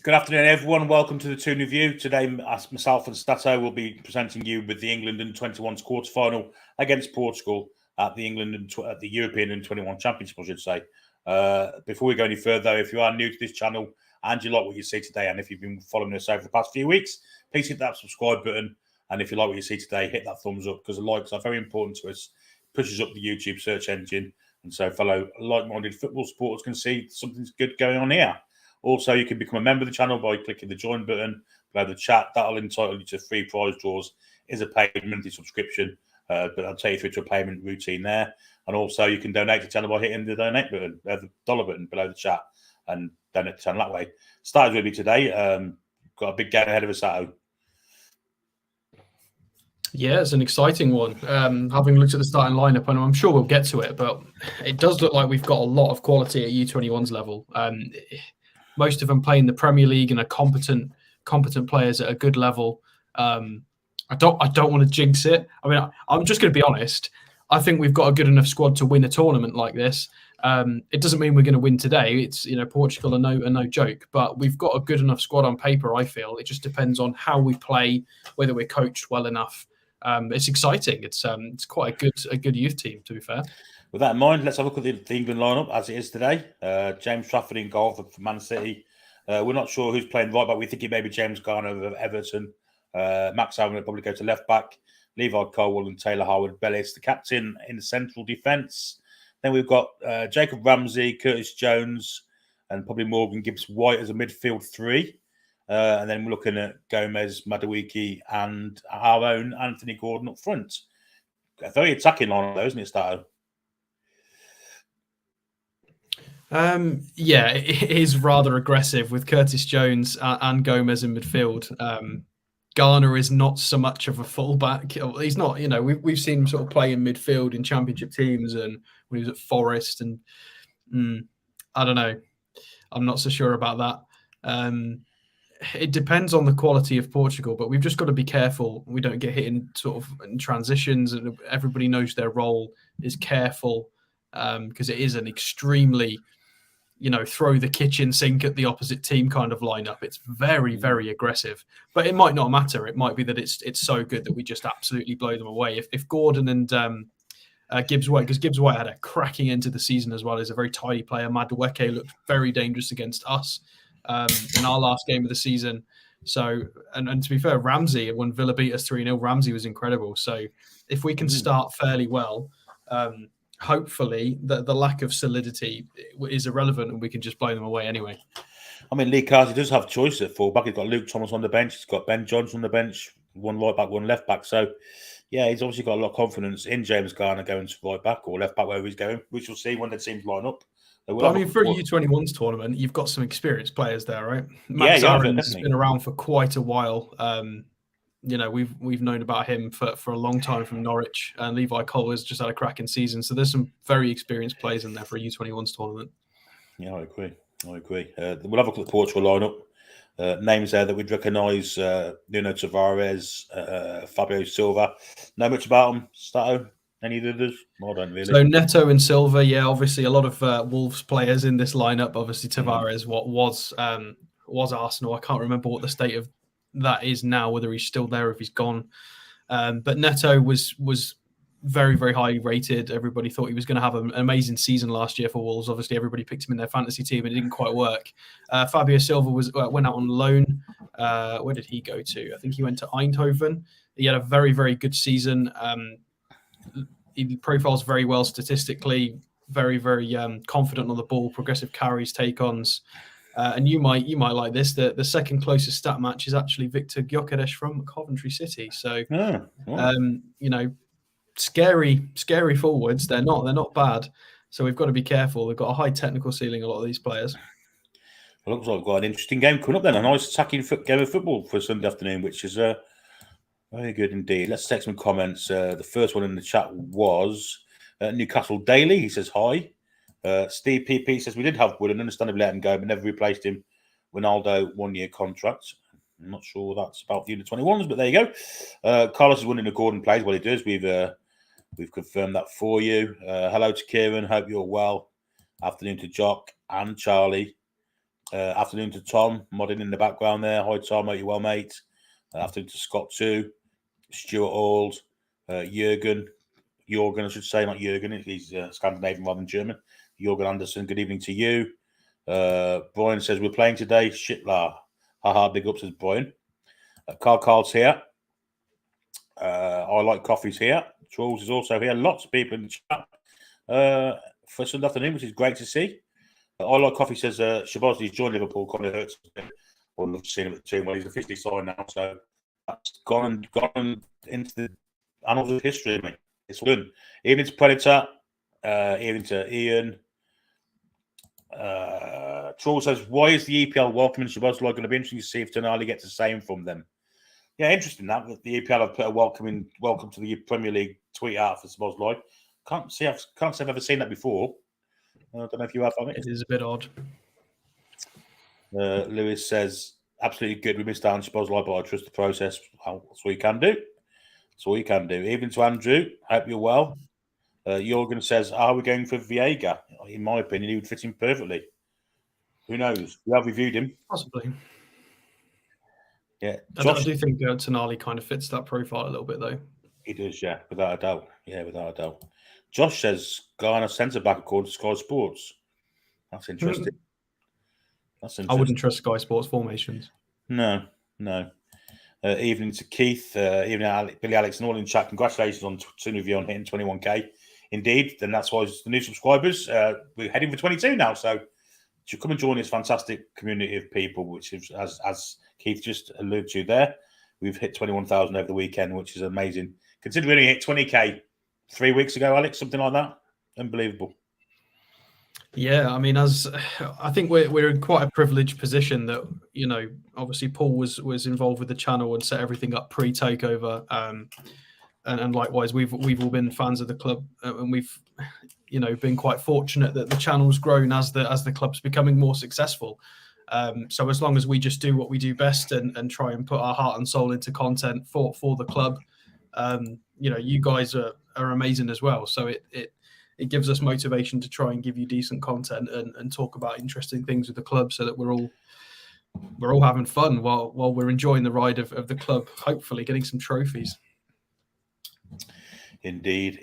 Good afternoon, everyone. Welcome to the Toon review. Today, myself and Stato will be presenting you with the England U21's quarterfinal against Portugal at the European U21 Championship, I should say. Before we go any further, though, if you are new to this channel and you like what you see today, and if you've been following us over the past few weeks, please hit that subscribe button. And if you like what you see today, hit that thumbs up, because the likes are very important to us. It pushes up the YouTube search engine, and so fellow like-minded football supporters can see something's good going on here. Also, you can become a member of the channel by clicking the join button below the chat. That'll entitle you to free prize draws. Is a paid monthly subscription, but I'll take you through to a payment routine there. And also, you can donate to the channel by hitting the donate button, the dollar button below the chat, and donate to the channel that way. Started with me today. Got a big game ahead of us, Sato. Yeah, it's an exciting one. Having looked at the starting lineup, and I'm sure we'll get to it, but it does look like we've got a lot of quality at U21's level. Most of them play in the Premier League and are competent players at a good level. I don't want to jinx it. I mean, I'm just going to be honest. I think we've got a good enough squad to win a tournament like this. It doesn't mean we're going to win today. It's Portugal are no joke, but we've got a good enough squad on paper. I feel it just depends on how we play, whether we're coached well enough. It's exciting. It's quite a good youth team, to be fair. With that in mind, let's have a look at the England lineup as it is today. James Trafford in goal for Man City. We're not sure who's playing right back. We think it may be James Garner of Everton. Max Allen will probably go to left back. Levi Colwill and Taylor Harwood-Bellis, the captain in the central defence. Then we've got Jacob Ramsey, Curtis Jones, and probably Morgan Gibbs-White as a midfield three. And then we're looking at Gomez, Madueke, and our own Anthony Gordon up front. A very attacking line, though, isn't it, Stato? Yeah, it is rather aggressive with Curtis Jones and Gomez in midfield. Garner is not so much of a fullback. He's not, we've seen him sort of play in midfield in championship teams and when he was at Forest. And I don't know. I'm not so sure about that. It depends on the quality of Portugal, but we've just got to be careful we don't get hit in sort of in transitions, and everybody knows their role is careful because it is an extremely, throw the kitchen sink at the opposite team kind of lineup. It's very, very aggressive, but it might not matter. It might be that it's so good that we just absolutely blow them away. If Gordon and Gibbs-White, because Gibbs-White had a cracking end to the season as well, is a very tidy player. Madueke looked very dangerous against us in our last game of the season. So, and to be fair, Ramsey, when Villa beat us 3-0, Ramsey was incredible. So if we can start fairly well, hopefully the lack of solidity is irrelevant and we can just blow them away anyway. I mean, Lee Carty does have choice at fullback. He's got Luke Thomas on the bench. He's got Ben Johnson on the bench, one right back, one left back. So, yeah, he's obviously got a lot of confidence in James Garner going to right back or left back, wherever he's going, which we'll see when the teams line up. But I mean, for a U21's tournament, you've got some experienced players there, right? Max Aaron's been around for quite a while. We've known about him for a long time from Norwich, and Levi Colwill just had a cracking season. So there's some very experienced players in there for a U21's tournament. Yeah, I agree. We'll have a look at the Portugal lineup. Names there that we'd recognise: Nuno Tavares, Fabio Silva. Know much about them, Stato? Any of the others? I don't really. So Neto and Silva, yeah, obviously a lot of Wolves players in this lineup. Obviously Tavares, what was Arsenal. I can't remember what the state of that is now, whether he's still there or if he's gone. But Neto was very, very highly rated. Everybody thought he was going to have an amazing season last year for Wolves. Obviously, everybody picked him in their fantasy team and it didn't quite work. Fabio Silva went out on loan. Where did he go to? I think he went to Eindhoven. He had a very, very good season. He profiles very well statistically, very, very confident on the ball, progressive carries, take-ons. And you might like this. The second closest stat match is actually Victor Gyökeres from Coventry City. So, scary forwards. They're not bad. So we've got to be careful. They've got a high technical ceiling, a lot of these players. Well, looks like we've got an interesting game coming up then. A nice attacking game of football for Sunday afternoon, which is very good indeed. Let's take some comments. The first one in the chat was Newcastle Daily. He says hi. Steve PP says we did have Wood and understandably let him go, but never replaced him. Ronaldo 1-year contract. I'm not sure that's about the U21s, but there you go. Carlos is winning the Gordon plays. Well, he does. We've confirmed that for you. Hello to Kieran. Hope you're well. Afternoon to Jock and Charlie. Afternoon to Tom, modding in the background there. Hi, Tom. Hope you're well, mate. Afternoon to Scott, too. Stuart Ald. Jürgen, I should say, not Jürgen. He's Scandinavian rather than German. Jürgen Anderson, good evening to you. Brian says, we're playing today. Shitla. Haha, big up, says Brian. Carl's here. I like coffees here. Charles is also here. Lots of people in the chat for Sunday afternoon, which is great to see. I like coffee, says Shabazzi's joined Liverpool. Kind of hurts a bit. I'd love to see him at the team. Well, he's officially signed now, so that's gone into the annals of history. Mate. It's done. Evening to Predator. Evening to Ian. Troll says, why is the EPL welcoming Shabazz going to be interesting to see if Tonali gets the same from them? Yeah, interesting that the EPL have put a welcome to the Premier League tweet out for Shabazz. Can't say I've ever seen that before. I don't know if you have. It is a bit odd. Lewis says, absolutely good. We missed out on Shabazz, but I trust the process. Well, that's what you can do. That's all you can do. Even to Andrew, hope you're well. Jorgen says, are we going for Viega? In my opinion, he would fit in perfectly. Who knows? We have reviewed him. Possibly. Yeah. I do think Tonali kind of fits that profile a little bit, though. He does, yeah, without a doubt. Yeah, without a doubt. Josh says, Garner centre-back according to Sky Sports. That's interesting. I wouldn't trust Sky Sports formations. No. Evening to Keith, evening Billy Alex and all in chat. Congratulations on Toon Review on hitting 21k. Indeed, then that's why the new subscribers. We're heading for 22 now, so you should come and join this fantastic community of people, which is, as Keith just alluded to there, we've hit 21,000 over the weekend, which is amazing. Considering we only hit 20k 3 weeks ago, Alex, something like that. Unbelievable. Yeah, I mean, as I think we're in quite a privileged position that, you know, obviously Paul was involved with the channel and set everything up pre-takeover, and likewise we've all been fans of the club, and we've, you know, been quite fortunate that the channel's grown as the club's becoming more successful. So as long as we just do what we do best and try and put our heart and soul into content for the club, you know, you guys are amazing as well. So it gives us motivation to try and give you decent content and talk about interesting things with the club, so that we're all having fun while we're enjoying the ride of the club, hopefully getting some trophies. Indeed.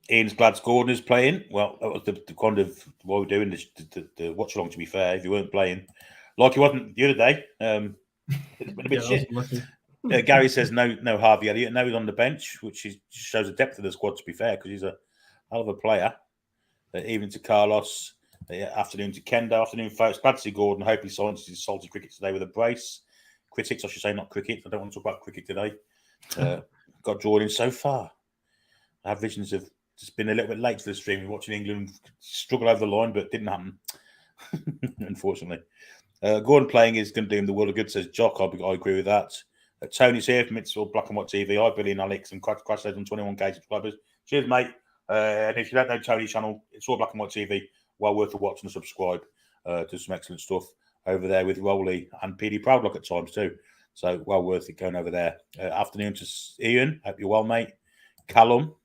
Ian's glad Gordon is playing. Well, that was the kind of what we're doing, the watch along, to be fair. If you weren't playing, like he wasn't the other day, it's been a bit shit. Gary says no Harvey Elliott. No, he's on the bench, which shows the depth of the squad, to be fair, because he's a hell of a player. Evening to Carlos. Afternoon to Kenda. Afternoon, folks. Glad to see Gordon. Hope he signs his salty cricket today with a brace. Critics, I should say, not cricket. I don't want to talk about cricket today. Got drawn in so far. I have visions of just been a little bit late for the stream, watching England struggle over the line, but it didn't happen, unfortunately. Gordon playing is going to do him the world of good, says Jock. I agree with that. Tony's here from It's All Black and White TV. Hi, Billy and Alex, and congratulations on 21k subscribers. Cheers, mate. And if you don't know Tony's channel, It's All Black and White TV. Well worth a watch and subscribe to some excellent stuff over there with Rowley and PD Proudlock at times too. So well worth it going over there. Afternoon to Ian. Hope you're well, mate. Callum.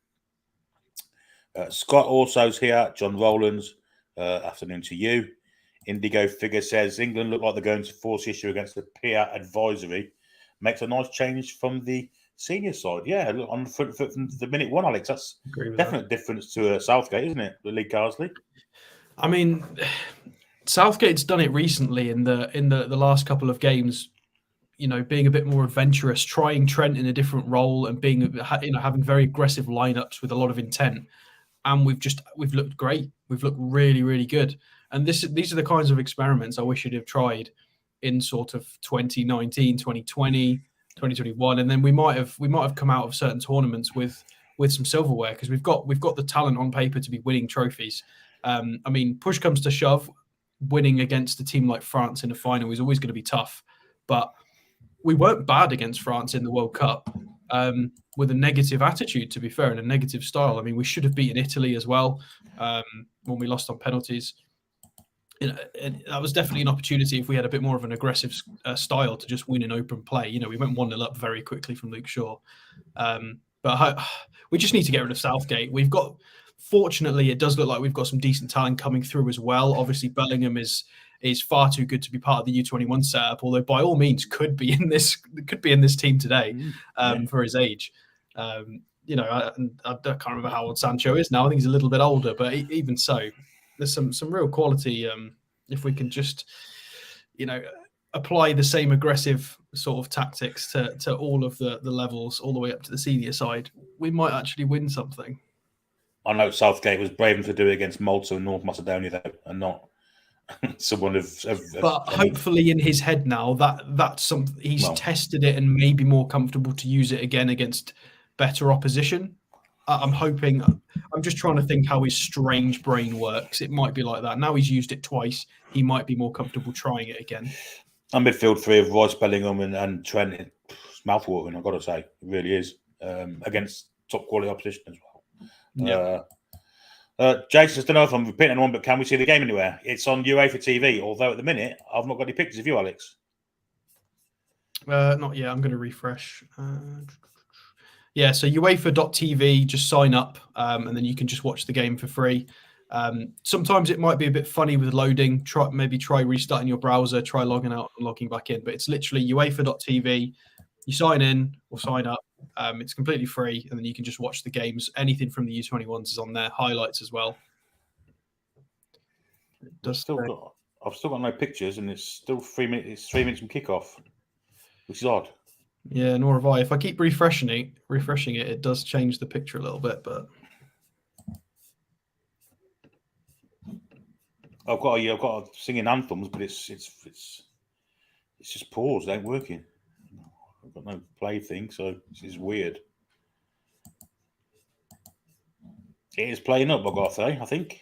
Scott also's here. John Rowlands. Afternoon to you. Indigo Figure says England look like they're going to force issue against the peer advisory. Makes a nice change from the senior side. Yeah, look, on the front foot from the minute one, Alex. That's definite difference to Southgate, isn't it? The Lee Carsley. I mean, Southgate's done it recently in the last couple of games. You know, being a bit more adventurous, trying Trent in a different role, and being, you know, having very aggressive lineups with a lot of intent. And we've looked great. We've looked really, really good. And these are the kinds of experiments I wish you'd have tried in sort of 2019, 2020, 2021, and then we might have come out of certain tournaments with some silverware, because we've got the talent on paper to be winning trophies. I mean, push comes to shove, winning against a team like France in a final is always going to be tough, but we weren't bad against France in the World Cup, with a negative attitude, to be fair, and a negative style. I mean, we should have beaten Italy as well when we lost on penalties. You know, and that was definitely an opportunity if we had a bit more of an aggressive style to just win in open play. You know, we went 1-0 up very quickly from Luke Shaw. But we just need to get rid of Southgate. We've got Fortunately, it does look like we've got some decent talent coming through as well. Obviously, Bellingham is far too good to be part of the U21 setup, although by all means could be in this team today for his age. You know, I can't remember how old Sancho is now. I think he's a little bit older, but even so, there's some real quality. If we can just, you know, apply the same aggressive sort of tactics to all of the levels, all the way up to the senior side, we might actually win something. I know Southgate was brave enough to do it against Malta and North Macedonia, though, and not someone But hopefully, in his head now, that's something he's tested it and maybe more comfortable to use it again against better opposition. I'm hoping. I'm just trying to think how his strange brain works. It might be like that. Now he's used it twice. He might be more comfortable trying it again. A midfield three of Royce, Bellingham, and Trent. It's mouthwatering, I've got to say. It really is. Against top quality opposition as well. Yeah. Jason, I don't know if I'm repeating one, but can we see the game anywhere? It's on UEFA TV, although at the minute, I've not got any pictures of you, Alex. Not yet. I'm going to refresh. Yeah, so UEFA.tv, just sign up, and then you can just watch the game for free. Sometimes it might be a bit funny with loading. Try restarting your browser, try logging out and logging back in. But it's literally UEFA.tv. You sign in or sign up. It's completely free, and then you can just watch the games. Anything from the U21s is on there, highlights as well. I've still got no pictures, and it's still 3 minutes. It's 3 minutes from kickoff, which is odd. Yeah, nor have I. If I keep refreshing it, it does change the picture a little bit. But I've got singing anthems, but it's just paused. It ain't working. I've got no play thing, so this is weird. It is playing up, I've got to say, I think.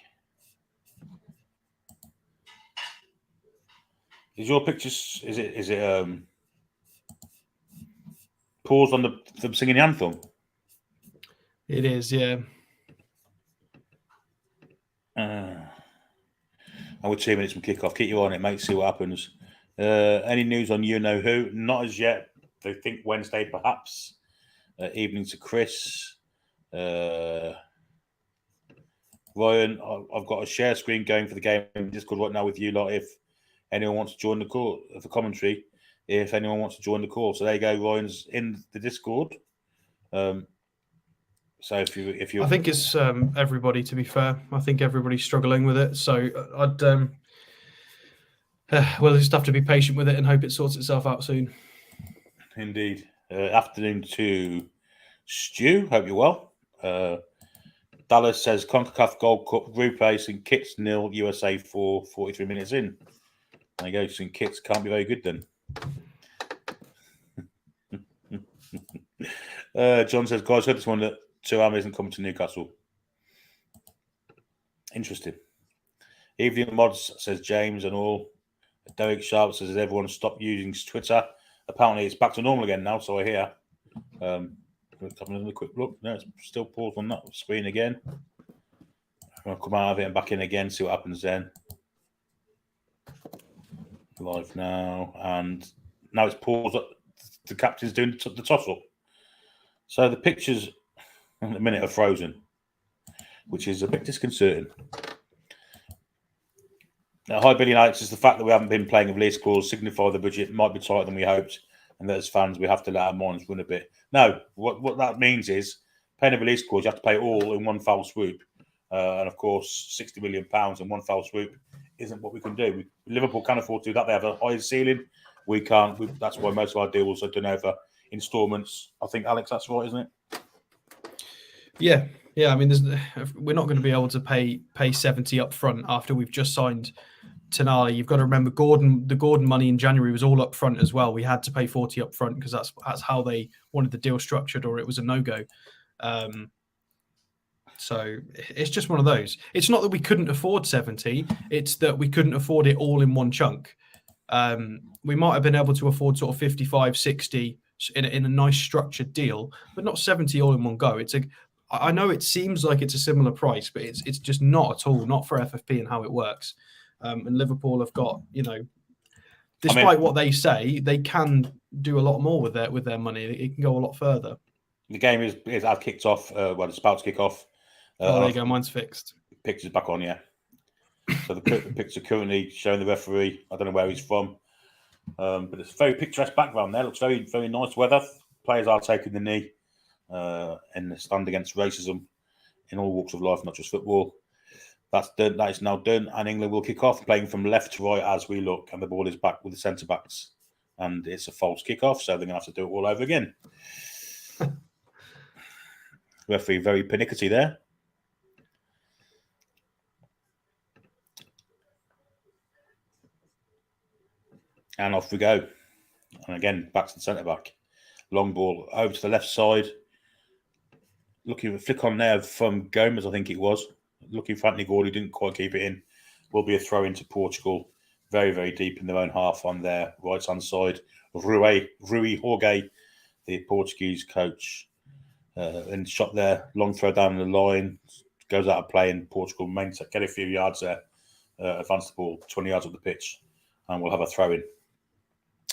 Is your pictures, is it paused on the singing the anthem? It is, yeah. And we're 2 minutes from kickoff. Keep you on it, mate. See what happens. Any news on you know who? Not as yet. They think Wednesday, perhaps. Evening to Chris. Ryan, I've got a share screen going for the game in Discord right now with you lot. If anyone wants to join the call for commentary, if anyone wants to join the call, so there you go. Ryan's in the Discord. So if you, I think it's everybody. To be fair, I think everybody's struggling with it. So I'd we'll just have to be patient with it and hope it sorts itself out soon. Indeed. Afternoon to Stu. Hope you're well. Dallas says CONCACAF Gold Cup Group A, St Kitts 0, USA 4, 43 minutes in. There you go. St Kitts can't be very good then. John says, guys, heard this one that Turam isn't coming to Newcastle. Interesting. Evening Mods says James and all. Derek Sharp says everyone stop using Twitter. Apparently it's back to normal again now, so I hear. Having a quick look. No, it's still paused on that screen again. I'll come out of it and back in again, see what happens then. Live now, and now it's paused. The captain's doing the toss-up. So the pictures at the minute are frozen, which is a bit disconcerting. Now, hi, Billy and Alex, is the fact that we haven't been playing with release clause signify the budget might be tighter than we hoped, and that as fans we have to let our minds run a bit. No, what that means is paying a release clause, you have to pay all in one foul swoop. And of course, £60 million in one foul swoop isn't what we can do. Liverpool can afford to do that. They have a higher ceiling. We can't. That's why most of our deals are done over instalments. I think, Alex, that's right, isn't it? Yeah. I mean, we're not going to be able to pay 70 up front after we've just signed Tonali. You've got to remember the Gordon money in January was all up front as well. We had to pay 40 up front because that's how they wanted the deal structured, or it was a no-go. So it's just one of those. It's not that we couldn't afford 70. It's that we couldn't afford it all in one chunk. We might have been able to afford sort of 55, 60 in a nice structured deal, but not 70 all in one go. I know it seems like it's a similar price, but it's just not at all, not for FFP and how it works. And Liverpool have got, despite what they say, they can do a lot more with their money. It can go a lot further. The game is kicked off. It's about to kick off. There you go. Mine's fixed. Picture's back on, yeah. So the picture currently showing the referee. I don't know where he's from, but it's a very picturesque background there. Looks very, very nice weather. Players are taking the knee in the stand against racism in all walks of life, not just football. That's done. That is now done, and England will kick off, playing from left to right as we look, and the ball is back with the centre backs, and it's a false kick-off, so they're going to have to do it all over again. Referee very pernickety there. And off we go. And again, back to the centre-back. Long ball over to the left side. Looking at a flick on there from Gomez, I think it was. Looking for Anthony Gordon, didn't quite keep it in. Will be a throw into Portugal. Very, very deep in their own half on their right-hand side. Rui Jorge, the Portuguese coach. And shot there. Long throw down the line. Goes out of play, and Portugal get a few yards there. Advance the ball 20 yards up the pitch. And we'll have a throw in.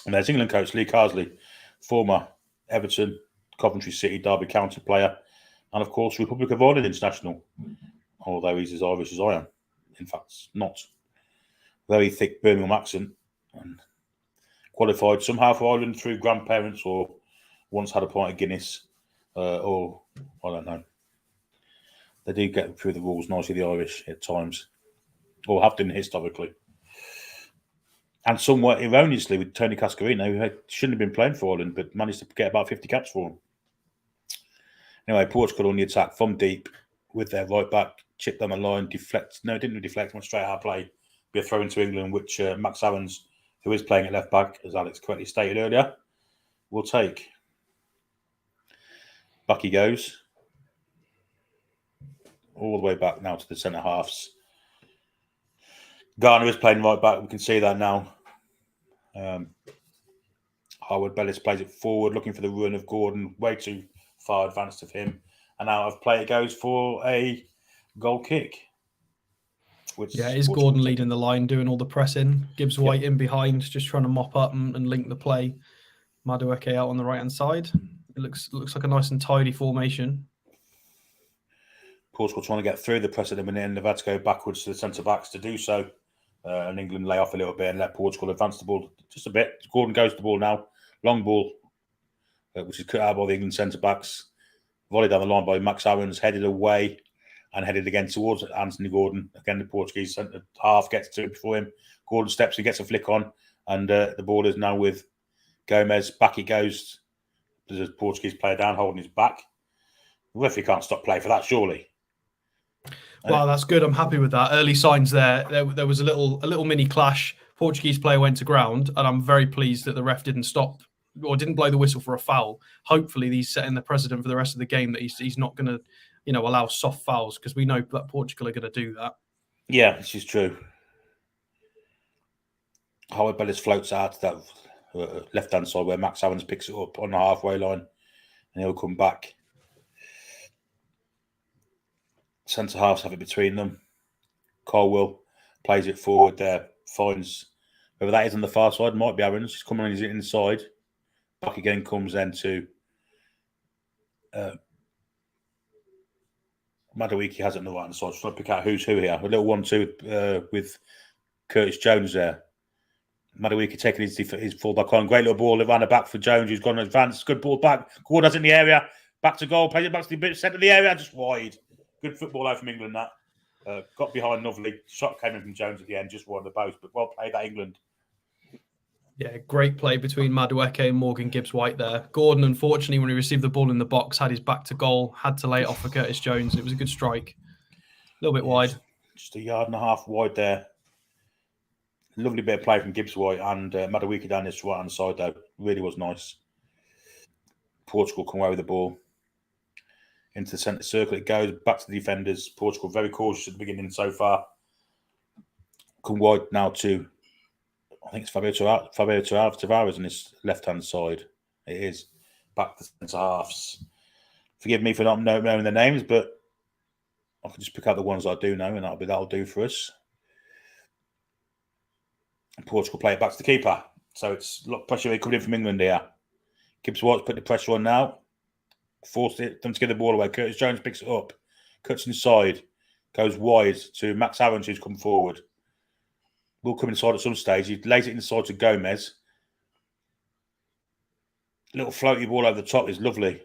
And there's England coach Lee Carsley, former Everton, Coventry City, Derby County player, and of course Republic of Ireland international, although he's as Irish as I am. In fact, not. Very thick Birmingham accent, and qualified somehow for Ireland through grandparents, or once had a pint of Guinness, or I don't know. They do get through the rules nicely, the Irish, at times, or have done historically. And somewhat erroneously with Tony Cascarino, who shouldn't have been playing for Ireland, but managed to get about 50 caps for him. Anyway, Portugal on the attack from deep with their right back, chipped down the line, deflect. No, it didn't deflect, went straight out of play. Be a throw into England, which Max Aarons, who is playing at left back, as Alex correctly stated earlier, will take. Back he goes. All the way back now to the centre halves. Garner is playing right back. We can see that now. Harwood Bellis plays it forward, looking for the run of Gordon. Way too far advanced of him. And out of play it goes for a goal kick. Is Gordon leading the line, doing all the pressing? Gibbs White in behind, just trying to mop up and link the play. Madueke out on the right-hand side. It looks like a nice and tidy formation. Portugal trying to get through the press at the minute, and they've had to go backwards to the centre-backs to do so. And England lay off a little bit and let Portugal advance the ball just a bit. Gordon goes to the ball now. Long ball, which is cut out by the England centre-backs. Volleyed down the line by Max Aarons, headed away and headed again towards Anthony Gordon. Again, the Portuguese centre half gets to it before him. Gordon steps, he gets a flick on, and the ball is now with Gomez. Back he goes. There's a Portuguese player down holding his back. The referee can't stop play for that, surely. Well, that's good. I'm happy with that. Early signs there. There was a little mini clash. Portuguese player went to ground, and I'm very pleased that the ref didn't stop or didn't blow the whistle for a foul. Hopefully, he's setting the precedent for the rest of the game that he's not going to, allow soft fouls, because we know that Portugal are going to do that. Yeah, this is true. Howard Bellis floats out to that left-hand side where Max Aarons picks it up on the halfway line, and he'll come back. Centre halves have it between them. Colwell plays it forward there, finds whether that is on the far side, might be Aarons. He's coming on his inside. Back again comes then to Madueke has it on the right hand side. Trying to pick out who's who here. A little 1-2 with Curtis Jones there. Madueke taking his full-back on. Great little ball around the back for Jones, who's gone advanced. Good ball back. Gordon has it in the area. Back to goal. Plays it back to the centre of the area. Just wide. Good football out from England, that. Got behind lovely. Shot came in from Jones at the end, just wide the post. But well played, that England. Yeah, great play between Madueke and Morgan Gibbs-White there. Gordon, unfortunately, when he received the ball in the box, had his back to goal, had to lay it off for Curtis Jones. It was a good strike. A little bit wide. Just a yard and a half wide there. Lovely bit of play from Gibbs-White and Madueke down this right-hand side, though. Really was nice. Portugal come away with the ball. Into the centre circle it goes. Back to the defenders. Portugal very cautious at the beginning so far. Come wide now to, I think it's Fabio Tavares on his left-hand side. It is. Back to the centre halves. Forgive me for not knowing their names, but I can just pick out the ones I do know, and that'll do for us. And Portugal play it back to the keeper. So it's a lot of pressure coming in from England here. Gibbs White's put the pressure on now. Forced them to get the ball away. Curtis Jones picks it up. cuts inside, goes wide to Max Aarons, who's come forward. Will come inside at some stage. He lays it inside to Gomez. Little floaty ball over the top is lovely.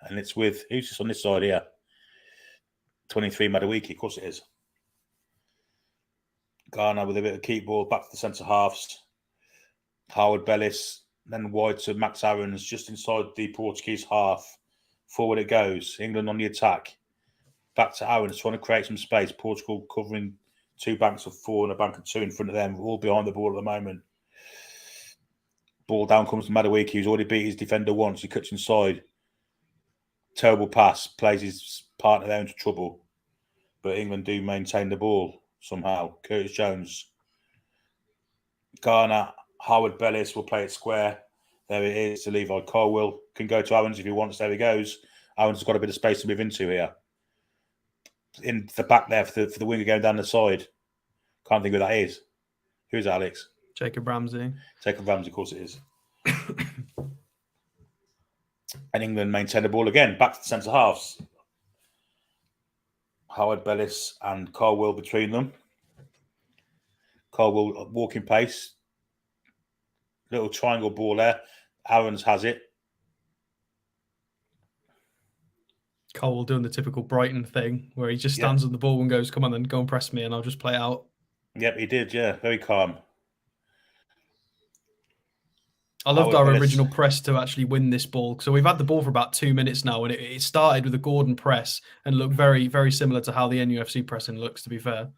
And it's with, who's just on this side here? 23 Madueke, of course it is. Garner with a bit of keep ball back to the centre halves. Howard Bellis, then wide to Max Aarons, just inside the Portuguese half. Forward it goes. England on the attack. Back to Aarons, trying to create some space. Portugal covering 2 banks of 4 and a bank of 2 in front of them, all behind the ball at the moment. Ball down comes to Madueke, who's already beat his defender once. He cuts inside. Terrible pass, plays his partner there into trouble. But England do maintain the ball somehow. Curtis Jones. Garner, Howard Bellis will play it square. There it is to Levi Colwill. Can go to Aarons if he wants. There he goes. Aarons has got a bit of space to move into here. In the back there for the winger going down the side. Can't think who that is. Who is that, Alex? Jacob Ramsey. Jacob Ramsey, of course it is. And England maintain the ball again. Back to the centre halves. Howard Bellis and Colwill between them. Colwill walking pace. Little triangle ball there. Aarons has it. Colwill doing the typical Brighton thing where he just stands on the ball and goes, come on then, go and press me and I'll just play it out. Yep, he did, yeah. Very calm. I loved our original press to actually win this ball. So we've had the ball for about 2 minutes now, and it started with a Gordon press and looked very, very similar to how the NUFC pressing looks, to be fair.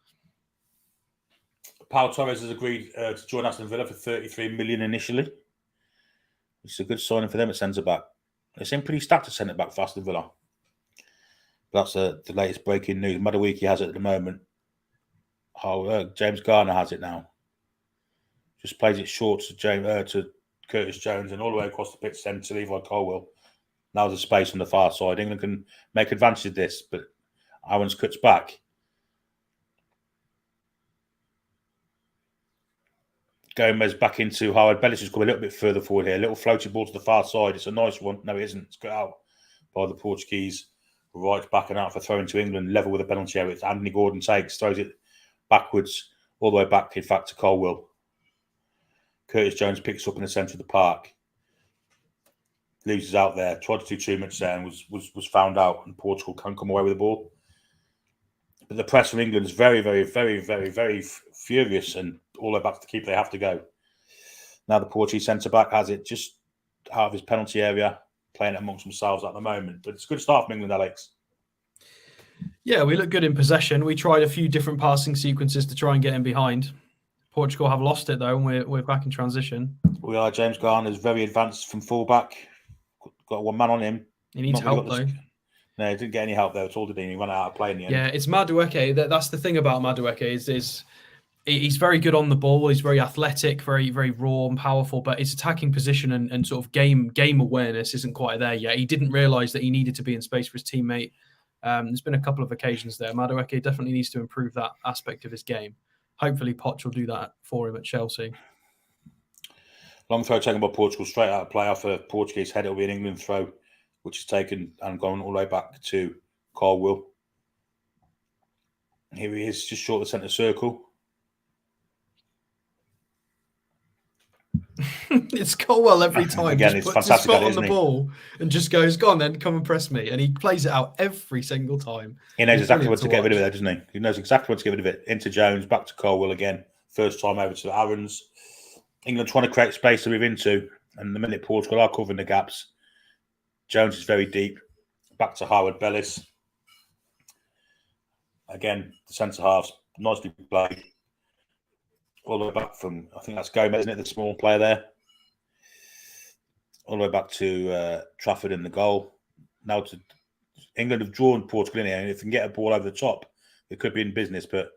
Pau Torres has agreed to join Aston Villa for 33 million initially. It's a good signing for them at centre-back. They seem pretty stacked at centre-back for Aston Villa. But that's the latest breaking news. Madueke has it at the moment. James Garner has it now. Just plays it short to Curtis Jones and all the way across the pitch then to Levi Colwill. Now there's a space on the far side. England can make advantage of this, but Aarons cuts back. Gomez back into Howard Bellis, who's come a little bit further forward here. A little floaty ball to the far side. It's a nice one. No, it isn't. It's got out by the Portuguese. Right backing out for throwing to England. Level with the penalty area. It's Anthony Gordon takes, throws it backwards, all the way back, in fact, to Colwill. Curtis Jones picks up in the centre of the park. Loses out there. Tried to do too much there and was found out. And Portugal can come away with the ball. But the press from England is very, very, very, very, very furious and all the way back to the keeper. They have to go. Now the Portuguese centre-back has it just out of his penalty area, playing it amongst themselves at the moment. But it's a good start from England, Alex. Yeah, we look good in possession. We tried a few different passing sequences to try and get in behind. Portugal have lost it, though, and we're back in transition. We are. James Garner is very advanced from fullback. Got one man on him. He needs help, though. No, he didn't get any help there at all, did he? He ran out of play in the end. Yeah, it's Madueke. That's the thing about Madueke is he's very good on the ball. He's very athletic, very, very raw and powerful, but his attacking position and sort of game awareness isn't quite there yet. He didn't realise that he needed to be in space for his teammate. There's been a couple of occasions there. Madueke definitely needs to improve that aspect of his game. Hopefully, Poch will do that for him at Chelsea. Long throw taken by Portugal, straight out of play off a Portuguese head. It'll be an England throw, which is taken and gone all the way back to Colwill. Here he is, just short of the centre circle. It's Colwill every time. Again, just it's puts fantastic, his foot on isn't the he? ball and just goes, go on then, come and press me. And he plays it out every single time. He knows exactly what to get rid of it, doesn't he? He knows exactly what to get rid of it. Into Jones, back to Colwill again. First time over to Aarons. England trying to create space to move into. And the minute Portugal are covering the gaps, Jones is very deep. Back to Howard Bellis. Again, the centre halves, nicely played. All the way back from, I think that's Gomez, isn't it? The small player there. All the way back to Trafford in the goal. Now to England have drawn Portugal in here, and if they can get a ball over the top, it could be in business. But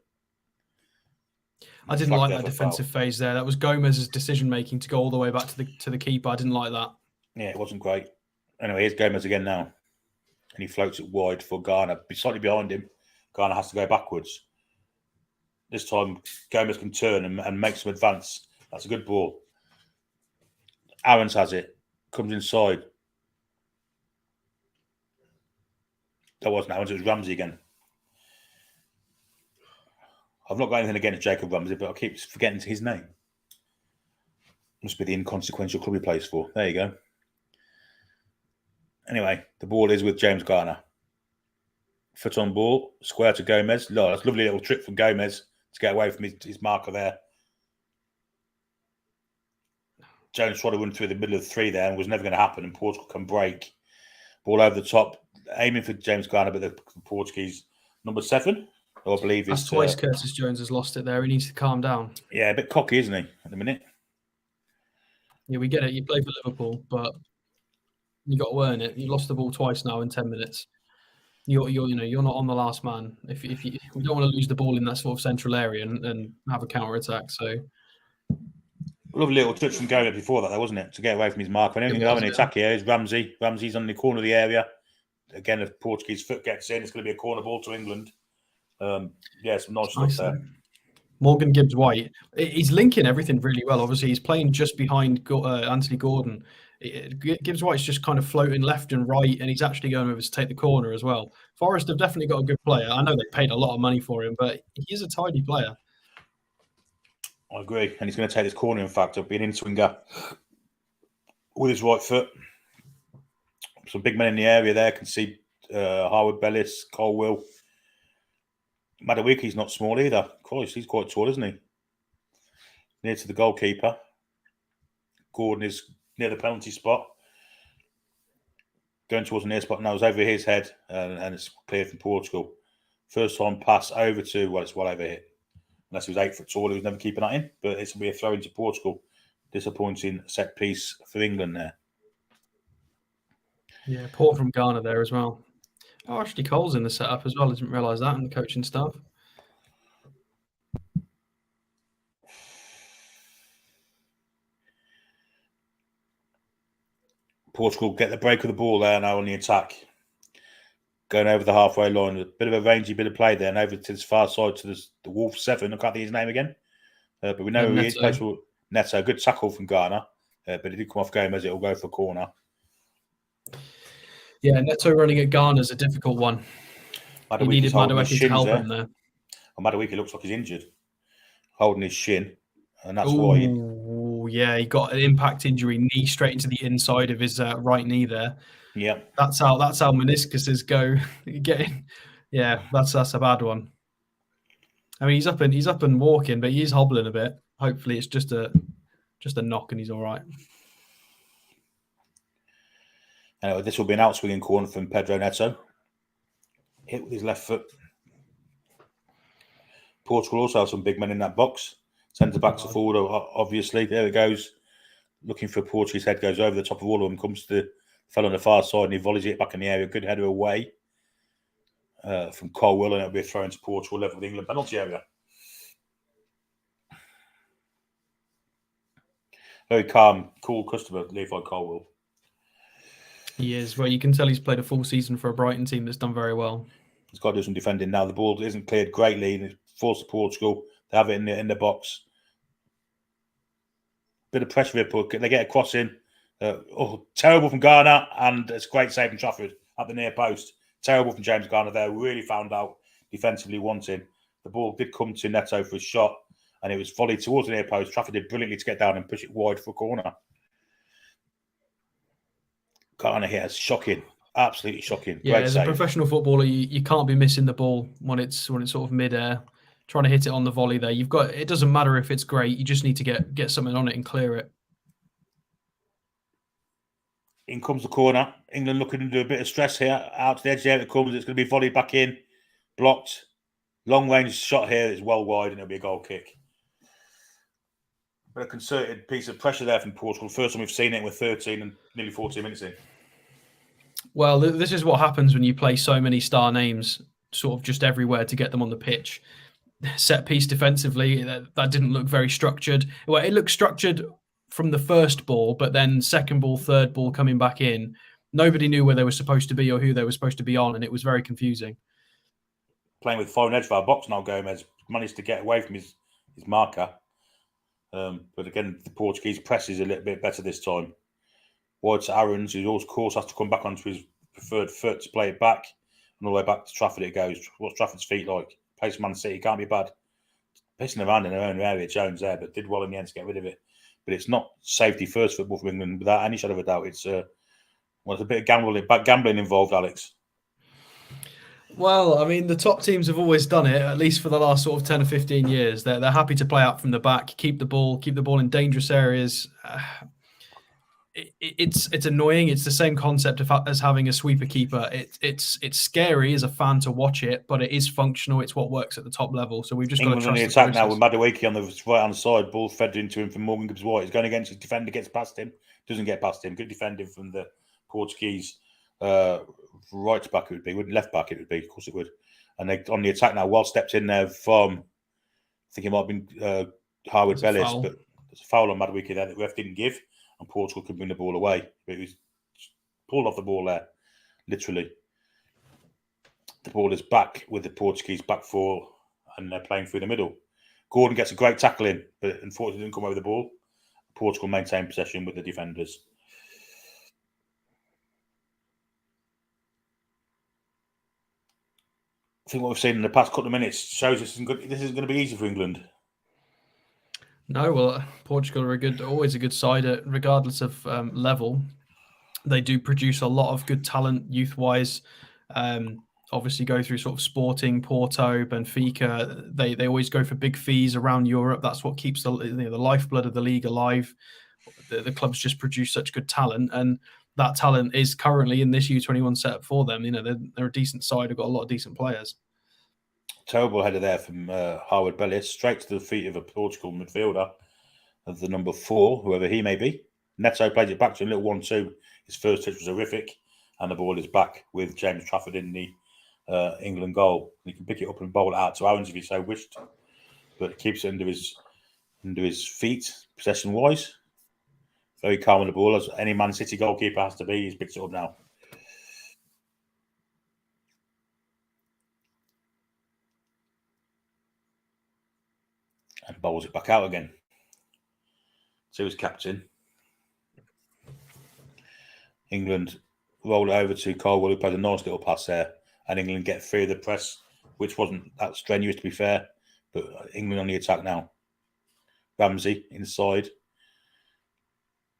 I didn't like that defensive phase there. That was Gomez's decision making to go all the way back to the keeper. I didn't like that. Yeah, it wasn't great. Anyway, here's Gomez again now, and he floats it wide for Garner. Slightly behind him, Garner has to go backwards. This time, Gomez can turn and make some advance. That's a good ball. Aarons has it. Comes inside. That wasn't Aarons, it was Ramsey again. I've not got anything against Jacob Ramsey, but I keep forgetting his name. Must be the inconsequential club he plays for. There you go. Anyway, the ball is with James Garner. Foot on ball, square to Gomez. No, that's a lovely little trick from Gomez to get away from his marker there. Jones tried to run through the middle of the three there and was never going to happen, and Portugal can break. Ball over the top, aiming for James Garner, but the Portuguese number 7, I believe that's is... twice Curtis Jones has lost it there. He needs to calm down. Yeah, a bit cocky, isn't he, at the minute? Yeah, we get it. You play for Liverpool, but you got to earn it. You lost the ball twice now in 10 minutes. You're not on the last man. If we don't want to lose the ball in that sort of central area and have a counter attack. So lovely little touch from Gomez before that, though, wasn't it? To get away from his mark. When anything going to have an attack here is Ramsey. Ramsey's on the corner of the area. Again, if Portuguese foot gets in, it's going to be a corner ball to England. Some nice stuff there. Morgan Gibbs-White, he's linking everything really well. Obviously, he's playing just behind Anthony Gordon. Gibbs-White's just kind of floating left and right, and he's actually going over to take the corner as well. Forest have definitely got a good player. I know they paid a lot of money for him, but he is a tidy player. I agree. And he's going to take this corner, in fact, of being in swinger with his right foot. Some big men in the area there. Can see Harwood Bellis, Colwill. Madawiki's not small either. Christ, he's quite tall, isn't he? Near to the goalkeeper. Gordon is near the penalty spot. Going towards the near spot now. It's over his head, and it's cleared from Portugal. First time pass over to, it's well over here. Unless he was 8 foot tall, he was never keeping that in. But it's going to be a throw into Portugal. Disappointing set piece for England there. Yeah, poor from Ghana there as well. Oh, Ashley Cole's in the setup as well. I didn't realise that in the coaching staff. Portugal get the break of the ball there now on the attack. Going over the halfway line. A bit of a rangy bit of play there and over to this far side to the Wolf 7. I can't think his name again. But we know he plays for Neto. Good tackle from Ghana. But it did come off game as it will go for corner. Yeah, Neto running at Ghana is a difficult one. He needed Madueke to help him there. Madueke looks like he's injured. Holding his shin. And that's why... Yeah, he got an impact injury, knee straight into the inside of his right knee there. Yeah, that's how meniscuses go. Yeah, that's a bad one. I mean, he's up and walking, but he's hobbling a bit. Hopefully, it's just a knock and he's all right. Anyway, this will be an outswinging corner from Pedro Neto. Hit with his left foot. Portugal also have some big men in that box. Centre backs are forward, obviously. There it goes. Looking for a Portuguese head, goes over the top of all of them, comes to the fellow on the far side, and he volleys it back in the area. Good header away from Colwill, and it'll be a throw into Portugal, level with the England penalty area. Very calm, cool customer, Levi Colwill. He is. Well, you can tell he's played a full season for a Brighton team that's done very well. He's got to do some defending now. The ball isn't cleared greatly, and it's forced to Portugal. They have it in the box. Bit of pressure here. They get a cross in. Terrible from Ghana, and it's a great save from Trafford at the near post. Terrible from James Garner there. Really found out defensively wanting. The ball did come to Neto for a shot, and it was volleyed towards the near post. Trafford did brilliantly to get down and push it wide for a corner. Garner here, shocking. Absolutely shocking. Yeah, as a professional footballer, you can't be missing the ball when it's sort of mid-air. Trying to hit it on the volley there. It doesn't matter if it's great. You just need to get something on it and clear it. In comes the corner. England looking to do a bit of stress here. Out to the edge there it comes. It's going to be volleyed back in. Blocked. Long range shot here is well wide and it'll be a goal kick. But a concerted piece of pressure there from Portugal. First time we've seen it with 13 and nearly 14 minutes in. Well, this is what happens when you play so many star names sort of just everywhere to get them on the pitch. Set piece defensively, that didn't look very structured. Well, it looked structured from the first ball, but then second ball, third ball coming back in, nobody knew where they were supposed to be or who they were supposed to be on, and it was very confusing. Playing with foreign edge of our box now, Gomez managed to get away from his marker. But again, the Portuguese press is a little bit better this time. Wide to Aarons, who of course has to come back onto his preferred foot to play it back. And all the way back to Trafford it goes. What's Trafford's feet like? Plays Man City, can't be bad. pissing around in their own area, Jones there, but did well in the end to get rid of it. But it's not safety first football for England without any shadow of a doubt. It's a bit of gambling involved, Alex. Well, I mean, the top teams have always done it, at least for the last sort of 10 or 15 years. They're happy to play out from the back, keep the ball in dangerous areas. It's annoying. It's the same concept as having a sweeper keeper. It's scary as a fan to watch it, but it is functional. It's what works at the top level. So we've just got to trust on the the attack process. now with Madueke on the right hand side. Ball fed into him from Morgan Gibbs White. He's going against his defender, gets past him, doesn't get past him. Good defending from the Portuguese right back. It would be left back. It would be, of course, it would. And they on the attack now. Well stepped in there from. I think it might have been Howard Bellis, but there's a foul on Madueke there that the ref didn't give. And Portugal could bring the ball away. It was pulled off the ball there, literally. The ball is back with the Portuguese back four, and they're playing through the middle. Gordon gets a great tackle in, but unfortunately didn't come over the ball. Portugal maintained possession with the defenders. I think what we've seen in the past couple of minutes shows this isn't going to be easy for England. No, well, Portugal are always a good side, regardless of level. They do produce a lot of good talent youth-wise. Obviously, go through sort of Sporting, Porto, Benfica. They always go for big fees around Europe. That's what keeps the lifeblood of the league alive. The clubs just produce such good talent, and that talent is currently in this U21 setup for them. They're a decent side. They've got a lot of decent players. Terrible header there from Howard Bellis, straight to the feet of a Portugal midfielder of the number 4, whoever he may be. Neto plays it back to a little 1-2. His first touch was horrific, and the ball is back with James Trafford in the England goal. He can pick it up and bowl it out to Owens if he so wished, but it keeps it under his feet, possession-wise. Very calm on the ball, as any Man City goalkeeper has to be. He's picked it up now. And bowls it back out again to his captain. England roll it over to Colwell, who plays a nice little pass there, and England get free of the press, which wasn't that strenuous to be fair, but England on the attack now. Ramsey inside.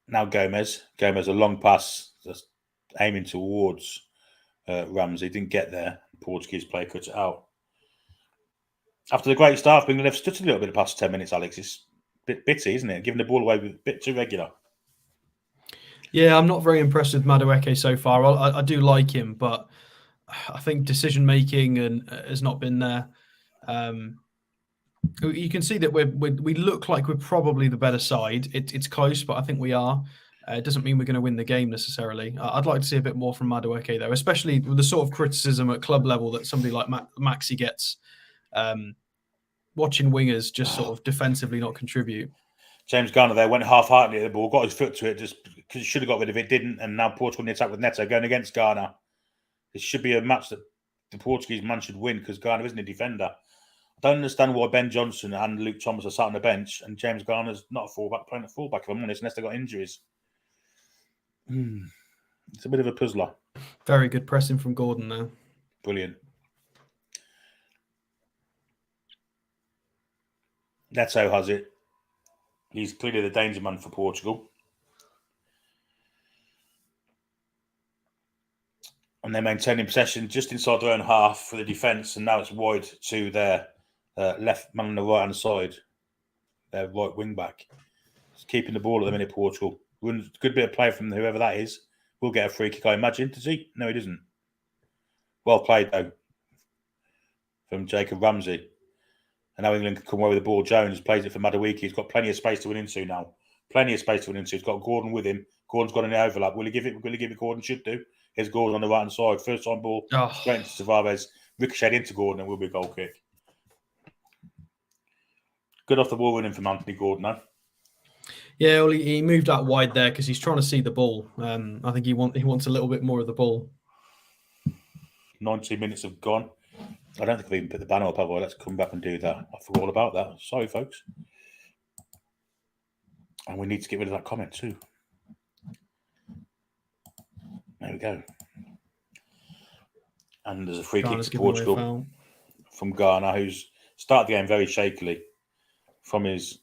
Now Gomez. Gomez, a long pass, just aiming towards Ramsey. Didn't get there. The Portuguese player cuts it out. After the great start, England have stood a little bit the past 10 minutes, Alex. It's a bit bitty, isn't it? Giving the ball away a bit too regular. Yeah, I'm not very impressed with Madueke so far. I do like him, but I think decision-making has not been there. You can see that we look like we're probably the better side. It's close, but I think we are. It doesn't mean we're going to win the game necessarily. I'd like to see a bit more from Madueke, though, especially with the sort of criticism at club level that somebody like Maxi gets. Watching wingers just sort of defensively not contribute. James Garner there went half-heartedly at the ball, got his foot to it, just because he should have got rid of it, didn't, and now Portugal in the attack with Neto going against Garner. This should be a match that the Portuguese man should win because Garner isn't a defender. I don't understand why Ben Johnson and Luke Thomas are sat on the bench and James Garner's not a fullback, playing a fullback, if I'm honest, unless they've got injuries. It's a bit of a puzzler. Very good pressing from Gordon now. Brilliant. Neto has it. He's clearly the danger man for Portugal. And they're maintaining possession just inside their own half for the defence, and now it's wide to their left man on the right-hand side, their right wing-back. Just keeping the ball at the minute, Portugal. Good bit of play from whoever that is. We'll get a free kick, I imagine. Does he? No, he doesn't. Well played, though, from Jacob Ramsey. And now England can come away with the ball. Jones plays it for Madueke. He's got plenty of space to win into now. Plenty of space to win into. He's got Gordon with him. Gordon's got an overlap. Will he give it? Gordon should do. Here's Gordon on the right-hand side. First time ball. Straight into Tavares. Ricochet into Gordon and will be a goal kick. Good off the ball winning from Anthony Gordon, huh? Yeah, well, he moved out wide there because he's trying to see the ball. I think he wants a little bit more of the ball. 90 minutes have gone. I don't think I've even put the banner up, have I? Let's come back and do that. I forgot all about that. Sorry, folks. And we need to get rid of that comment too. There we go. And there's a free kick to Portugal from Garner, who's started the game very shakily. from his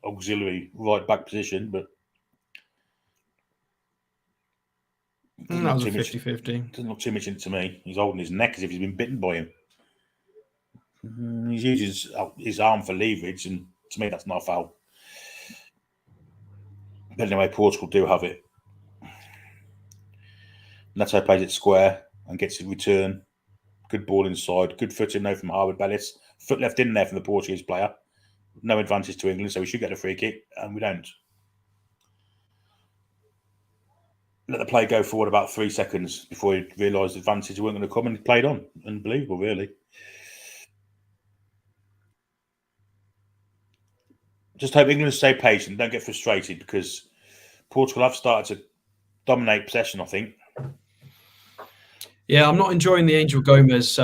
auxiliary right back position, but that was a 50-50. Doesn't look too much into me. He's holding his neck as if he's been bitten by him. He's using his arm for leverage, and to me, that's not a foul. But anyway, Portugal do have it. Neto plays it square and gets a return. Good ball inside. Good foot in there from Harwood Bellis. Foot left in there from the Portuguese player. No advantage to England, so we should get a free kick, and we don't. Let the play go forward about 3 seconds before he realised the advantage weren't going to come, and he played on. Unbelievable, really. Just hope England stay patient, don't get frustrated, because Portugal have started to dominate possession, I think. Yeah, I'm not enjoying the Angel Gomez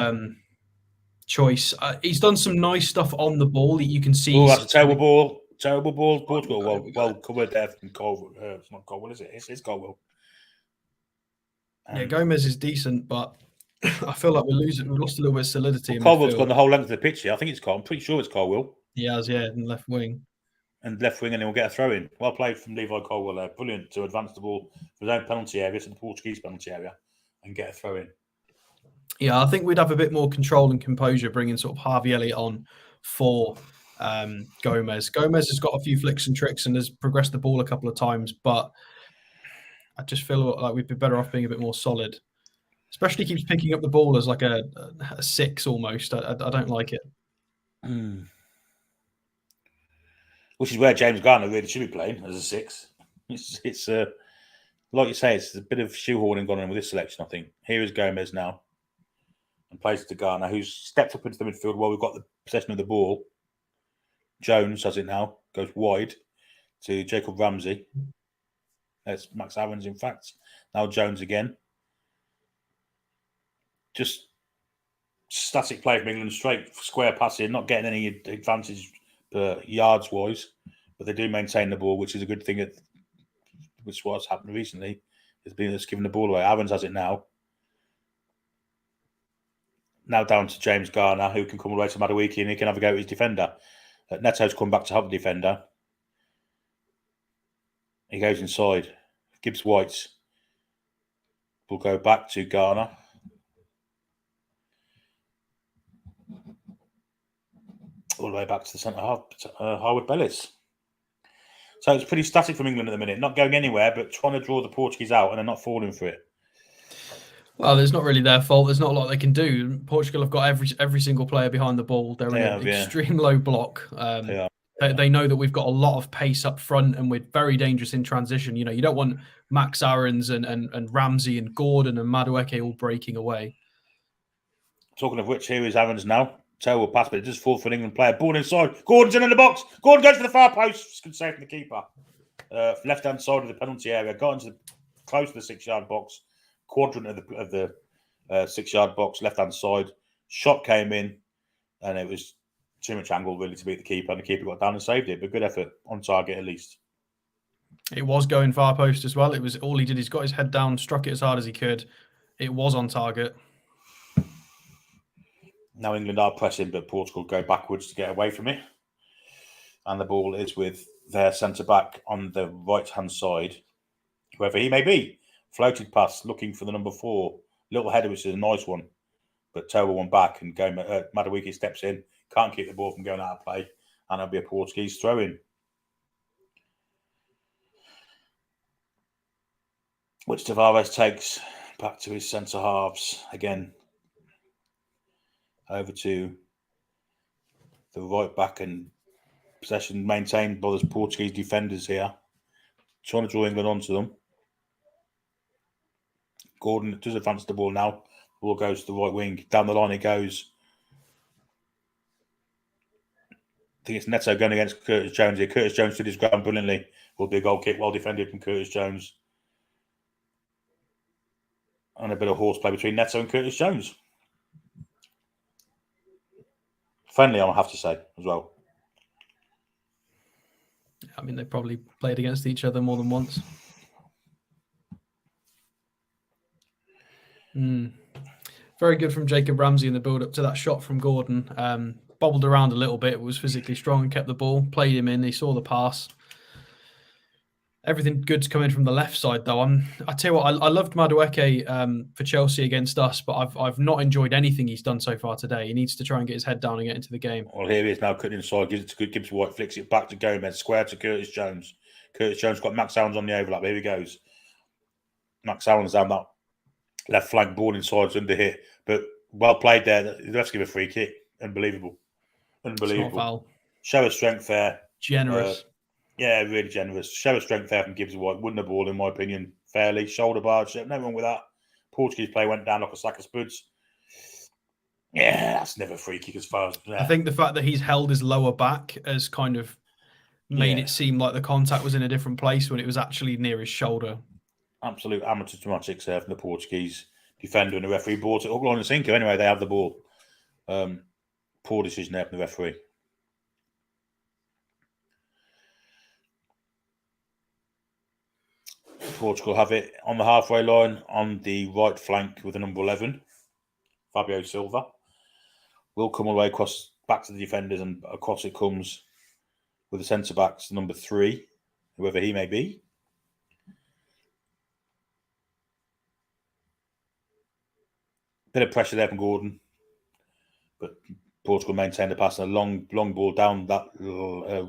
choice. He's done some nice stuff on the ball that you can see. Oh, that's a terrible ball. Terrible ball. Portugal well covered there from Colwell. It's not Colwell, is it? It's Colwell. Yeah, Gomez is decent, but I feel like we've lost a little bit of solidity. Colwell's gone the whole length of the pitch here. I think it's Colwell. I'm pretty sure it's Colwell. He has, yeah, in left wing. And left wing, and he'll get a throw in. Well played from Levi Colwell there. Brilliant to advance the ball from his own penalty area to the Portuguese penalty area and get a throw in. Yeah, I think we'd have a bit more control and composure bringing sort of Harvey Elliott on for Gomez. Gomez has got a few flicks and tricks and has progressed the ball a couple of times, but I just feel like we'd be better off being a bit more solid. Especially keeps picking up the ball as like a 6 almost. I don't like it. Which is where James Garner really should be playing as a 6. It's like you say, it's a bit of shoehorning gone on with this selection, I think. Here is Gomez now and plays to Garner, who's stepped up into the midfield while we've got the possession of the ball. Jones has it now, goes wide to Jacob Ramsey. That's Max Aarons, in fact. Now Jones again. Just static play from England, straight square passing, not getting any advantage yards-wise, but they do maintain the ball, which is a good thing. Which is what's happened recently. It's been just giving the ball away. Aarons has it now. Now down to James Garner, who can come away to Madueke and he can have a go at his defender. Neto's come back to help the defender. He goes inside. Gibbs White will go back to Garner. All the way back to the centre half, Harwood Bellis. So it's pretty static from England at the minute, not going anywhere, but trying to draw the Portuguese out and they're not falling for it. Well, it's not really their fault. There's not a lot they can do. Portugal have got every single player behind the ball. They're in an extreme low block. They know that we've got a lot of pace up front and we're very dangerous in transition. You know, you don't want Max Aarons and Ramsey and Gordon and Madueke all breaking away. Talking of which, here is Aarons now. Terrible pass, but it does fall for an England player. Ball inside. Gordon's in the box. Gordon goes to the far post. Good save from the keeper. Left-hand side of the penalty area. Got into close to the 6-yard box. Quadrant of the 6-yard box, left-hand side. Shot came in, and it was too much angle, really, to beat the keeper. And the keeper got down and saved it. But good effort. On target, at least. It was going far post as well. It was all he did. He's got his head down, struck it as hard as he could. It was on target. Now England are pressing, but Portugal go backwards to get away from it. And the ball is with their centre-back on the right-hand side, whoever he may be. Floated pass, looking for the number 4. Little header, which is a nice one, but terrible one back. And Madueke steps in, can't keep the ball from going out of play, and it'll be a Portuguese throw-in. Which Tavares takes back to his centre-halves again. Over to the right back, and possession maintained by the Portuguese defenders here. Trying to draw England onto them. Gordon does advance the ball now. The ball goes to the right wing. Down the line it goes. I think it's Neto going against Curtis Jones here. Curtis Jones did his ground brilliantly. Will be a goal kick, well defended from Curtis Jones. And a bit of horseplay between Neto and Curtis Jones. Friendly, I'll have to say, as well. I mean, they probably played against each other more than once. Very good from Jacob Ramsey in the build-up to that shot from Gordon. bobbled around a little bit, was physically strong and kept the ball, played him in. He saw the pass. Everything good's coming from the left side, though. I tell you what, I loved Madueke for Chelsea against us, but I've not enjoyed anything he's done so far today. He needs to try and get his head down and get into the game. Well, here he is now cutting inside, gives it to Gibbs White, flicks it back to Gomez, square to Curtis Jones. Curtis Jones got Max Allen's on the overlap. Here he goes. Max Allen's down that left flank, ball inside, under hit, but well played there. The refs give a free kick. Unbelievable. It's not foul. Show of strength there. Generous. Yeah, really generous. Show of strength there from Gibbs White. Won the ball, in my opinion, fairly. Shoulder barge, no wrong with that. Portuguese play went down like a sack of spuds. Yeah, that's never a free kick as far as... I think the fact that he's held his lower back has kind of made it seem like the contact was in a different place when it was actually near his shoulder. Absolute amateur dramatics there from the Portuguese defender, and the referee brought it hook, line and sinker. Anyway, they have the ball. Poor decision there from the referee. Portugal have it on the halfway line on the right flank with the number 11, Fabio Silva. Will come all the way across, back to the defenders, and across it comes with the centre backs, number 3, whoever he may be. Bit of pressure there from Gordon, but Portugal maintained the pass, and a long ball down that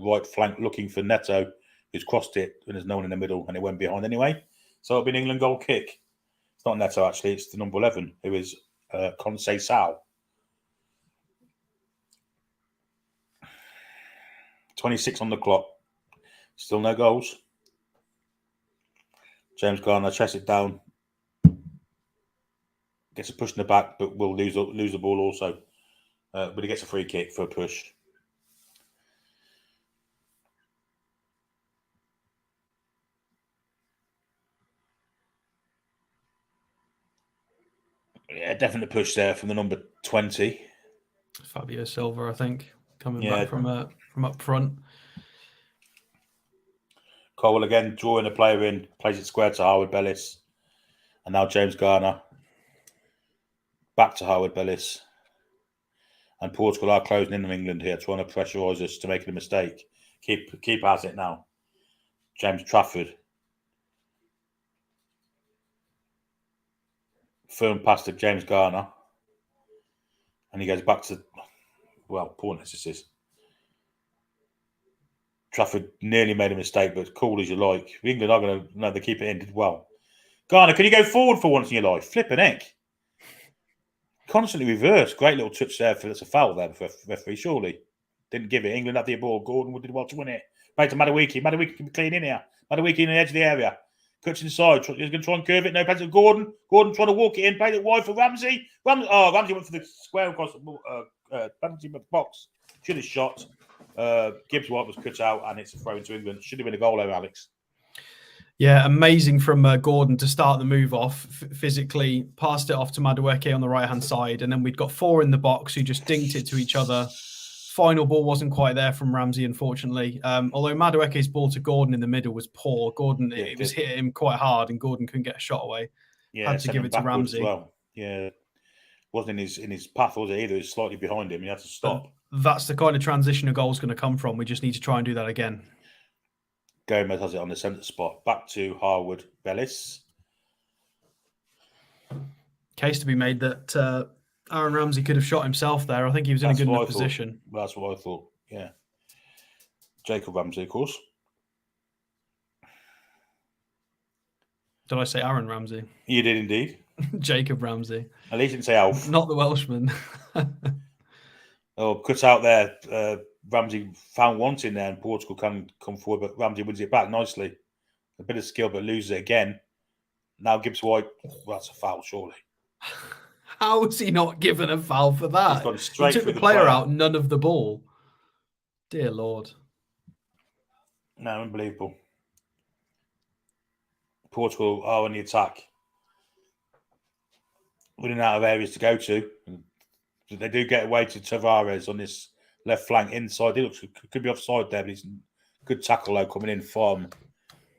right flank looking for Neto, who's crossed it, and there's no one in the middle, and it went behind anyway. So it'll be an England goal kick. It's not Neto, actually. It's the number 11, who is Conceição. 26 on the clock. Still no goals. James Garner chests it down. Gets a push in the back, but will lose the ball also. But he gets a free kick for a push. Yeah, definite push there from the number 20. Fabio Silva, I think, coming back from up front. Cole again drawing a player in, plays it square to Harwood Bellis. And now James Garner. Back to Harwood Bellis. And Portugal are closing in on England here, trying to pressurise us to make a mistake. Keep at it now. James Trafford. Firm pass to James Garner. And he goes back to, pointless this is. Trafford nearly made a mistake, but cool as you like. England are going to know they keep it in, did well. Garner, can you go forward for once in your life? Flipping heck. Constantly reversed. Great little touch there. That's a foul there for referee, surely. Didn't give it. England had the ball. Gordon did well to win it. Played to Madueke. Madueke can be clean in here. Madueke in the edge of the area. Cuts inside. He's going to try and curve it. No, plays to Gordon. Gordon trying to walk it in. Played it wide for Ramsey. Ramsey went for the square across the penalty box. Should have shot. Gibbs White was cut out, and it's a throw into England. Should have been a goal there, Alex. Yeah, amazing from Gordon to start the move off. Physically passed it off to Madueke on the right-hand side, and then we'd got 4 in the box who just dinked it to each other. Final ball wasn't quite there from Ramsey, unfortunately. Although Madueke's ball to Gordon in the middle was poor. Gordon, it was hit him quite hard, and Gordon couldn't get a shot away. Yeah, had to give it to Ramsey. As well. Yeah, wasn't in his path, was it either? It was slightly behind him. He had to stop. That's the kind of transition a goal's going to come from. We just need to try and do that again. Gomez has it on the centre spot. Back to Harwood Bellis. Case to be made that Aaron Ramsey could have shot himself there. I think he was in a good enough position. That's what I thought, yeah. Jacob Ramsey, of course. Did I say Aaron Ramsey? You did indeed. Jacob Ramsey. At least you didn't say Alf. Not the Welshman. Cut out there. Ramsey found wanting there, and Portugal can come forward, but Ramsey wins it back nicely. A bit of skill, but loses it again. Now Gibbs White. Well, that's a foul, surely. How was he not given a foul for that? He's gone straight he took through the player out, none of the ball. Dear Lord. No, unbelievable. Portugal are on the attack. Running out of areas to go to. They do get away to Tavares on this left flank inside. He looks could be offside there, but he's good tackle though coming in from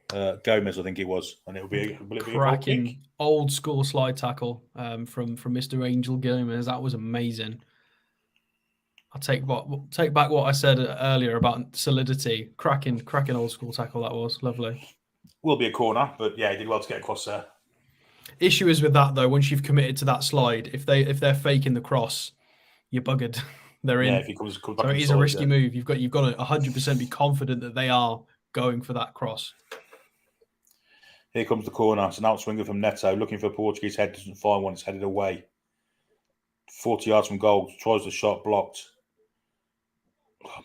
Gomez, I think it was, and it'll be a cracking old school slide tackle from Mr. Angel Gomez. That was amazing. I'll take back what I said earlier about solidity. Cracking old school tackle that was. Lovely. Will be a corner, but yeah, he did well to get across there. Issue is with that though, once you've committed to that slide, if they're faking the cross, you're buggered. They're in. Yeah, if he comes back so it inside, is a risky move. You've got to 100% be confident that they are going for that cross. Here comes the corner. It's an outswinger from Neto, looking for a Portuguese head, doesn't find one, it's headed away. 40 yards from goal, tries the shot, blocked.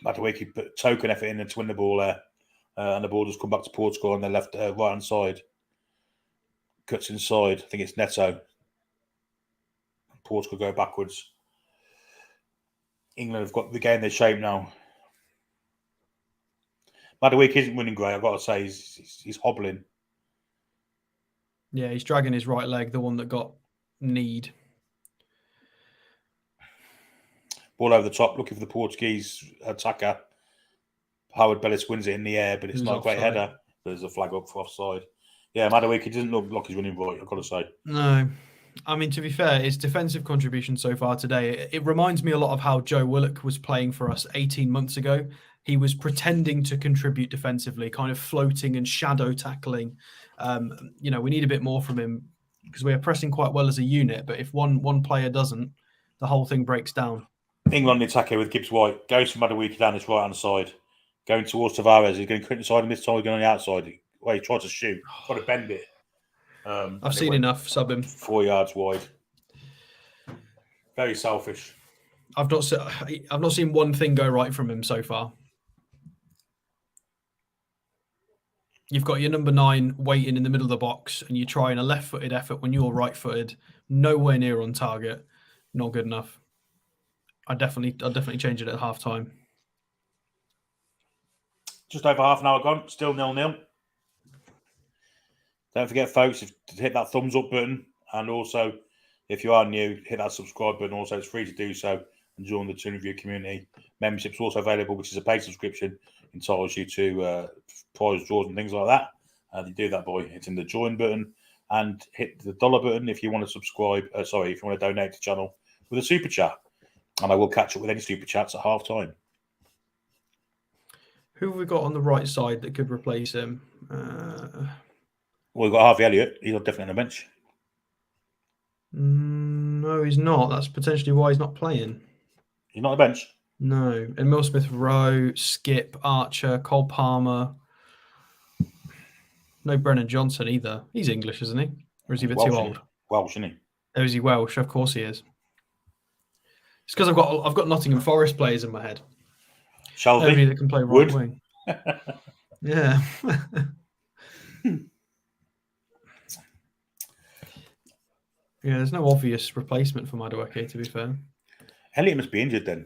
Madueke put token effort in and to win the ball there. And the ball just come back to Portugal on their left, right hand side. Cuts inside. I think it's Neto. Portugal go backwards. England have got the game their shape now. Madueke isn't winning great, I've got to say. He's hobbling. Yeah, he's dragging his right leg, the one that got kneed. Ball over the top, looking for the Portuguese attacker. Howard Bellis wins it in the air, but it's not a great header. There's a flag up for offside. Yeah, Madueke doesn't look like he's winning right, I've got to say. No. I mean, to be fair, his defensive contribution so far today, it reminds me a lot of how Joe Willock was playing for us 18 months ago. He was pretending to contribute defensively, kind of floating and shadow tackling. We need a bit more from him because we are pressing quite well as a unit. But if one player doesn't, the whole thing breaks down. England attack here with Gibbs White. Goes for Madueke down his right hand side. Going towards Tavares. He's going to cut inside, and this time he's going on the outside. Well, he tried to shoot. Got to bend it. I've seen enough. Sub him 4 yards wide. Very selfish. I've not seen one thing go right from him so far. You've got your number 9 waiting in the middle of the box, and you're trying a left-footed effort when you're right-footed, nowhere near on target. Not good enough. I'd definitely change it at half time. Just over half an hour gone. Still 0-0. Don't forget, folks, to hit that thumbs up button. And also, if you are new, hit that subscribe button. Also, it's free to do so and join the Toon Review community. Membership's also available, which is a paid subscription. Entitles you to prize draws and things like that. You do that by hitting the join button and hit the dollar button if you want to subscribe. If you want to donate to the channel with a super chat. And I will catch up with any super chats at half time. Who have we got on the right side that could replace him? We've got Harvey Elliott. He's definitely on the bench. No, he's not. That's potentially why he's not playing. He's not on the bench? No. And Emil Smith-Rowe, Skip, Archer, Cole Palmer. No Brennan Johnson either. He's English, isn't he? Or is he a bit too old? Welsh, isn't he? Oh, is he Welsh? Of course he is. It's because I've got Nottingham Forest players in my head. Shelby? Nobody that can play right wing. Yeah. Yeah, there's no obvious replacement for Madueke, to be fair. Elliott must be injured then.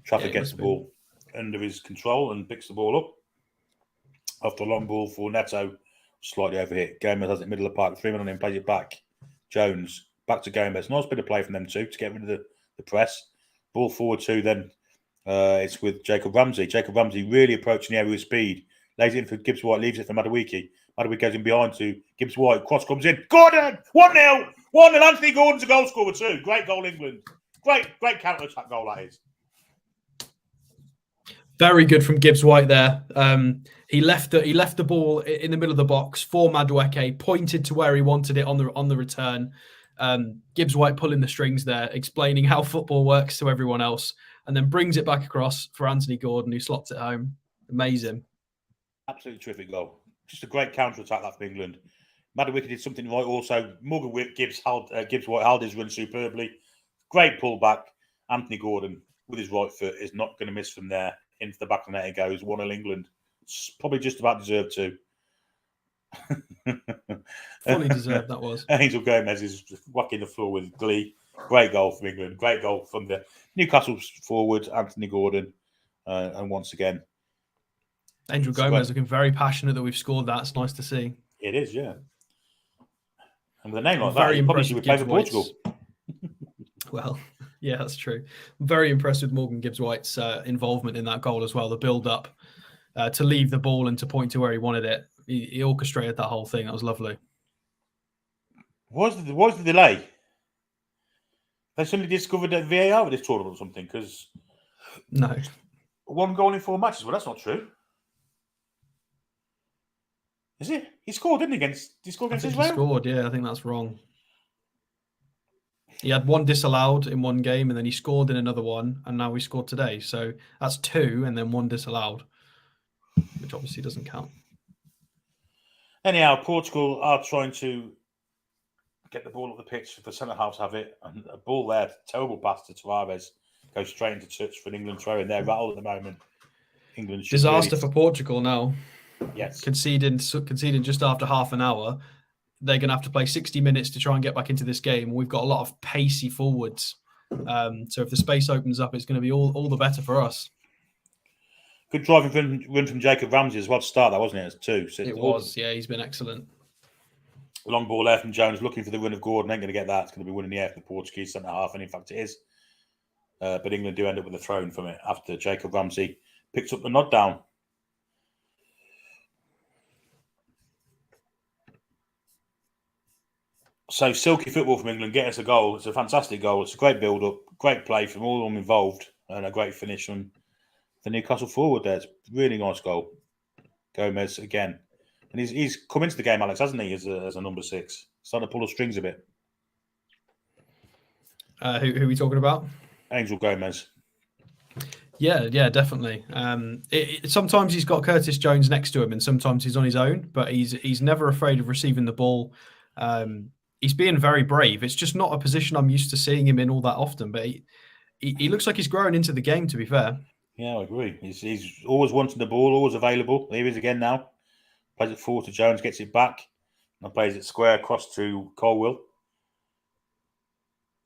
Trafford gets the ball under his control and picks the ball up. After a long ball for Neto, slightly overhit. Gomez has it middle of the park. 3 men on him, plays it back. Jones, back to Gomez. Nice bit of play from them two to get rid of the press. Ball forward to then it's with Jacob Ramsey. Jacob Ramsey really approaching the area with speed. Lays it in for Gibbs White, leaves it for Madueke. Madueke goes in behind to Gibbs White. Cross comes in. Gordon! 1-0! 1-0. Anthony Gordon's a goal scorer too. Great goal, England. Great counter-attack goal, that is. Very good from Gibbs White there. He left the ball in the middle of the box for Madueke, pointed to where he wanted it on the return. Gibbs White pulling the strings there, explaining how football works to everyone else, and then brings it back across for Anthony Gordon, who slots it home. Amazing. Absolutely terrific goal. Just a great counter-attack that from England. Madueke did something right also. Morgan Whip, Gibbs White held his run superbly. Great pullback. Anthony Gordon, with his right foot, is not going to miss from there. Into the back of the net it goes. 1-0 England. It's probably just about deserved to. Fully deserved, that was. Angel Gomez is whacking the floor with glee. Great goal from England. Great goal from the Newcastle's forward, Anthony Gordon. And once again, Angel Gomez looking very passionate that we've scored that. It's nice to see. It is, yeah. And with a name like that, you probably should be playing for Portugal. Well, yeah, that's true. I'm very impressed with Morgan Gibbs White's involvement in that goal as well. The build-up to leave the ball and to point to where he wanted it. He orchestrated that whole thing. That was lovely. What's the delay? They suddenly discovered that VAR with this tournament or something, because No. 1 goal in 4 matches. Well, that's not true. Is it? He scored, didn't he? He scored I against think Israel? he scored, yeah. I think that's wrong. He had 1 disallowed in 1 game, and then he scored in another one, and now he scored today. So that's 2, and then 1 disallowed, which obviously doesn't count. Anyhow, Portugal are trying to get the ball up the pitch. The centre halves have it, and a ball there, terrible pass to Tavares, goes straight into touch for an England throw in. They're rattled at the moment. England should Disaster really... for Portugal now. Yes. Conceding just after half an hour. They're going to have to play 60 minutes to try and get back into this game. We've got a lot of pacey forwards. So if the space opens up, it's going to be all the better for us. Good driving run from Jacob Ramsey as well to start that, wasn't it? As 2. So it was, yeah. He's been excellent. A long ball there from Jones, looking for the run of Gordon. Ain't going to get that. It's going to be winning the air for the Portuguese centre half, and in fact it is. But England do end up with a throw-in from it after Jacob Ramsey picks up the nod down. So silky football from England, get us a goal. It's a fantastic goal. It's a great build-up, great play from all of them involved, and a great finish from the Newcastle forward there. It's a really nice goal. Gomez again. And he's come into the game, Alex, hasn't he, as a number 6? Starting to pull the strings a bit. Who are we talking about? Angel Gomez. Yeah, definitely. Sometimes he's got Curtis Jones next to him, and sometimes he's on his own. But he's never afraid of receiving the ball. He's being very brave. It's just not a position I'm used to seeing him in all that often. But he looks like he's growing into the game. To be fair. Yeah, I agree. He's always wanting the ball, always available. Here he is again now. Plays it forward to Jones, gets it back, and plays it square across to Colwill.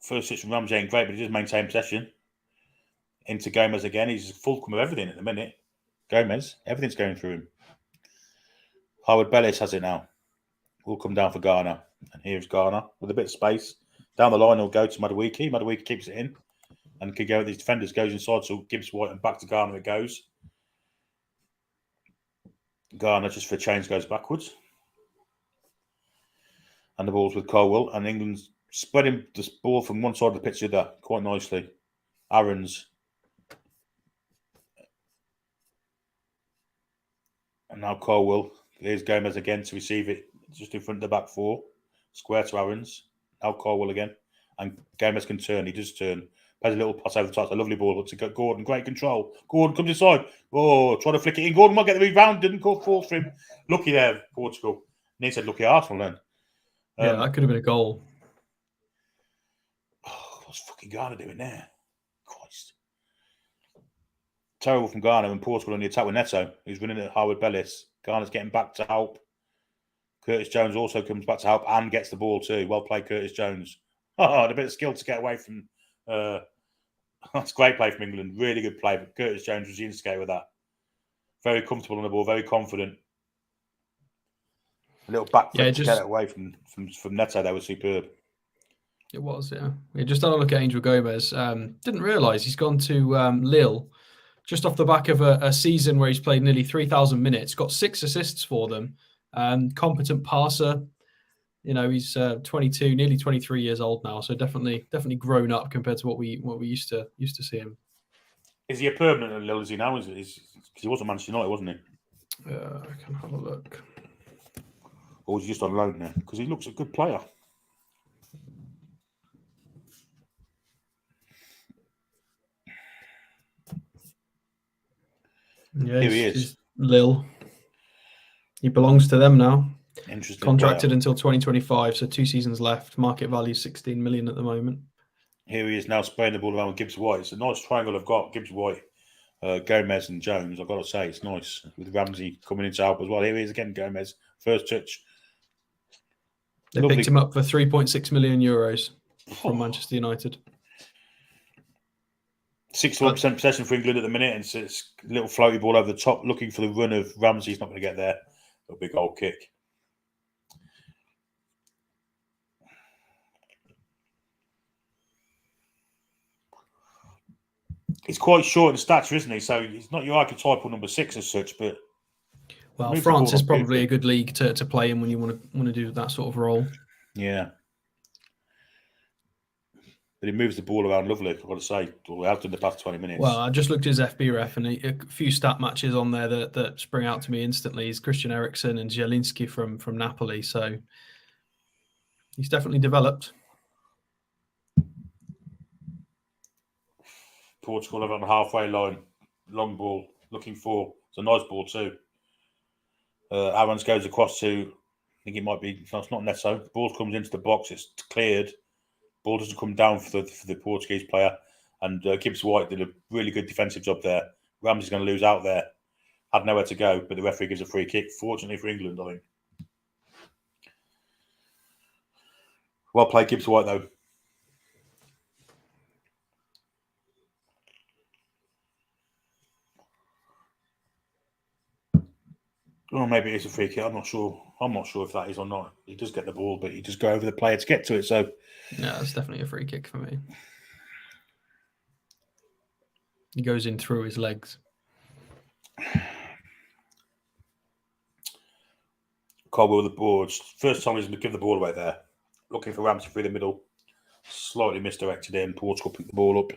First touch from Ramsey ain't great, but he does maintain possession. Into Gomez again. He's fulcrum of everything at the minute. Gomez, everything's going through him. Howard Bellis has it now. Will come down for Garner. And here's Garner with a bit of space. Down the line, he'll go to Madueke. Madueke keeps it in and can go with these defenders, goes inside. So Gibbs White and back to Garner it goes. Garner just for a change goes backwards. And the ball's with Colwill. And England's spreading the ball from one side of the pitch to the other quite nicely. Aarons. And now Colwill. Here's Gomez again to receive it just in front of the back 4. Square to Aarons. Now Colwill again. And Gomez can turn. He does turn. Plays a little pass over the top. A lovely ball to Gordon. Great control. Gordon comes inside. Oh, trying to flick it in. Gordon might get the rebound. Didn't go forward for him. Lucky there, Portugal. And he said, lucky Arsenal then. Yeah, that could have been a goal. Oh, what's fucking Garner doing there? Christ. Terrible from Garner and Portugal on the attack with Neto, who's running at Howard Bellis. Garner's getting back to help. Curtis Jones also comes back to help and gets the ball too. Well played, Curtis Jones. Oh, a bit of skill to get away from... that's great play from England. Really good play. But Curtis Jones was the instigator with that. Very comfortable on the ball. Very confident. A little back flip to get it away from Neto. That was superb. It was, yeah. We just had a look at Angel Gomez. Didn't realise he's gone to Lille just off the back of a season where he's played nearly 3,000 minutes. Got 6 assists for them. Competent passer. You know, he's 22, nearly 23 years old now, so definitely grown up compared to what we used to see him. Is he a permanent at Lille? Is he now? Because he wasn't Manchester United, wasn't he? I can have a look. Or was he just on loan there? Because he looks a good player. Yeah, here he is. He's Lille. He belongs to them now. Interesting. Contracted until 2025, so 2 seasons left. Market value 16 million at the moment. Here he is now spraying the ball around with Gibbs White. It's a nice triangle I've got. Gibbs White, Gomez and Jones. I've got to say, it's nice. With Ramsey coming in to help as well. Here he is again, Gomez. First touch. They picked him up for 3.6 million euros from Manchester United. 61% possession for England at the minute, and it's a little floaty ball over the top, looking for the run of Ramsey. He's not going to get there. A big old kick. He's quite short in stature, isn't he? So he's not your archetypal number 6 as such, but well, France is probably a good league to play in when you want to do that sort of role. Yeah. But he moves the ball around lovely, I've got to say. We have done the past 20 minutes. Well, I just looked at his FB ref, and a few stat matches on there that spring out to me instantly is Christian Eriksen and Zielinski from Napoli. So he's definitely developed. Portugal are on the halfway line. Long ball, looking for. It's a nice ball too. Aarons goes across to, I think it might be, it's not Neto. Ball comes into the box, it's cleared. Ball doesn't come down for the Portuguese player. And Gibbs White did a really good defensive job there. Ramsey's going to lose out there. Had nowhere to go, but the referee gives a free kick. Fortunately for England, I think. Well played, Gibbs White, though. Or maybe it's a free kick. I'm not sure. I'm not sure if that is or not. He does get the ball, but he just go over the player to get to it. So, yeah, it's definitely a free kick for me. He goes in through his legs. Caldwell with the board. First time he's going to give the ball away there. Looking for Ramsey through the middle. Slightly misdirected it, and Portugal picked the ball up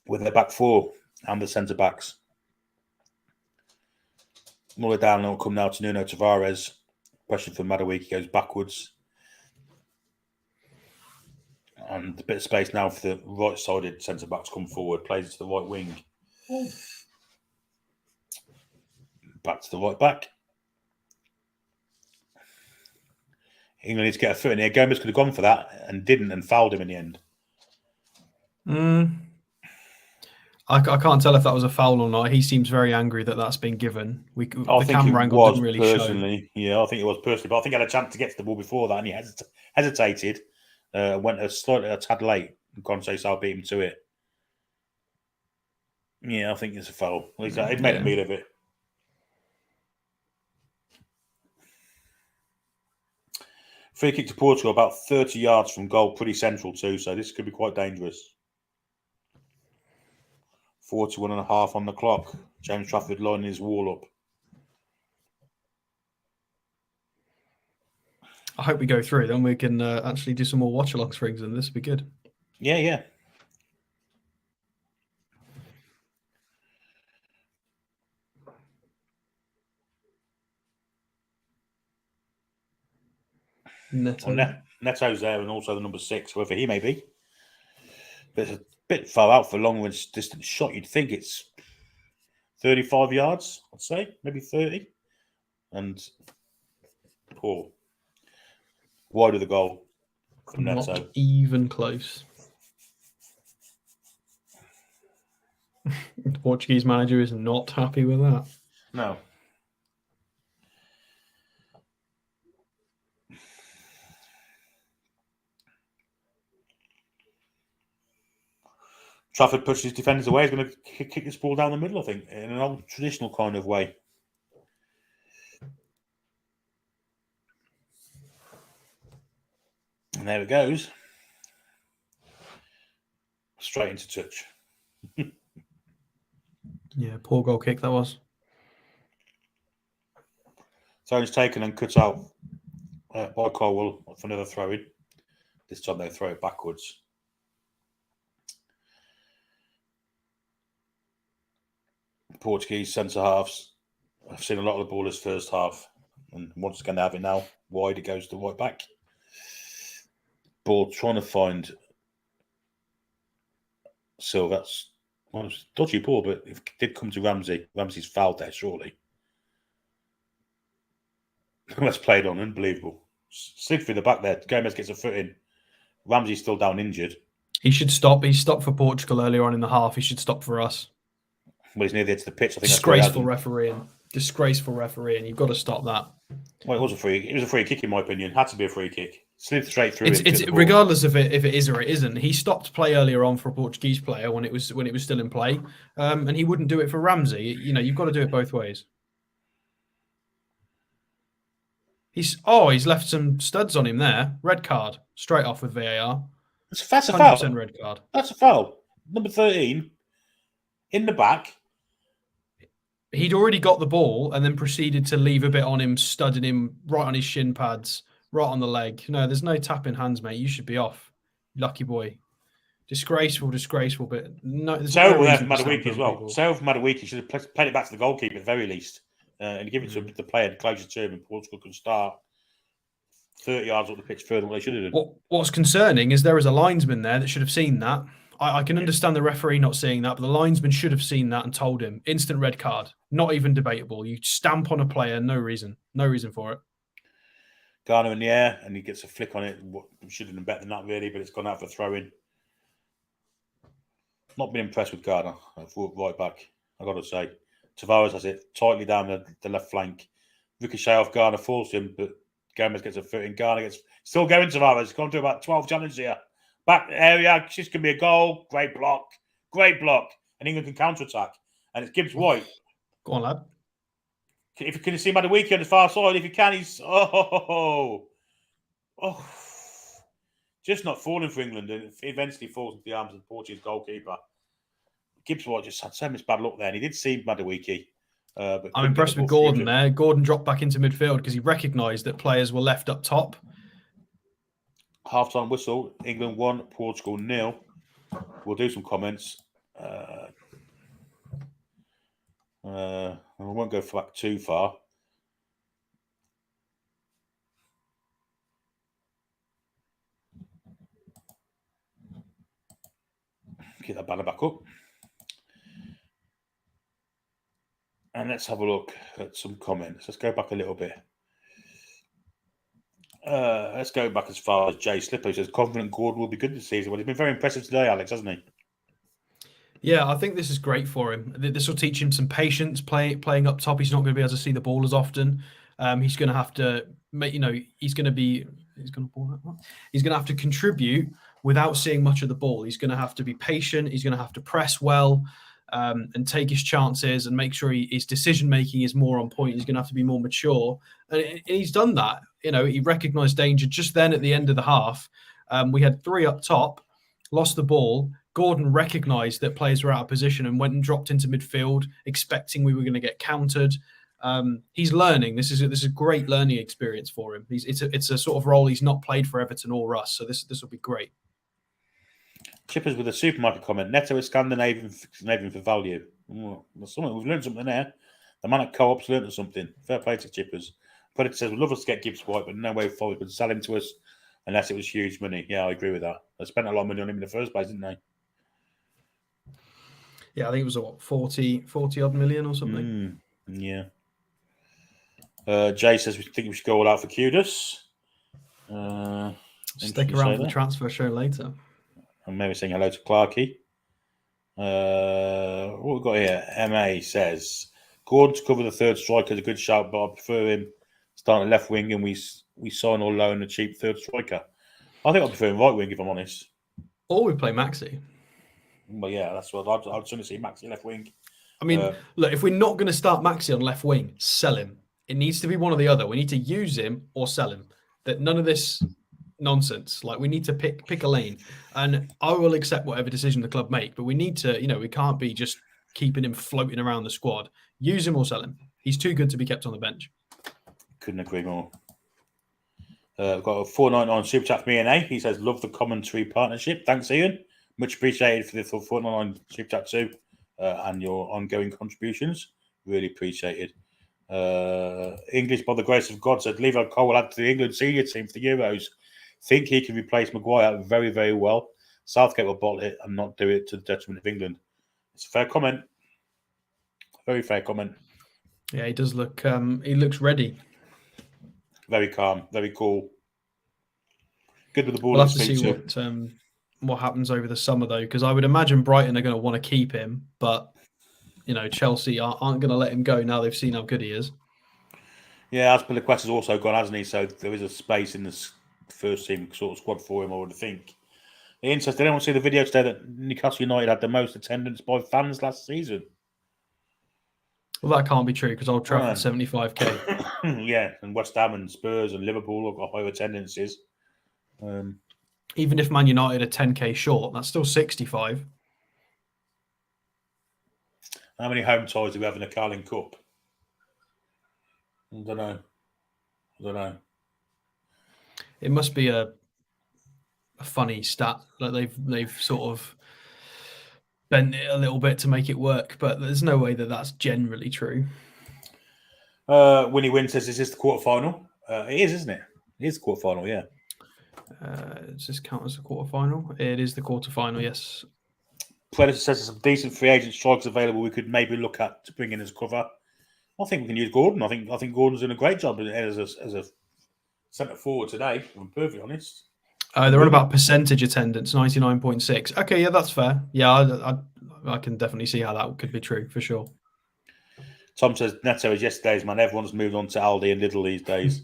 with their back four and the centre backs. Muller down, and will come now to Nuno Tavares. Question for Madawiki, he goes backwards. And a bit of space now for the right-sided centre-back to come forward. Plays it to the right wing. Back to the right back. England needs to get a foot in here. Gomez could have gone for that and didn't, and fouled him in the end. I can't tell if that was a foul or not. He seems very angry that that's been given. The camera angle didn't really show. Yeah, I think it was personally, but I think he had a chance to get to the ball before that, and he hesitated. Went a tad late, and Conceição beat him to it. Yeah, I think it's a foul. He'd made a meal of it. Free kick to Portugal, about 30 yards from goal, pretty central too, so this could be quite dangerous. 41 and a half on the clock. James Trafford lining his wall up. I hope we go through, then we can actually do some more watch-alongs for England. This would be good. Yeah. Neto's there, and also the number 6, whoever he may be. But it's a bit far out for a long-range distance shot. You'd think it's 35 yards, I'd say, maybe 30. And poor. Wide of the goal from Neto. Not even close. The Portuguese manager is not happy with that. No. Trafford pushes his defenders away. He's going to kick this ball down the middle, I think, in an old traditional kind of way. And there it goes. Straight into touch. Yeah, poor goal kick that was. So it's taken and cut out by Caldwell for another throw-in. This time they throw it backwards. Portuguese centre-halves. I've seen a lot of the ballers first half. And once again, they have it now. Wide, it goes to the right back. Ball trying to find Silva's. Well, it was a dodgy ball, but it did come to Ramsey. Ramsey's fouled there, surely. That's played on, unbelievable. Slid through the back there. Gomez gets a foot in. Ramsey's still down injured. He should stop. He stopped for Portugal earlier on in the half. He should stop for us. Well, he's near the edge of the pitch. I think disgraceful refereeing. Disgraceful refereeing. You've got to stop that. Well, it was a free kick in my opinion. Had to be a free kick. Slid straight through. It's regardless of if it is or it isn't. He stopped play earlier on for a Portuguese player when it was still in play, and he wouldn't do it for Ramsey. You've got to do it both ways. He's left some studs on him there. Red card straight off with VAR. That's a foul. 100% red card. That's a foul. Number 13 in the back. He'd already got the ball and then proceeded to leave a bit on him, studding him right on his shin pads, right on the leg. No, there's no tapping hands, mate. You should be off. Lucky boy. Disgraceful. But no, there's Terrible no there reason from to Madueke as well. people. Terrible from Madueke. Should have played it back to the goalkeeper at the very least, and give it to the player closer to him. And Portugal could start 30 yards up the pitch further than they should have done. What's concerning is there is a linesman there that should have seen that. I can understand the referee not seeing that, but the linesman should have seen that and told him. Instant red card. Not even debatable. You stamp on a player, no reason. No reason for it. Garner in the air, and he gets a flick on it. Should have been better than that, really, but it's gone out for throw-in. Not been impressed with Garner, right back, I've got to say. Tavares has it tightly down the left flank. Ricochet off Garner, falls him, but Gomez gets a foot in. Garner gets still going. Tavares gone to about 12 challenges here. Back area, this can be a goal. Great block, and England can counter attack. And it's Gibbs White. Go on, lad. If you can see Madueke on the far side, if you can, he's just not falling for England, and eventually falls into the arms of the Portuguese goalkeeper. Gibbs White just had so much bad luck there, and he did see Madueke. But I'm impressed with Gordon there. Gordon dropped back into midfield because he recognised that players were left up top. Half-time whistle. England 1, Portugal 0. We'll do some comments. I won't go back too far. Get that banner back up. And let's have a look at some comments. Let's go back a little bit. Let's go back as far as Jay Slipper, who says, confident Gordon will be good this season. Well, he's been very impressive today, Alex, hasn't he? Yeah, I think this is great for him. This will teach him some patience playing up top. He's not going to be able to see the ball as often. He's going to have to make, he's going to have to contribute without seeing much of the ball. He's going to have to be patient. He's going to have to press well and take his chances and make sure his decision making is more on point. He's going to have to be more mature, and he's done that. He recognised danger just then at the end of the half. We had 3 up top, lost the ball. Gordon recognised that players were out of position and went and dropped into midfield, expecting we were going to get countered. He's learning. This is a great learning experience for him. It's a sort of role he's not played for Everton or us, so this will be great. Chippers with a supermarket comment. Neto is Scandinavian for value. We've learned something there. The man at Co-op's learned something. Fair play to Chippers. Predator says, we'd love us to get Gibbs White, but no way forward would sell him to us unless it was huge money. Yeah, I agree with that. They spent a lot of money on him in the first place, didn't they? Yeah, I think it was 40 odd million or something. Yeah. Jay says we think we should go all out for Kudus. Stick around for the transfer show later. And maybe saying hello to Clarkey. What we've got here, MA says Gordon to cover the third striker is a good shout, but I prefer him starting left wing, and we sign or loan a cheap third striker. I think I prefer him right wing, if I'm honest. Or we play Maxi. Well, yeah, that's what I'd sooner see Maxi left wing. I mean, look, if we're not going to start Maxi on left wing, sell him. It needs to be one or the other. We need to use him or sell him. That none of this nonsense. Like, we need to pick a lane, and I will accept whatever decision the club make. But we need to, we can't be just keeping him floating around the squad. Use him or sell him. He's too good to be kept on the bench. Couldn't agree more. I've got a 499 super chat from E&A. He says, love the commentary partnership. Thanks, Ian. Much appreciated for the 499 super chat too, and your ongoing contributions. Really appreciated. English, by the grace of God, said, Levi Cole will add to the England senior team for the Euros. Think he can replace Maguire very, very well. Southgate will bottle it and not do it to the detriment of England. It's a fair comment. Very fair comment. Yeah, he does look. He looks ready. Very calm, very cool. Good with the ball. We'll have to see what happens over the summer, though, because I would imagine Brighton are going to want to keep him, but Chelsea aren't going to let him go now they've seen how good he is. Yeah, Azpilicueta has also gone, hasn't he? So there is a space in the first team sort of squad for him, I would think. Interesting. I don't see the video today that Newcastle United had the most attendance by fans last season. Well, that can't be true because Old Trafford 75k. Yeah, and West Ham and Spurs and Liverpool have got higher attendances. Even if Man United are 10k short, that's still 65. How many home ties do we have in the Carling Cup? I don't know. It must be a funny stat. Like they've sort of bent it a little bit to make it work, but there's no way that that's generally true. Winnie Wynn says, "Is this the quarterfinal?" It is, isn't it? It is the quarterfinal, yeah. Does this count as a quarterfinal? It is the quarterfinal, yes. Predator says there's some decent free agent strikers available we could maybe look at to bring in as cover. I think we can use Gordon. I think Gordon's doing a great job as a centre forward today, if I'm perfectly honest. They're on about percentage attendance, 99.6. Okay, yeah, that's fair. Yeah, I can definitely see how that could be true, for sure. Tom says, Neto is yesterday's man. Everyone's moved on to Aldi and Lidl these days.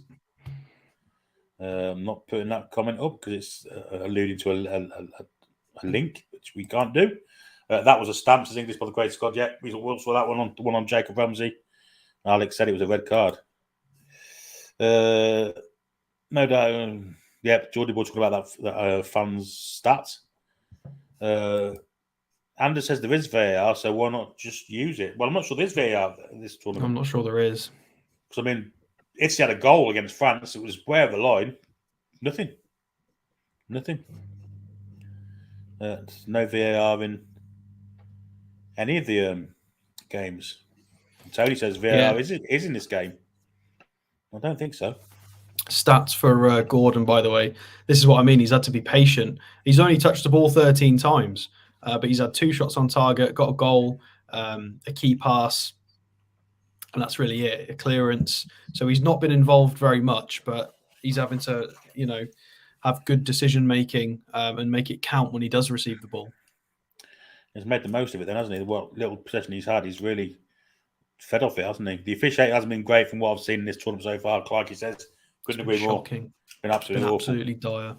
I'm not putting that comment up because it's alluding to a link, which we can't do. That was a stamp, says English by the Great Scott. Yeah, we saw that one on Jacob Ramsey. Alex said it was a red card. No doubt. Yeah, Jordy Bull talking about that fans' stats. Anders says there is VAR, so why not just use it? Well, I'm not sure there's VAR in this tournament. I'm not sure there is. Because, I mean, Italy had a goal against France. It was way over the line. Nothing. No VAR in any of the games. Tony says VAR is in this game. I don't think so. Stats for Gordon, by the way. This is what I mean. He's had to be patient. He's only touched the ball 13 times, but he's had 2 shots on target, got a goal, a key pass, and that's really it, a clearance. So he's not been involved very much, but he's having to, have good decision making and make it count when he does receive the ball. He's made the most of it then, hasn't he? What little possession he's had, he's really fed off it, hasn't he? The officiating hasn't been great from what I've seen in this tournament so far. Clarky says, couldn't agree more. Shocking. Been absolutely dire.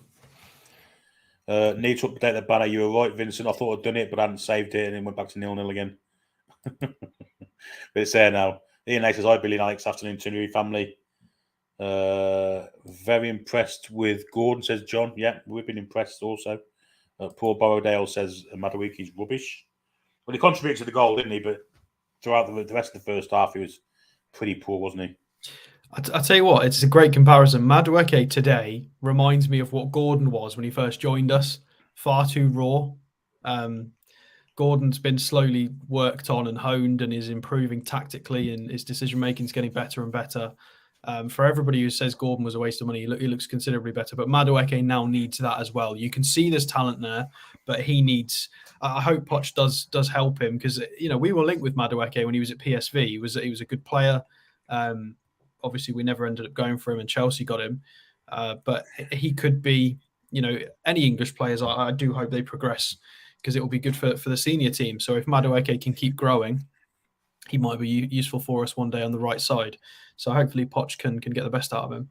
Need to update the banner. You were right, Vincent. I thought I'd done it, but I hadn't saved it, and then went back to 0-0 again. But it's there now. Ian A says, "Hi, Billy and Alex. Afternoon, Toon family. Very impressed with Gordon," says John. Yeah, we've been impressed also. Paul Borrowdale says Madawiki's rubbish. Well, he contributed to the goal, didn't he? But throughout the rest of the first half, he was pretty poor, wasn't he? I tell you what, it's a great comparison. Madueke today reminds me of what Gordon was when he first joined us. Far too raw. Gordon's been slowly worked on and honed and is improving tactically, and his decision making is getting better and better. For everybody who says Gordon was a waste of money, he looks considerably better. But Madueke now needs that as well. You can see there's talent there, but he needs. I hope Poch does help him because we were linked with Madueke when he was at PSV. He was a good player. Obviously, we never ended up going for him, and Chelsea got him. But he could be, any English players. I do hope they progress because it will be good for the senior team. So if Madueke can keep growing, he might be useful for us one day on the right side. So hopefully Poch can get the best out of him.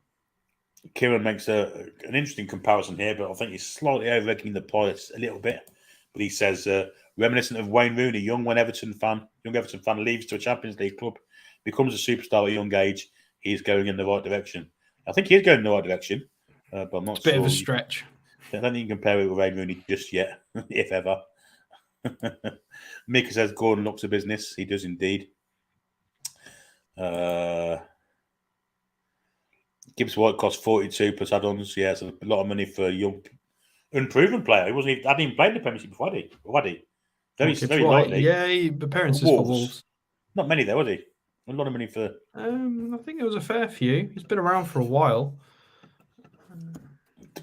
Kieran makes an interesting comparison here, but I think he's slightly over-egging the price a little bit. But he says, reminiscent of Wayne Rooney, young Everton fan leaves to a Champions League club, becomes a superstar at a young age. He's going in the right direction. I think he is going in the right direction, but I'm not it's a bit of a stretch. I don't think you can compare it with Wayne Rooney just yet, if ever. Mika says Gordon looks a business. He does indeed. Gibbs White cost 42 plus add-ons. Yeah, it's a lot of money for a young, unproven player. He hadn't even played in the Premiership before, had he? Very lightly. Yeah, appearances for Wolves. Not many though, was he? A lot of money for. I think it was a fair few. He's been around for a while.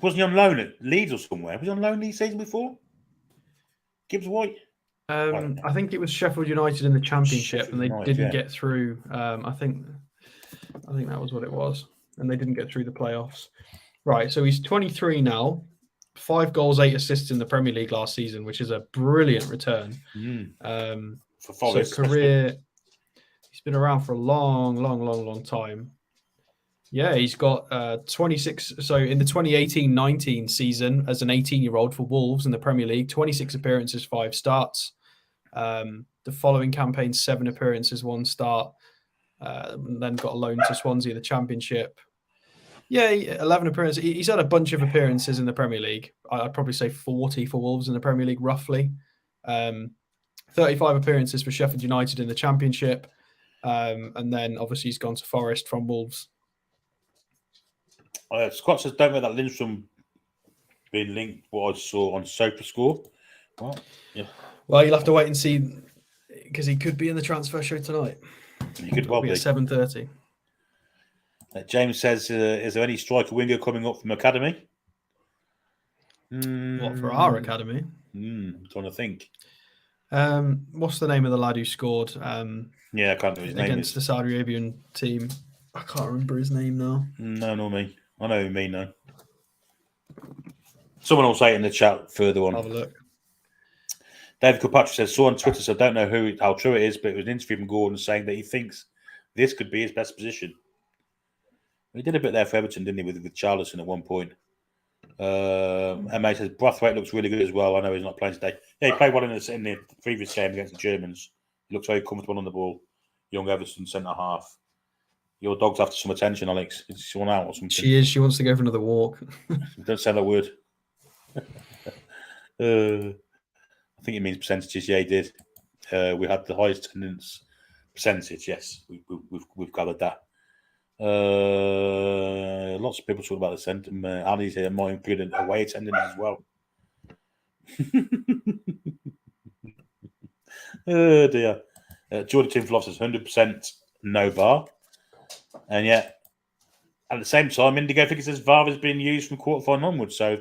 Wasn't he on loan at Leeds or somewhere? Was he on loan the season before? Gibbs White. I think it was Sheffield United in the Championship, and they didn't get through. I think that was what it was, and they didn't get through the playoffs. Right, so he's 23 now, 5 goals, 8 assists in the Premier League last season, which is a brilliant return. For Forest, so career, he's been around for a long time. Yeah, he's got 26. So in the 2018-19 season, as an 18-year-old for Wolves in the Premier League, 26 appearances, 5 starts. The following campaign, 7 appearances, 1 start. Then got a loan to Swansea in the Championship. Yeah, 11 appearances. He's had a bunch of appearances in the Premier League. I'd probably say 40 for Wolves in the Premier League, roughly. 35 appearances for Sheffield United in the Championship. And then obviously he's gone to Forest from Wolves. Scott says, don't make that Lindstrom been linked what I saw on SofaScore. Well, yeah. Well, you'll have to wait and see because he could be in the transfer show tonight. He could well be at 7:30. James says, "Is there any striker winger coming up from academy?" What, for our academy? I'm trying to think. What's the name of the lad who scored? Yeah, I can't remember his name against the Saudi Arabian team. I can't remember his name now. No, not me. I know who you mean though. Someone will say it in the chat further on. Have a look. David Kilpatrick says, saw on Twitter, so I don't know how true it is, but it was an interview from Gordon saying that he thinks this could be his best position. He did a bit there for Everton, didn't he, with Charleston at one point. MA says, Brathwaite looks really good as well. I know he's not playing today. Yeah, he played well in the previous game against the Germans. He looks very comfortable on the ball. Young Everton, centre-half. Your dog's after some attention, Alex. Is she want out or something? She is. She wants to go for another walk. Don't say that word. I think it means percentages. Yeah, he did. We had the highest attendance percentage. Yes, we've gathered that. Lots of people talk about the sentiment. Ali's here might include away attendance as well. Oh dear. Jordan Tinfloss says 100% no VAR, and yet at the same time, Indigo thinks says VAR has been used from quarterfinal onwards. So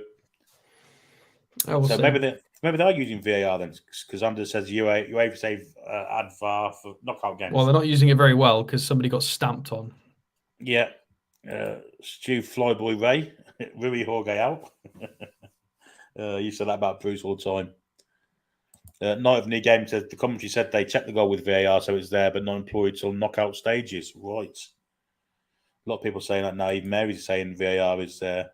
maybe they are using VAR then, because Anders says UEFA say add VAR for knockout games. Well, they're not using it very well because somebody got stamped on. Yeah. Stu Flyboy Ray, Rui Jorge out. You said that about Bruce all the time. Night of New Game says the commentary said they checked the goal with VAR, so it's there, but not employed till knockout stages. Right. A lot of people saying that now. Even Mary's saying VAR is there.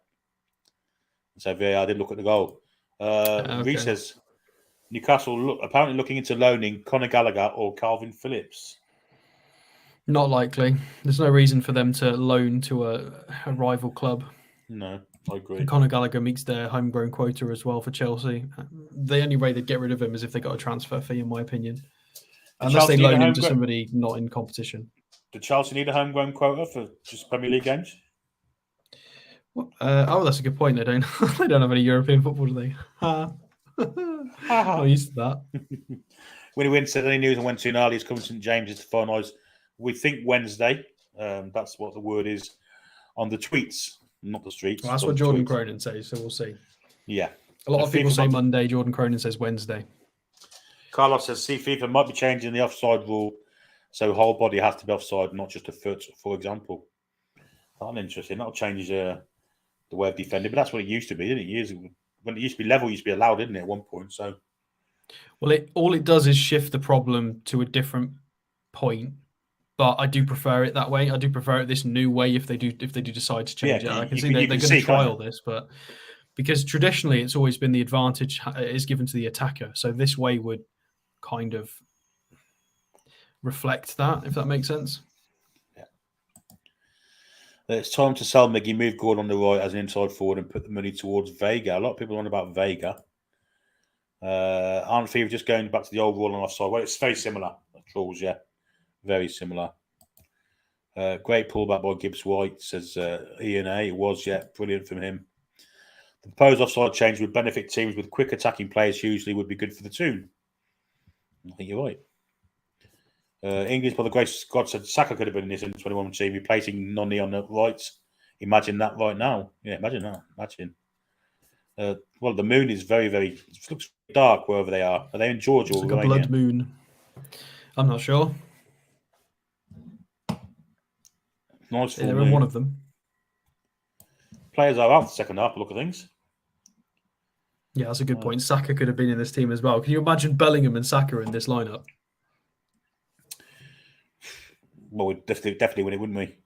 So VAR did look at the goal. Okay. Reece says Newcastle apparently looking into loaning Conor Gallagher or Calvin Phillips. Not likely. There's no reason for them to loan to a rival club. No, I agree. And Conor Gallagher meets their homegrown quota as well for Chelsea. The only way they'd get rid of him is if they got a transfer fee, in my opinion. Unless they loan him to somebody not in competition. Do Chelsea need a homegrown quota for just Premier League games? That's a good point. They don't. They don't have any European football, do they? Not used to that. Winnie Wynn said any news on when Toon is coming to St James's to finalise. We think Wednesday. That's what the word is on the tweets, not the streets. Well, that's what Jordan Cronin says, so we'll see. Yeah. A lot of people say Monday. Jordan Cronin says Wednesday. Carlos says, FIFA might be changing the offside rule, so whole body has to be offside, not just a foot, for example. That's interesting. That'll change the way of defending, but that's what it used to be, didn't it? Years ago, when it used to be level, it used to be allowed, didn't it, at one point? So, well, all it does is shift the problem to a different point. But I do prefer it that way. I do prefer it this new way if they do decide to change it. I can see they're going to trial this, but because traditionally it's always been the advantage is given to the attacker. So this way would kind of reflect that, if that makes sense. Yeah. It's time to sell Miggy, move Gordon on the right as an inside forward and put the money towards Vega. A lot of people are on about Vega. Aren't Fever just going back to the old rule on offside? Well, it's very similar. Trolls, yeah. Very similar. Great pullback by Gibbs White, says Ian A. It was, yeah, brilliant from him. The proposed offside change would benefit teams with quick attacking players, usually would be good for the Toon. I think you're right. English, by the grace of God, said Saka could have been in this U21 team, replacing Noni on the right. Imagine that right now. Yeah, imagine that. Imagine. Well, the moon is very, very. It looks dark wherever they are. Are they in Georgia? It's like a blood moon. I'm not sure. Nice full they're moon. in one of them. Players are out the second half, look at things. Yeah, that's a good point. Saka could have been in this team as well. Can you imagine Bellingham and Saka in this lineup? Well, we'd definitely win it, wouldn't we?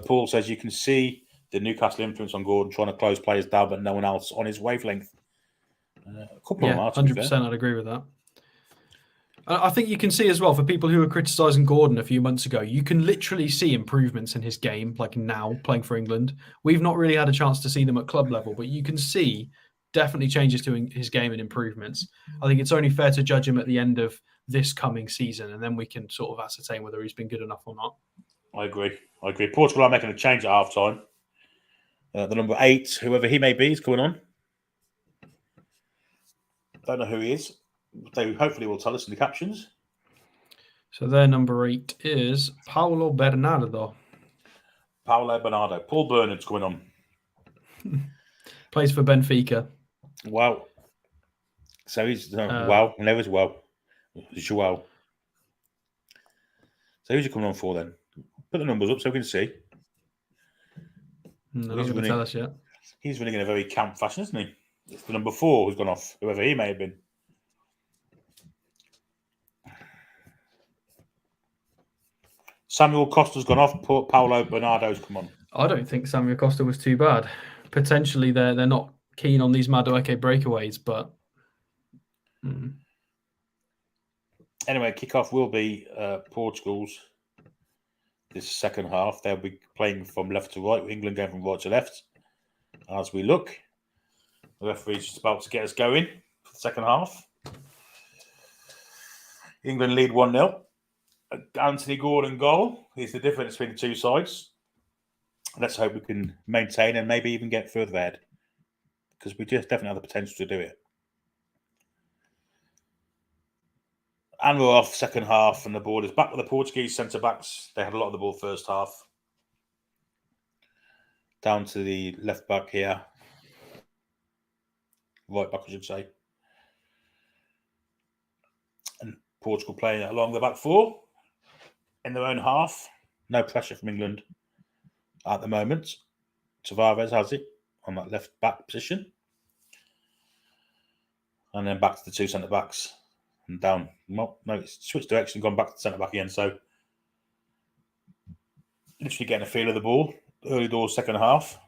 Paul says you can see the Newcastle influence on Gordon trying to close players down, but no one else on his wavelength. A couple of them are, 100%. I'd agree with that. I think you can see as well, for people who were criticising Gordon a few months ago, you can literally see improvements in his game, like now, playing for England. We've not really had a chance to see them at club level, but you can see definitely changes to his game and improvements. I think it's only fair to judge him at the end of this coming season, and then we can sort of ascertain whether he's been good enough or not. I agree. Portugal are making a change at half-time. The number 8, whoever he may be, is coming on. Don't know who he is. They hopefully will tell us in the captions. So their number 8 is Paulo Bernardo. Paulo Bernardo. Paul Bernard's coming on. Plays for Benfica. Wow. So he's wow. And there is wow. Joao. So who's he coming on for then? Put the numbers up so we can see. They're not going to tell us yet. He's running in a very camp fashion, isn't he? It's the number 4 who's gone off, whoever he may have been. Samuel Costa's gone off. Paulo Bernardo's come on. I don't think Samuel Costa was too bad. Potentially, they're not keen on these Madueke breakaways, but anyway, kickoff will be Portugal's this second half. They'll be playing from left to right, with England going from right to left. As we look, the referee's just about to get us going for the second half. England lead 1-0. Anthony Gordon goal is the difference between the two sides. Let's hope we can maintain and maybe even get further ahead, because we just definitely have the potential to do it. And we're off second half, and the ball is back with the Portuguese centre-backs. They had a lot of the ball first half. Down to the left back here. Right back, I should say. And Portugal playing along the back four in their own half. No pressure from England at the moment. Tavares has it on that left back position. And then back to the two centre-backs. And down. No, it's switched direction, gone back to the centre-back again. So, literally getting a feel of the ball. Early doors, second half.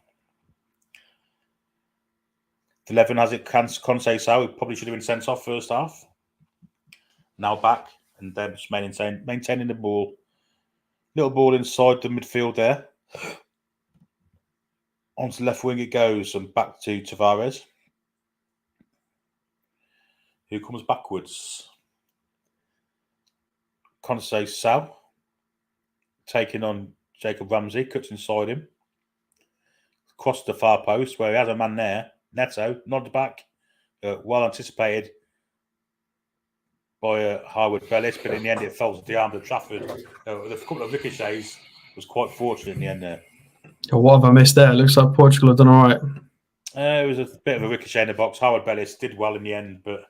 11 has it, Conceição, who probably should have been sent off first half. Now back, and then just maintaining the ball. Little ball inside the midfield there. Onto the left wing it goes, and back to Tavares, who comes backwards. Conceição taking on Jacob Ramsey, cuts inside him. Across the far post, where he has a man there. Neto, nods back. Well anticipated by Harwood Bellis, but in the end it fell to the arms of Trafford. The couple of ricochets was quite fortunate in the end there. What have I missed there? It looks like Portugal have done all right. It was a bit of a ricochet in the box. Harwood Bellis did well in the end, but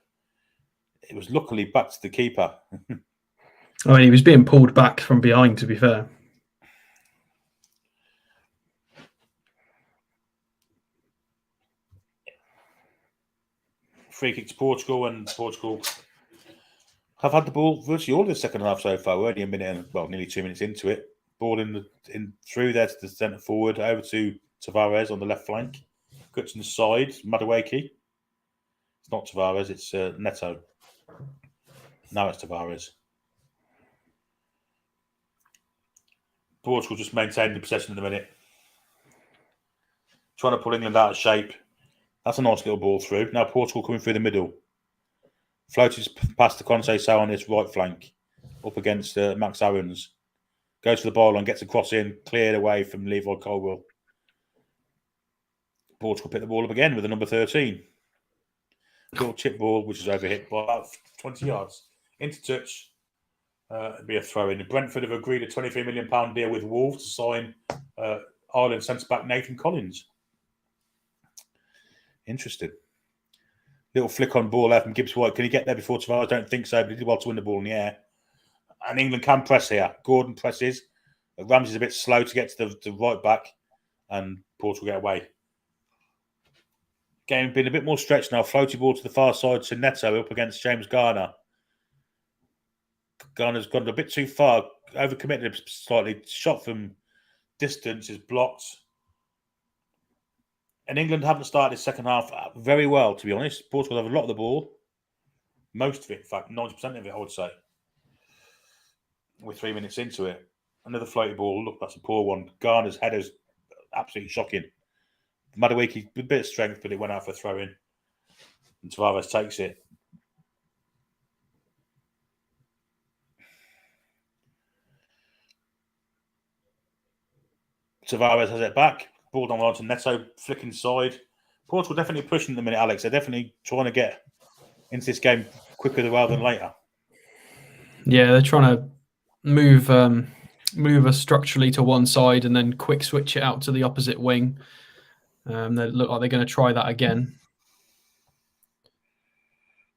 it was luckily back to the keeper. I mean, he was being pulled back from behind, to be fair. Free kick to Portugal, and Portugal have had the ball virtually all of the second half so far. We're only a minute, nearly 2 minutes into it. Ball in through there to the centre forward, over to Tavares on the left flank. Cuts inside, Madueke. It's not Tavares, it's Neto. Now it's Tavares. Portugal just maintaining the possession in the minute. Trying to pull England out of shape. That's a nice little ball through. Now Portugal coming through the middle. Floated past the Conceição on this right flank. Up against Max Aarons. Goes for the ball and gets a cross in. Cleared away from Levi Colwill. Portugal pick the ball up again with the number 13. Little chip ball, which is overhit by about 20 yards. Into touch. It'd be a throw-in. Brentford have agreed a £23 million deal with Wolves to sign Ireland centre-back Nathan Collins. Interesting. Little flick on ball there from Gibbs White. Can he get there before Tavares? I don't think so, but he did well to win the ball in the air. And England can press here. Gordon presses. Ramsey's a bit slow to get to the right back, and Portugal get away. Game been a bit more stretched now. Floaty ball to the far side to Neto up against James Garner. Garner's gone a bit too far. Overcommitted slightly. Shot from distance is blocked. And England haven't started the second half very well, to be honest. Portugal have a lot of the ball. Most of it, in fact, 90% of it, I would say. We're 3 minutes into it. Another floaty ball. Look, that's a poor one. Garner's header's absolutely shocking. Madueke, with a bit of strength, but it went out for a throw-in. And Tavares takes it. Tavares has it back. Ball down to Neto, flicking side. Portugal definitely pushing at the minute, Alex. They're definitely trying to get into this game quicker rather than later. Yeah, they're trying to move us structurally to one side and then quick switch it out to the opposite wing. They look like they're going to try that again.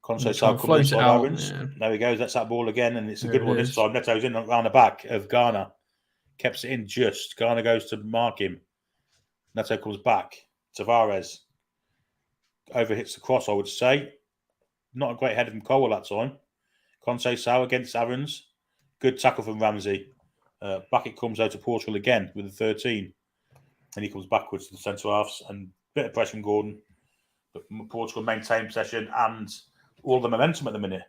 Conceição comes inside Aaron's. Yeah. There he goes. That's that ball again, and it's a good one this time. Neto's in around the back of Garner. Kept it in just. Garner goes to mark him. Neto comes back. Tavares overhits the cross, I would say. Not a great header from Cole that time. Conceição against Aaron's. Good tackle from Ramsey. Back it comes out to Portugal again with the 13. And he comes backwards to the centre halves and a bit of pressure from Gordon. But Portugal maintain possession and all the momentum at the minute.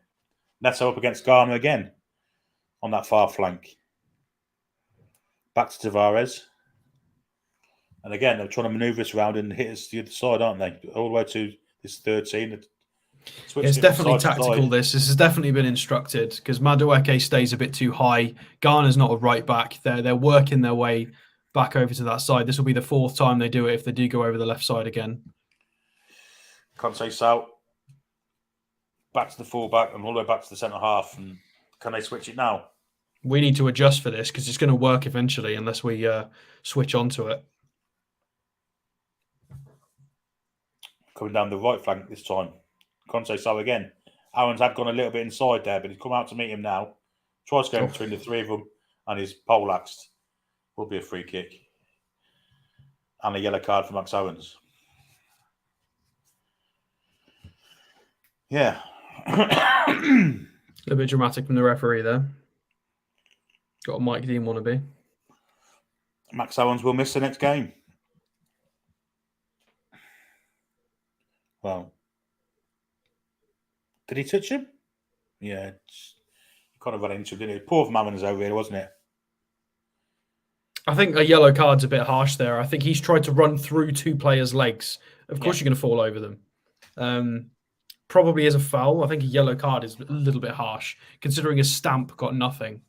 Neto up against Garner again on that far flank. Back to Tavares. And again, they're trying to manoeuvre this around and hit us to the other side, aren't they? All the way to this 13. It's definitely tactical, this. This has definitely been instructed because Madueke stays a bit too high. Garner's not a right back. They're working their way back over to that side. This will be the fourth time they do it if they do go over the left side again. Conceição back to the fullback and all the way back to the centre half. And can they switch it now? We need to adjust for this because it's going to work eventually unless we switch onto it. Coming down the right flank this time. Conceição again. Aaron's had gone a little bit inside there, but he's come out to meet him now. Tries to go between the three of them and he's poleaxed. Will be a free kick. And a yellow card for Max Owens. Yeah. A little bit dramatic from the referee there. Got a Mike Dean wannabe. Max Owens will miss the next game. Well, did he touch him? Yeah. He kind of ran into him, didn't he? Poor from Owens over here, wasn't it? I think a yellow card's a bit harsh there. I think he's tried to run through two players' legs. Of course you're going to fall over them. Probably is a foul. I think a yellow card is a little bit harsh, considering a stamp got nothing.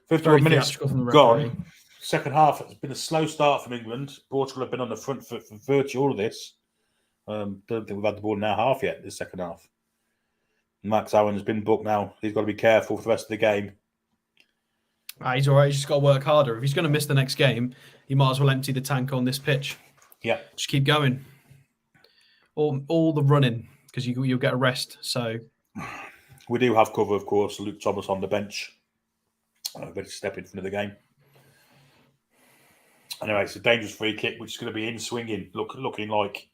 51 minutes gone. Second half, it's been a slow start from England. Portugal have been on the front foot for virtually all of this. Don't think we've had the ball in our half yet, this second half. Max Owens has been booked now. He's got to be careful for the rest of the game. He's all right. He's just got to work harder. If he's going to miss the next game, he might as well empty the tank on this pitch. Yeah. Just keep going. All the running, because you'll get a rest. So we do have cover, of course. Luke Thomas on the bench. Ready to step in front of the game. Anyway, it's a dangerous free kick, which is going to be in swinging, looking like.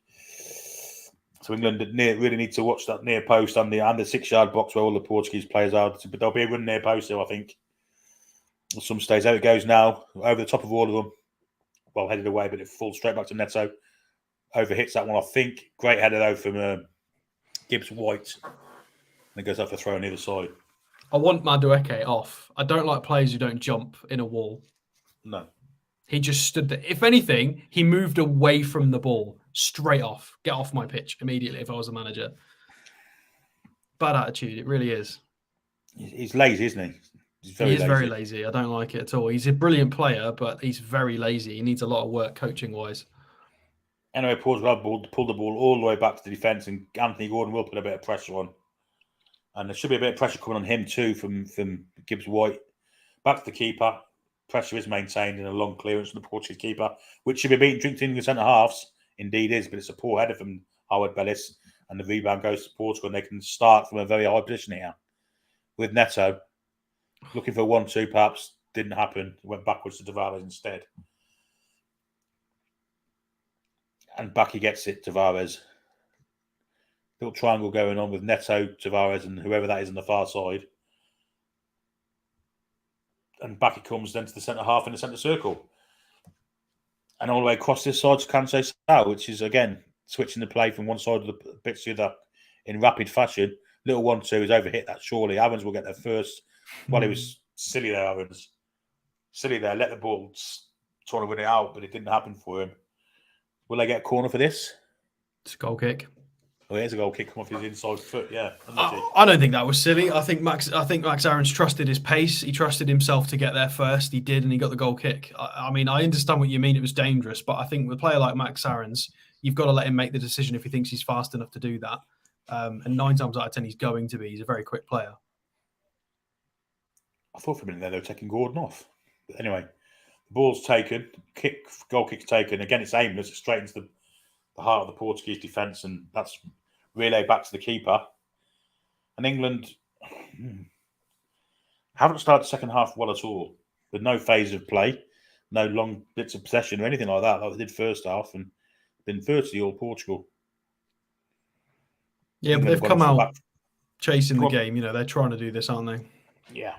So England really need to watch that near post and the 6-yard box where all the Portuguese players are. But there'll be a run near post here, I think. At some stage, there it goes now, over the top of all of them. Well, headed away, but it falls straight back to Neto. Overhits that one, I think. Great header, though, from Gibbs White. And it goes up for throw on the other side. I want Madueke off. I don't like players who don't jump in a wall. No. He just stood there. If anything, he moved away from the ball. Straight off. Get off my pitch immediately if I was a manager. Bad attitude. It really is. He's lazy, isn't he? He is very lazy. I don't like it at all. He's a brilliant player, but he's very lazy. He needs a lot of work coaching-wise. Anyway, Portugal pulled the ball all the way back to the defence, and Anthony Gordon will put a bit of pressure on. And there should be a bit of pressure coming on him too from Gibbs White. Back to the keeper. Pressure is maintained in a long clearance from the Portuguese keeper, which should be beaten drinking in the centre halves. Indeed is, but it's a poor header from Howard Bellis, and the rebound goes to Portugal, and they can start from a very high position here. With Neto, looking for 1-2 perhaps, didn't happen. Went backwards to Tavares instead. And back he gets it, Tavares. Little triangle going on with Neto, Tavares, and whoever that is on the far side. And back it comes then to the centre half in the centre circle. And all the way across this side to Conceição, which is, again, switching the play from one side of the pitch to the other in rapid fashion. Little 1-2 is overhit that surely. Owens will get there first. Well, he was silly there, Owens. Silly there. Let the ball trying to win it out, but it didn't happen for him. Will they get a corner for this? It's a goal kick. Oh, here's a goal kick come off his inside foot, yeah. I don't think that was silly. I think Max Aaron's trusted his pace. He trusted himself to get there first. He did, and he got the goal kick. I mean, I understand what you mean. It was dangerous, but I think with a player like Max Aaron's, you've got to let him make the decision if he thinks he's fast enough to do that. And 9 times out of 10, he's going to be. He's a very quick player. I thought for a minute there they were taking Gordon off. But anyway, the ball's taken, goal kick's taken. Again, it's aimless. It's straight into the heart of the Portuguese defence, and that's relayed back to the keeper. And England haven't started the second half well at all, with no phase of play, no long bits of possession or anything like that, like they did first half, and been virtually all Portugal. Yeah, England but they've come out chasing the on. game. You know, they're trying to do this, aren't they? Yeah.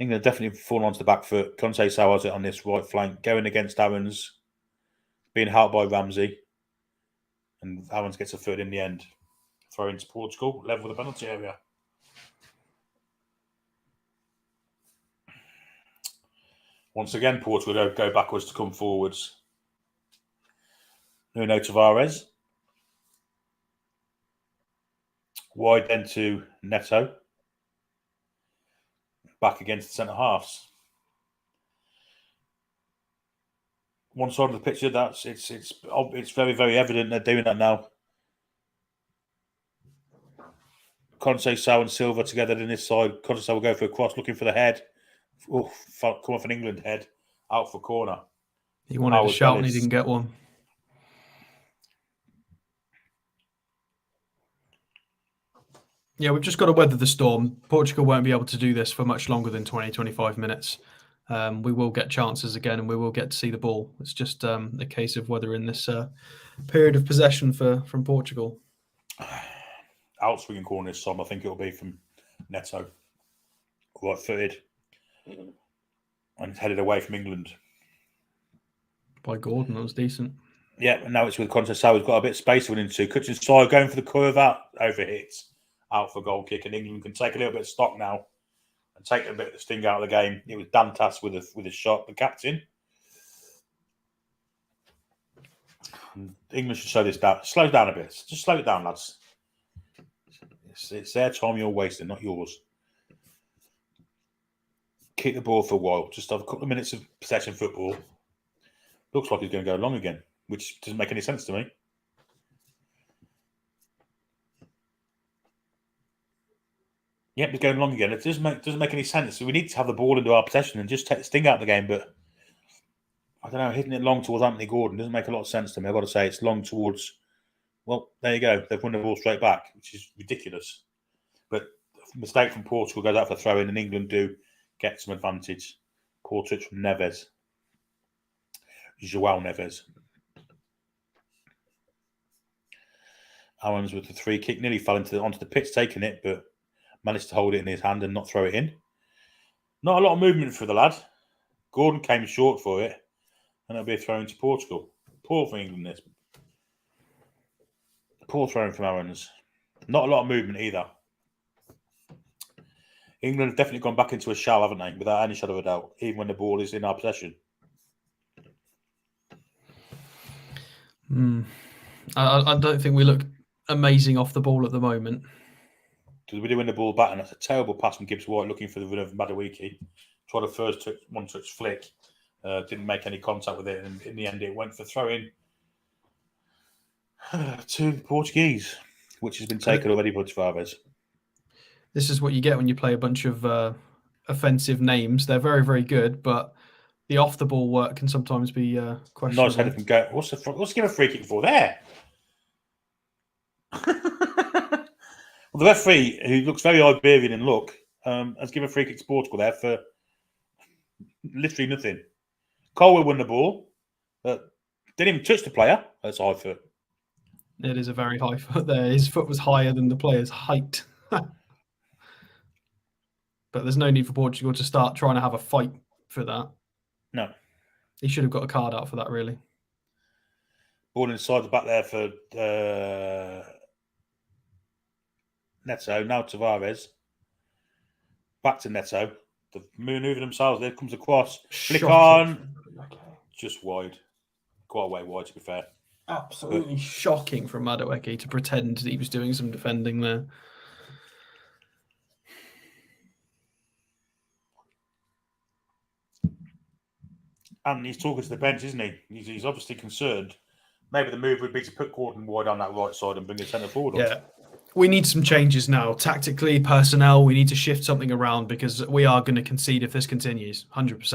England definitely fallen onto the back foot. Conte has it on this right flank, going against Aaron's, being helped by Ramsey, and Aaron's gets a third in the end. Throw into Portugal, level with the penalty area. Once again, Portugal go backwards to come forwards. Nuno Tavares. Wide then to Neto. Back against the centre halves. One side of the picture, it's very, very evident they're doing that now. Conte, and Silva together in this side. Conte will go for a cross, looking for the head. Oh, come off an England head, out for corner. He wanted a shout and he didn't get one. Yeah, we've just got to weather the storm. Portugal won't be able to do this for much longer than 20, 25 minutes. We will get chances again and we will get to see the ball. It's just a case of weathering this period of possession from Portugal. Out swinging corner this time, I think it'll be from Neto. Right footed. And headed away from England. By Gordon, that was decent. Yeah, and now it's with Conte. He's got a bit of space to run into. Cuts inside, going for the curve out, overhits. Out for goal kick, and England can take a little bit of stock now and take a bit of the sting out of the game. It was Dantas with a shot, the captain. And England should slow this down. Slow down a bit. Just slow it down, lads. It's their time you're wasting, not yours. Kick the ball for a while. Just have a couple of minutes of possession football. Looks like he's going to go long again, which doesn't make any sense to me. Yep, he's going long again. It doesn't make any sense. So we need to have the ball into our possession and just take the sting out of the game. But I don't know, hitting it long towards Anthony Gordon doesn't make a lot of sense to me. I've got to say, it's long towards. Well, there you go. They've won the ball straight back, which is ridiculous. But mistake from Portugal goes out for throw in, and England do get some advantage. Poor touch from Neves. João Neves. Owens with the free kick nearly fell onto the pitch, taking it, but managed to hold it in his hand and not throw it in. Not a lot of movement for the lad. Gordon came short for it, and it'll be a throw into Portugal. Poor for England, this. Poor throwing from Owens. Not a lot of movement either. England have definitely gone back into a shell, haven't they? Without any shadow of a doubt, even when the ball is in our possession. I don't think we look amazing off the ball at the moment. We do win the ball back, and that's a terrible pass from Gibbs White looking for the run of Madueke. Tried a first one-touch flick, didn't make any contact with it, and in the end it went for throw-in to the Portuguese, which has been taken already by Tavares. This is what you get when you play a bunch of offensive names. They're very, very good, but the off-the-ball work can sometimes be questionable. Nice header from Go. What's he give a free kick for there? Well, the referee, who looks very Iberian in look, has given a free kick to Portugal there for literally nothing. Colwell won the ball, but didn't even touch the player. That's high foot. It is a very high foot there. His foot was higher than the player's height. But there's no need for Portugal to start trying to have a fight for that. No. He should have got a card out for that, really. Ball inside the back there for Neto. Now Tavares. Back to Neto. They're moving themselves. There comes a cross. Flick on. Just wide. Quite a way wide, to be fair. Absolutely shocking from Madueke to pretend that he was doing some defending there. And he's talking to the bench, isn't he? He's obviously concerned maybe the move would be to put Gordon wide on that right side and bring his centre forward. Yeah. We need some changes now. Tactically, personnel, we need to shift something around because we are going to concede if this continues, 100%.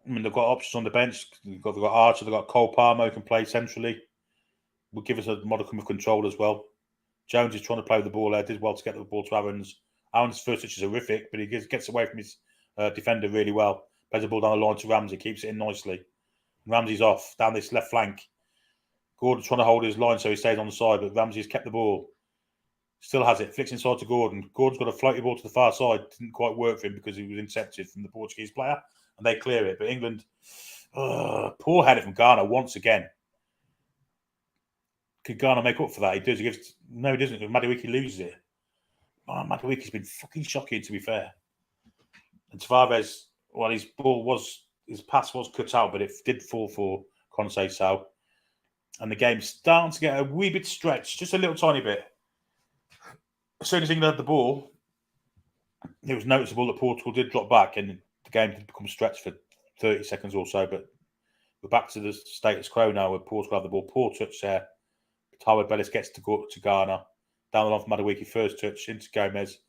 I mean, they've got options on the bench. They've got Archer, they've got Cole Palmer who can play centrally. Will give us a modicum of control as well. Jones is trying to play with the ball there, did well to get the ball to Aaron's. Aaron's first touch is horrific, but he gets away from his defender really well. Plays the ball down the line to Ramsey, keeps it in nicely. Ramsey's off down this left flank. Gordon's trying to hold his line so he stays on the side, but Ramsey's kept the ball. Still has it, flicks inside to Gordon. Gordon's got a floaty ball to the far side. Didn't quite work for him because he was intercepted from the Portuguese player, and they clear it. But England, poor header from Ghana once again. Could Ghana make up for that? He does. He doesn't. Madueke loses it. Oh, Madueke's been fucking shocking, to be fair. And Tavares, well, his pass was cut out, but it did fall for Conceição. And the game's starting to get a wee bit stretched, just a little tiny bit. As soon as England had the ball, it was noticeable that Portugal did drop back and the game did become stretched for 30 seconds or so. But we're back to the status quo now where Portugal have the ball. Poor touch there. Howard Bellis gets to go to Ghana. Down the line from Madueke, first touch into Gomez.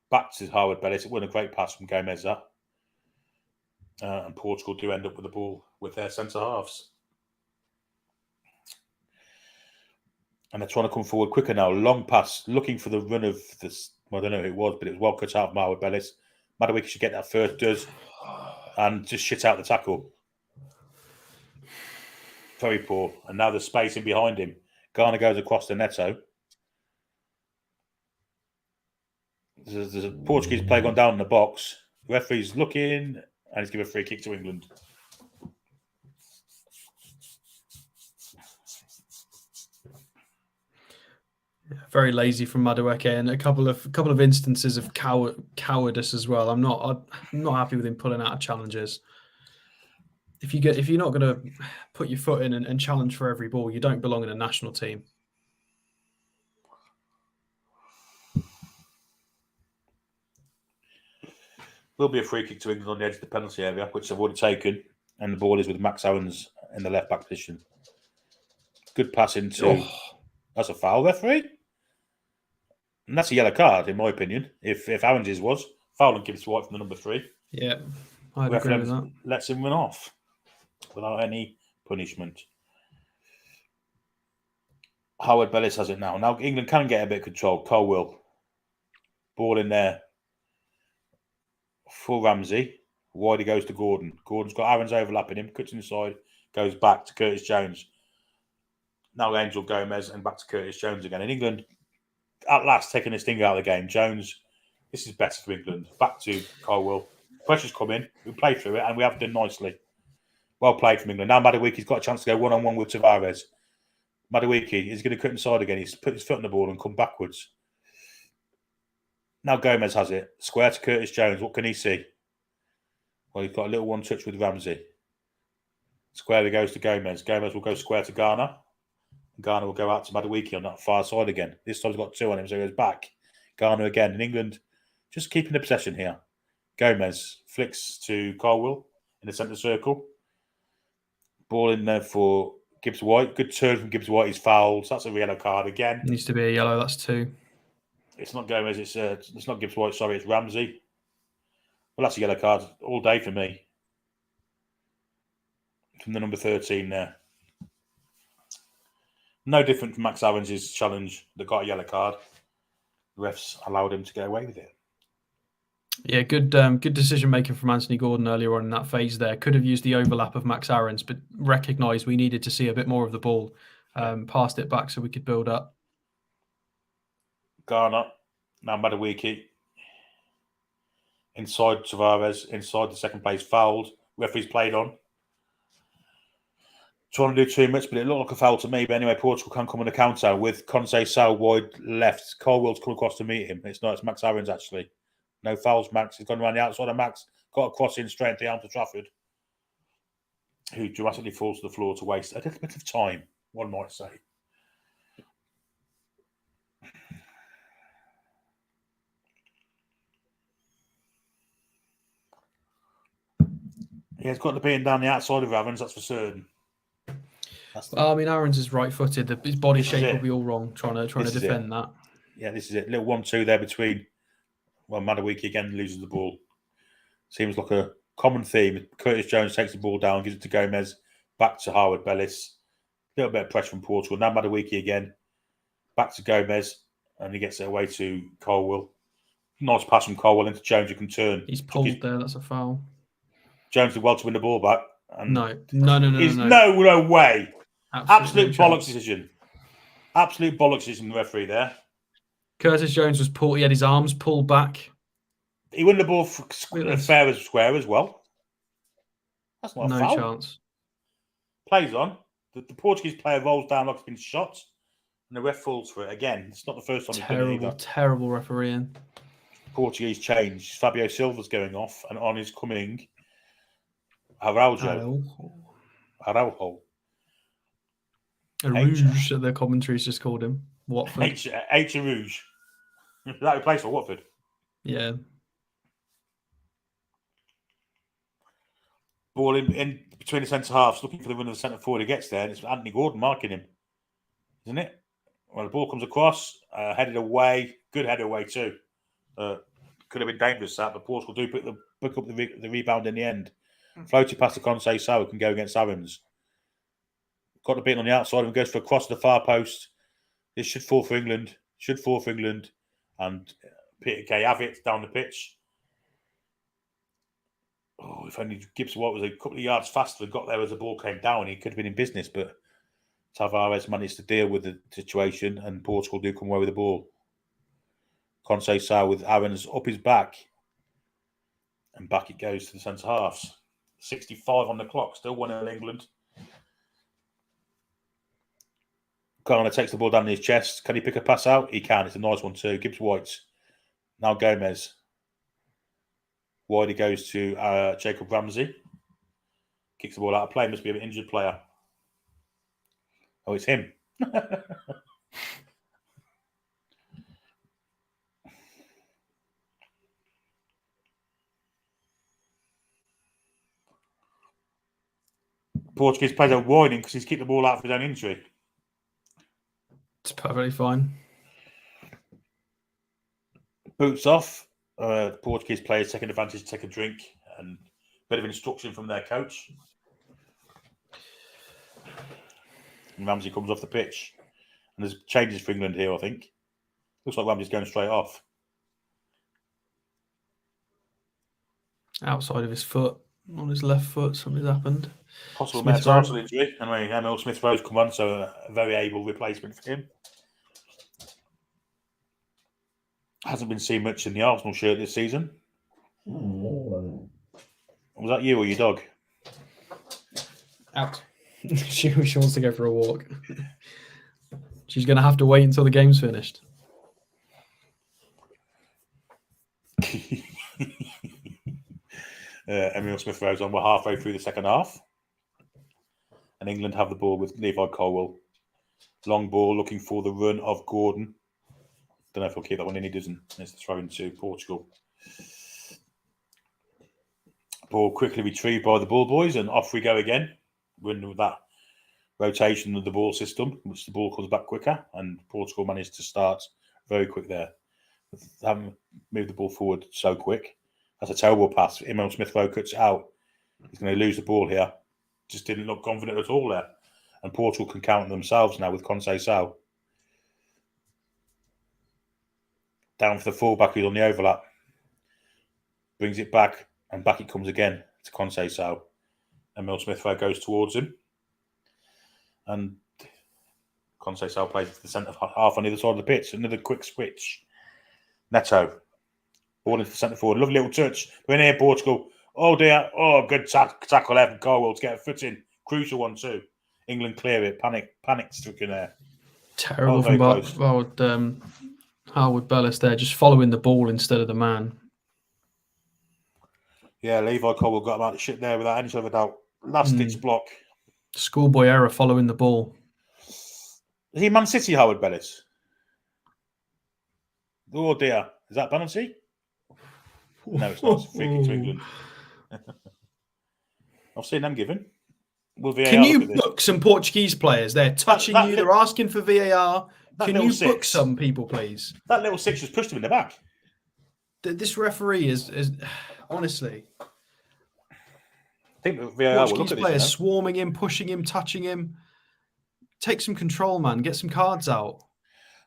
Back to Howard Bellis. It wasn't a great pass from Gomez, that. And Portugal do end up with the ball with their centre halves. And they're trying to come forward quicker now. Long pass, looking for the run of this. Well, I don't know who it was, but it was well cut out from Howard Bellis. Madueke should get that first, does. And just shit out the tackle. Very poor. And now there's space in behind him. Ghana goes across the netto. There's a Portuguese player gone down in the box. The referee's looking and he's given a free kick to England. Very lazy from Madueke, and a couple of instances of cowardice as well. I'm not happy with him pulling out of challenges. If you're not going to put your foot in and challenge for every ball, you don't belong in a national team. Will be a free kick to England on the edge of the penalty area, which they've already taken, and the ball is with Max Aarons in the left back position. Good pass into. That's a foul, referee. And that's a yellow card, in my opinion. If Aarons was foul and Gibbs White from the number 3. Yeah, I'd agree with that. Lets him run off without any punishment. Howard Bellis has it now. Now England can get a bit of control. Cole will. Ball in there for Ramsey. Wide he goes to Gordon. Gordon's got Aarons overlapping him. Cuts inside. Goes back to Curtis Jones. Now Angel Gomez and back to Curtis Jones again. And England, at last, taking this thing out of the game. Jones, this is better for England. Back to Colwell. Pressure's coming. We play through it and we have done nicely. Well played from England. Now Madueke's got a chance to go one-on-one with Tavares. Madueke is going to cut inside again. He's put his foot on the ball and come backwards. Now Gomez has it. Square to Curtis Jones. What can he see? Well, he's got a little one-touch with Ramsey. Square he goes to Gomez. Gomez will go square to Ghana. Ghana will go out to Madueke on that far side again. This time he's got 2 on him, so he goes back. Ghana again. And England just keeping the possession here. Gomez flicks to Colwell in the centre circle. Ball in there for Gibbs White. Good turn from Gibbs White. He's fouled. So that's a yellow card again. Needs to be a yellow. That's 2. It's not Gomez. It's not Gibbs White. Sorry, it's Ramsey. Well, that's a yellow card all day for me. From the number 13 there. No different from Max Aarons' challenge that got a yellow card. The refs allowed him to get away with it. Yeah, good decision making from Anthony Gordon earlier on in that phase there. Could have used the overlap of Max Aarons, but recognised we needed to see a bit more of the ball. Passed it back so we could build up. Ghana, now Madueke. Inside Tavares, inside the second place, fouled. Referee's played on. Trying to do too much, but it looked like a foul to me. But anyway, Portugal can come on the counter with Conceição wide left. Colwell's come across to meet him. It's Max Aarons actually. No fouls, Max. He's gone around the outside of Max. Got a cross in straight into the arm to Trafford, who dramatically falls to the floor to waste a little bit of time, one might say. Yeah, it's got to be in down the outside of Aarons, that's for certain. I mean, Aaron's is right-footed. His body shape will it. be all wrong trying to defend that. Yeah, this is it. Little 1-2 there between. Well, Madueke again loses the ball. Seems like a common theme. Curtis Jones takes the ball down, gives it to Gomez, back to Howard Bellis. A little bit of pressure from Portugal. Now Madueke again, back to Gomez, and he gets it away to Colwell. Nice pass from Colwell into Jones, who can turn. He's pulled there. That's a foul. Jones did well to win the ball back. And No way. Absolute no bollocks decision. Absolute bollocks decision from the referee there. Curtis Jones was pulled. He had his arms pulled back. He won the ball fair as square as well. That's not a foul. No chance. Plays on. The Portuguese player rolls down like he's been shot, and the ref falls for it again. It's not the first time he's done it either. Terrible refereeing. Portuguese change. Fabio Silva's going off, and on is coming Araujo. Rouge, the commentary's just called him. Watford. H. Rouge. Is that who plays for Watford? Yeah. Ball in between the centre halves, looking for the run of the centre forward. He gets there, and it's Anthony Gordon marking him, isn't it? Well, the ball comes across, headed away. Good header away too. Could have been dangerous that, but Portugal do pick up the rebound in the end. Floated past the Conceição, can go against Aarons. Got the beat on the outside and goes for a cross to the far post. This should fall for England. And Peter Kay have it down the pitch. Oh, if only Gibbs White was a couple of yards faster and got there as the ball came down, he could have been in business. But Tavares managed to deal with the situation, and Portugal do come away with the ball. Conceição with Aarons up his back, and back it goes to the centre halves. 65 on the clock, still 1-0 England. Garner takes the ball down in his chest. Can he pick a pass out? He can. It's a nice one too. Gibbs White. Now Gomez. Wide he goes to Jacob Ramsey. Kicks the ball out of play. Must be an injured player. Oh, it's him. Portuguese players are whining because he's kicked the ball out for his own injury. It's perfectly fine. Boots off. The Portuguese players taking advantage to take a drink and a bit of instruction from their coach. And Ramsey comes off the pitch. And there's changes for England here, I think. Looks like Ramsey's going straight off. Outside of his foot, on his left foot, something's happened. Possible metatarsal injury. Anyway, Emil Smith-Rowe's come on, so a very able replacement for him. Hasn't been seen much in the Arsenal shirt this season. Was that you or your dog? Out. She wants to go for a walk. She's going to have to wait until the game's finished. Emil Smith-Rowe's on. We're halfway through the second half. And England have the ball with Levi Colwell. Long ball looking for the run of Gordon. Don't know if he'll keep that one in. He doesn't. It's thrown to Portugal. Ball quickly retrieved by the ball boys, and off we go again. We're in with that rotation of the ball system, which the ball comes back quicker, and Portugal managed to start very quick there. They haven't moved the ball forward so quick. That's a terrible pass. Emil Smith-Rowe cuts it out. He's going to lose the ball here. Just didn't look confident at all there. And Portugal can count themselves now with Conceição. Down for the fullback who's on the overlap. Brings it back, and back it comes again to Conceição. Emil Smith-Rowe goes towards him. And Conceição plays to the centre half on the other side of the pitch. Another quick switch. Neto. Ball into the centre forward. Lovely little touch. We're in here, Portugal. Oh dear. Oh, good tackle there from Colwell to get a foot in. Crucial one too. England clear it. Panic stricken there. Terrible from Howard Bellis there, just following the ball instead of the man. Yeah, Levi Colwell got him out of shit there without any sort of a doubt. Last ditch block. Schoolboy error following the ball. Is he Man City, Howard Bellis? Oh dear. Is that penalty? No, it's not. It's a free kick to England. I've seen them given. Will VAR Can you look at this? book some Portuguese players? They're touching you. They're asking for VAR. Can you book some people, please? That little six just pushed him in the back. This referee is honestly. I think VAR will look Portuguese at this. players swarming him, pushing him, touching him. Take some control, man. Get some cards out.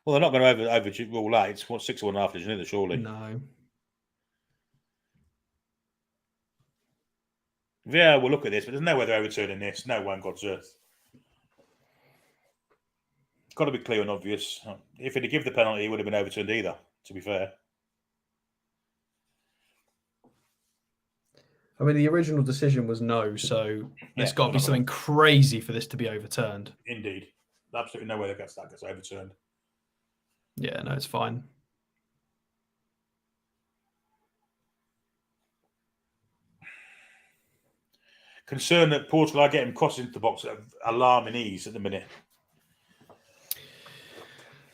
Well, they're not going to overrule that. It's 6-1 isn't it? Surely. No. VAR will look at this, but there's no way they're overturning this. No way on God's earth. It's got to be clear and obvious. If he'd give the penalty, it would have been overturned either, to be fair. I mean, the original decision was no, so there's got to be something crazy for this to be overturned. Indeed. Absolutely no way that gets overturned. Yeah, no, it's fine. Concerned that Portugal are getting crosses into the box at alarming ease at the minute.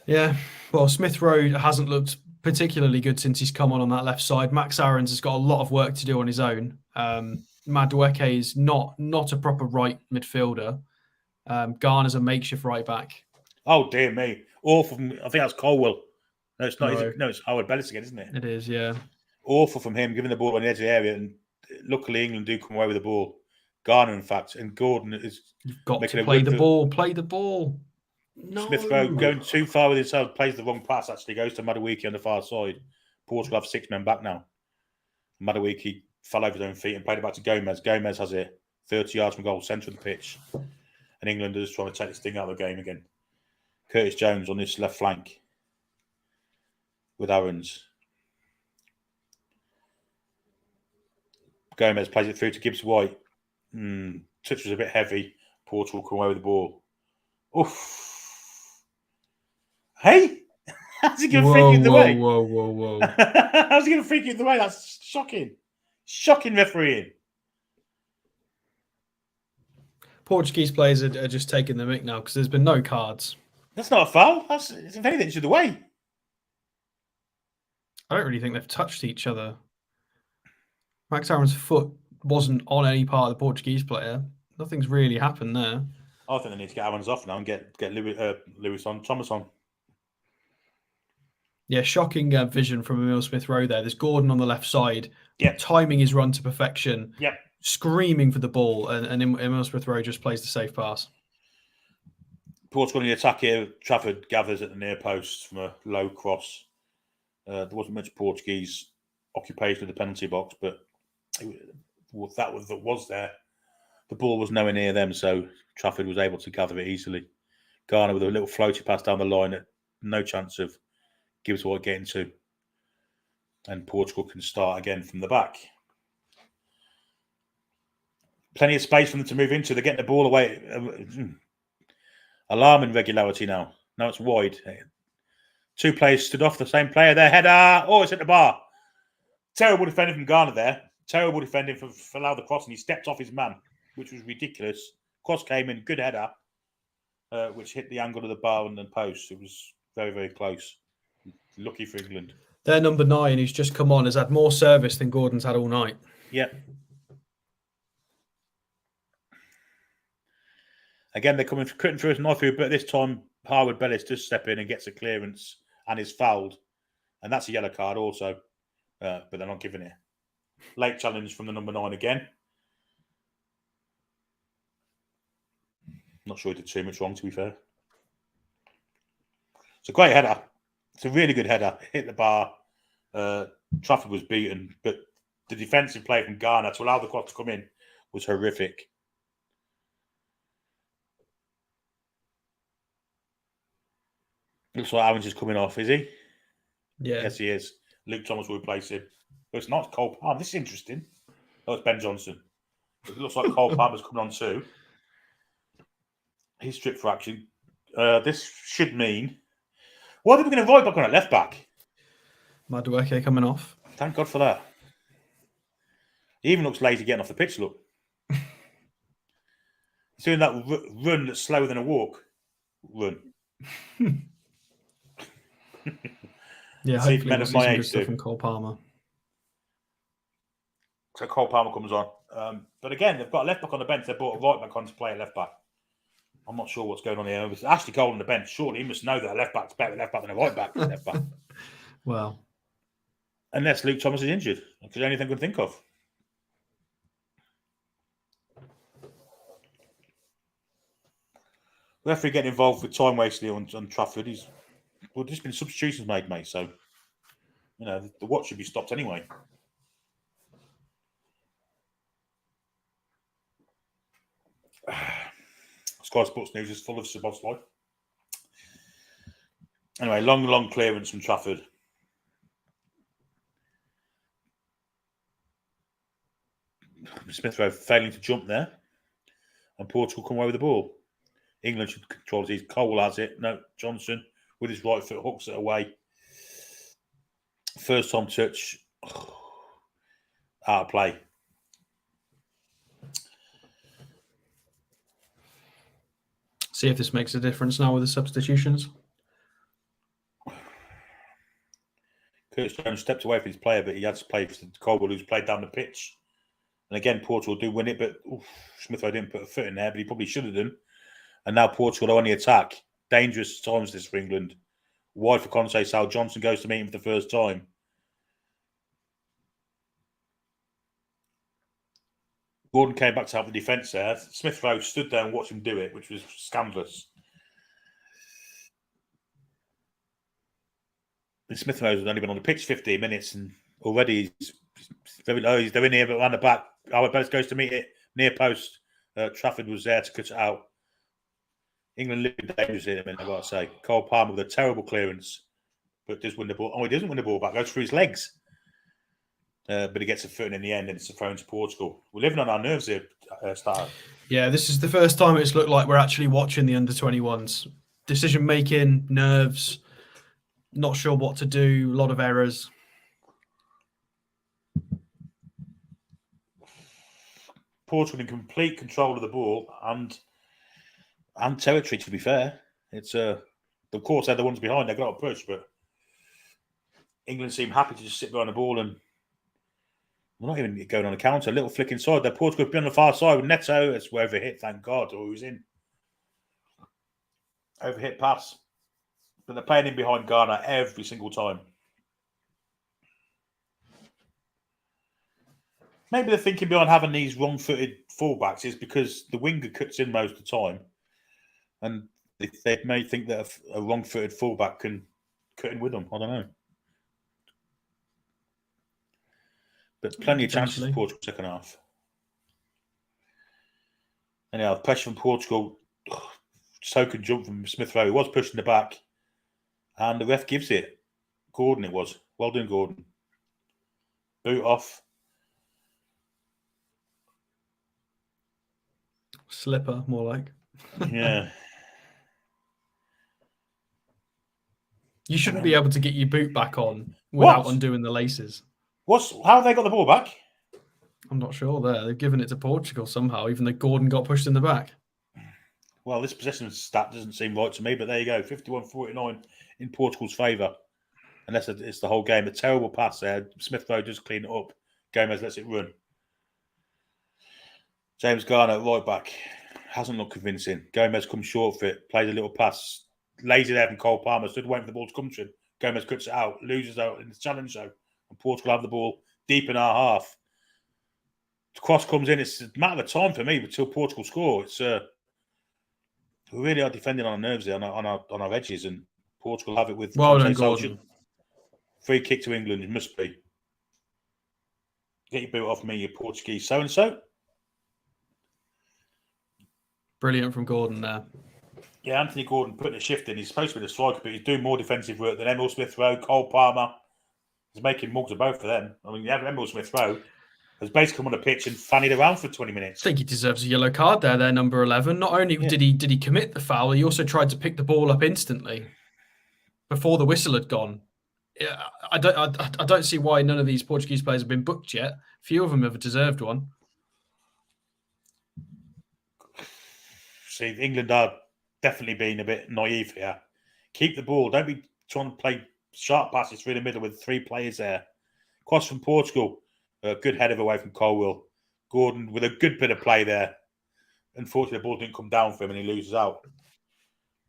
Yeah, well, Smith Rowe hasn't looked particularly good since he's come on that left side. Max Aarons has got a lot of work to do on his own. Madueke is not a proper right midfielder. Garner's a makeshift right back. Oh, dear me. Awful. I think that's Colwell. No, it's not. No, it's Howard Bellis again, isn't it? It is, yeah. Awful from him, giving the ball on the edge of the area. And luckily, England do come away with the ball. Garner, in fact. And Gordon is... You've got to play the ball. Play the ball. No. Smith Rowe going too far with himself, plays the wrong pass, actually goes to Madueke on the far side. Portugal have 6 men back now. Madueke fell over his own feet and played it back to Gomez. Gomez has it 30 yards from goal, centre of the pitch. And England is trying to take this thing out of the game again. Curtis Jones on this left flank with Aarons. Gomez plays it through to Gibbs White. Touch was a bit heavy. Portugal come away with the ball. Oof. Hey! How's he going to freak you the way? Whoa. How's he going to freak you the way? That's shocking. Shocking refereeing. Portuguese players are just taking the mick now because there's been no cards. That's not a foul. If anything, it's the way. I don't really think they've touched each other. Max Aaron's foot wasn't on any part of the Portuguese player. Nothing's really happened there. I think they need to get Aaron's off now and get Thomas on. Yeah, shocking vision from Emil Smith Rowe there. There's Gordon on the left side, timing his run to perfection, screaming for the ball, and Emil Smith Rowe just plays the safe pass. Portugal in the attack here. Trafford gathers at the near post from a low cross. There wasn't much Portuguese occupation of the penalty box, but that was there. The ball was nowhere near them, so Trafford was able to gather it easily. Garner with a little floaty pass down the line at no chance of Gibbs White getting to. And Portugal can start again from the back. Plenty of space for them to move into. They're getting the ball away. Alarming regularity now. Now it's wide. 2 players stood off the same player. Their header. Oh, it's at the bar. Terrible defending from Garner there. Terrible defending for allow the cross, and he stepped off his man, which was ridiculous. Cross came in, good header, which hit the angle of the bar and the post. It was very, very close. Lucky for England. Their number 9, who's just come on, has had more service than Gordon's had all night. Yeah. Again, they're cutting through his knife through, but this time Howard Bellis does step in and gets a clearance and is fouled. And that's a yellow card also, but they're not giving it. Late challenge from the number 9 again. Not sure he did too much wrong, to be fair. It's a great header. It's a really good header. Hit the bar. Trafford was beaten, but the defensive play from Garner to allow the cross to come in was horrific. Looks like Aarons is coming off, is he? Yeah. Yes, he is. Luke Thomas will replace him. Oh, it's not Cole Palmer. This is interesting. Oh, it's Ben Johnson. It looks like Cole Palmer's coming on too. He's stripped for action. This should mean... Why are we going to right back on a left back? Madueke coming off. Thank God for that. He even looks lazy getting off the pitch, look. He's doing that run that's slower than a walk. Run. Yeah, hopefully we'll see some good stuff from Cole Palmer. So Cole Palmer comes on. But again, they've got a left back on the bench. They brought a right back on to play a left back. I'm not sure what's going on here. It's Ashley Cole on the bench. Surely he must know that a left back's better left back than a right back. Left back. Well, unless Luke Thomas is injured, because the only thing I can think of. Referee getting involved with time wasting on Trafford. There's been substitutions made, mate. So, the watch should be stopped anyway. Sky Sports News is full of Substitutions. Anyway, long clearance from Trafford. Smith Rowe failing to jump there, and Portugal come away with the ball. England should control it. Cole has it. No, Johnson with his right foot hooks it away. First time touch. Out of play. See if this makes a difference now with the substitutions. Curtis Jones stepped away from his player, but he had to play for Colwell, who's played down the pitch. And again, Portugal do win it, but Smith Rowe didn't put a foot in there, but he probably should have done. And now Portugal are on the attack. Dangerous times this for England. Wide for Conte. Sal Johnson goes to meet him for the first time. Gordon came back to help the defence there. Smith Rowe stood there and watched him do it, which was scandalous. And Smith Rowe has only been on the pitch 15 minutes, and already he's very low. He's in here, but around the back. Howard Bellis goes to meet it near post. Trafford was there to cut it out. England lived dangerous in a minute, I've got to say. Cole Palmer with a terrible clearance, but does win the ball. Oh, he doesn't win the ball back. Goes through his legs. But he gets a foot in the end, and it's a throw to Portugal. We're living on our nerves here, Starr. Yeah, this is the first time it's looked like we're actually watching the under-21s. Decision-making, nerves, not sure what to do, a lot of errors. Portugal in complete control of the ball and territory, to be fair. It's of course they're the ones behind, they've got to push, but England seem happy to just sit behind the ball, and we're not even going on a counter. A little flick inside there. Portugal be on the far side with Neto. It's where overhit, thank God, or he was in. Overhit pass. But they're playing in behind Ghana every single time. Maybe the thinking behind having these wrong-footed fullbacks is because the winger cuts in most of the time, and they may think that a wrong-footed fullback can cut in with them. I don't know. But plenty of chances for Portugal second half. Anyhow, pressure from Portugal. Token jump from Smith Rowe. He was pushing the back, and the ref gives it. Gordon, it was. Well done, Gordon. Boot off. Slipper, more like. Yeah. You shouldn't be able to get your boot back on without undoing the laces. How have they got the ball back? I'm not sure there. They've given it to Portugal somehow, even though Gordon got pushed in the back. Well, this possession stat doesn't seem right to me, but there you go. 51-49 in Portugal's favour. Unless it's the whole game. A terrible pass there. Smith Rowe does clean it up. Gomez lets it run. James Garner, right back. Hasn't looked convincing. Gomez comes short for it. Plays a little pass. Lazy there from Cole Palmer. Stood waiting for the ball to come to him. Gomez cuts it out. Loses out in the challenge zone. And Portugal have the ball deep in our half. The cross comes in. It's a matter of time for me until Portugal score. It's we really are defending on our nerves there, on our edges, and Portugal have it with Gordon. Free kick to England. It must be. Get your boot off me, you Portuguese so and so. Brilliant from Gordon there. Yeah, Anthony Gordon putting a shift in. He's supposed to be the striker, but he's doing more defensive work than Emil Smith Rowe, Cole Palmer. He's making mugs of both of them. I mean, you have Emil Smith Rowe has basically come on the pitch and fannied around for 20 minutes. I think he deserves a yellow card there, number 11. Not only did he commit the foul, he also tried to pick the ball up instantly before the whistle had gone. Yeah, I don't see why none of these Portuguese players have been booked yet. Few of them have deserved one. See, England are definitely being a bit naive here. Keep the ball. Don't be trying to play sharp passes through the middle with three players there. Cross from Portugal. A good header away from Colwell. Gordon with a good bit of play there. Unfortunately, the ball didn't come down for him and he loses out.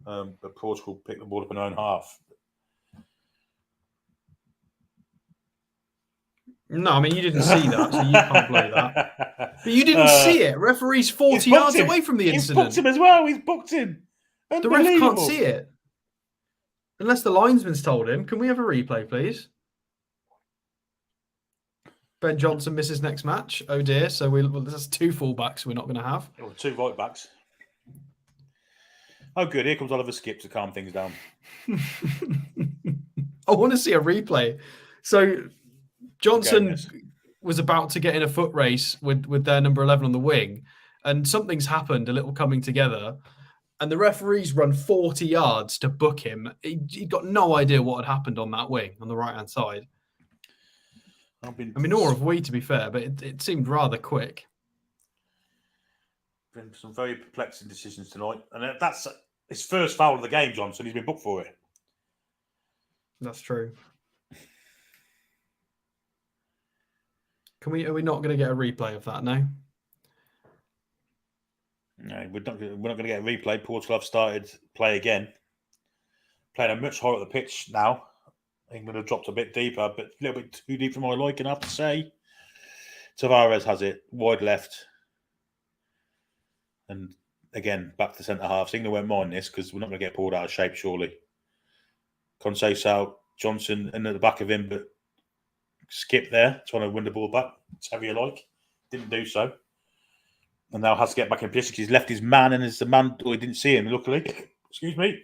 But Portugal picked the ball up in their own half. No, I mean, you didn't see that, so you can't play that. But you didn't see it. Referee's 40 yards away from the incident. He's booked him as well. He's booked him. The ref can't see it. Unless the linesman's told him. Can we have a replay, please? Ben Johnson misses next match. Oh, dear. So that's 2 fullbacks we're not going to have. Or 2 right backs. Oh, good. Here comes Oliver Skip to calm things down. I want to see a replay. So Johnson was about to get in a foot race with their number 11 on the wing, and something's happened, a little coming together, and the referees run 40 yards to book him. He got no idea what had happened on that wing on the right-hand side. I mean, nor have we, to be fair, but it seemed rather quick. Been some very perplexing decisions tonight, and that's his first foul of the game, Johnson. He's been booked for it. That's true. Are we not going to get a replay of that now? No, we're not going to get a replay. Portugal have started play again. Playing a much higher at the pitch now. England have dropped a bit deeper, but a little bit too deep for my liking, I have to say. Tavares has it, wide left. And again, back to the centre half. England won't mind this because we're not going to get pulled out of shape, surely. Conceição, Johnson, and at the back of him, but Skip there, trying to win the ball back. It's heavy like. Didn't do so. And now has to get back in position because he's left his man, and as the man, he didn't see him, luckily. Excuse me.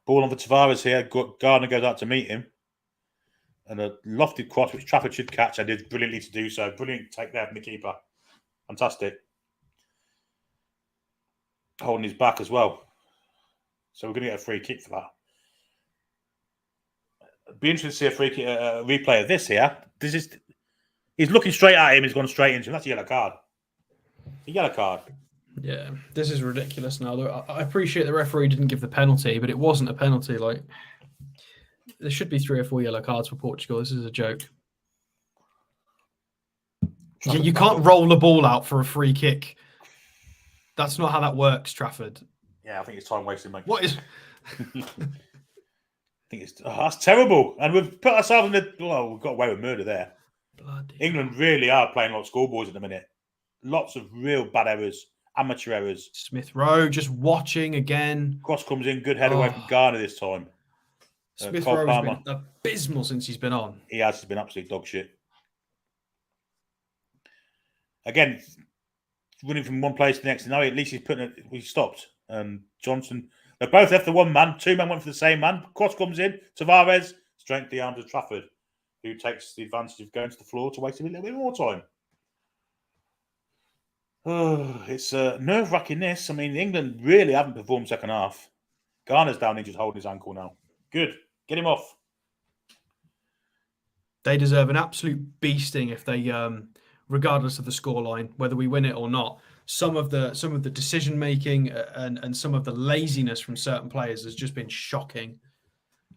Ball on for Tavares here. Gardner goes out to meet him. And a lofted cross, which Trafford should catch, and did brilliantly to do so. Brilliant take there from the keeper. Fantastic. Holding his back as well. So we're going to get a free kick for that. It'd be interesting to see a free kick, a replay of this here. He's looking straight at him. He's gone straight into him. That's a yellow card. A yellow card. Yeah, this is ridiculous now. I appreciate the referee didn't give the penalty, but it wasn't a penalty. Like, there should be 3 or 4 yellow cards for Portugal. This is a joke. Yeah, you can't roll the ball out for a free kick. That's not how that works, Trafford. Yeah, I think it's time wasting, mate. What is? I think that's terrible. And we've put ourselves in we've got away with murder there. Bloody England really are playing like schoolboys at the minute. Lots of real bad errors, amateur errors. Smith Rowe just watching again. Cross comes in, good head away from Garner this time. Smith Rowe has been abysmal since he's been on. He has been absolute dog shit. Again, running from one place to the next, and now at least he stopped. And Johnson, they both left the one man. 2 men went for the same man. Cross comes in. Tavares, straight to the arms of Trafford, who takes the advantage of going to the floor to waste a little bit more time. Oh, it's nerve-wracking this. I mean, England really haven't performed second half. Garner's down injured, holding his ankle now. Good. Get him off. They deserve an absolute beasting if they, regardless of the scoreline, whether we win it or not. Some of the decision making and some of the laziness from certain players has just been shocking.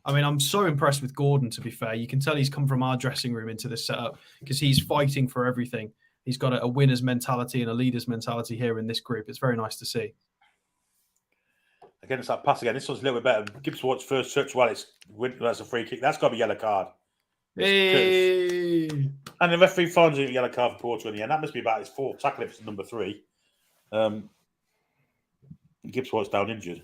I mean, I'm so impressed with Gordon, to be fair. You can tell he's come from our dressing room into this setup because he's fighting for everything. He's got a winner's mentality and a leader's mentality here in this group. It's very nice to see. Again, it's that pass again. This one's a little bit better. Gibbs White's first touch while that's a free kick. That's got to be a yellow card. Hey. And the referee finds a yellow card for Portugal in the end. That must be about his 4th tackle if it's number 3. Gibbs White's down injured.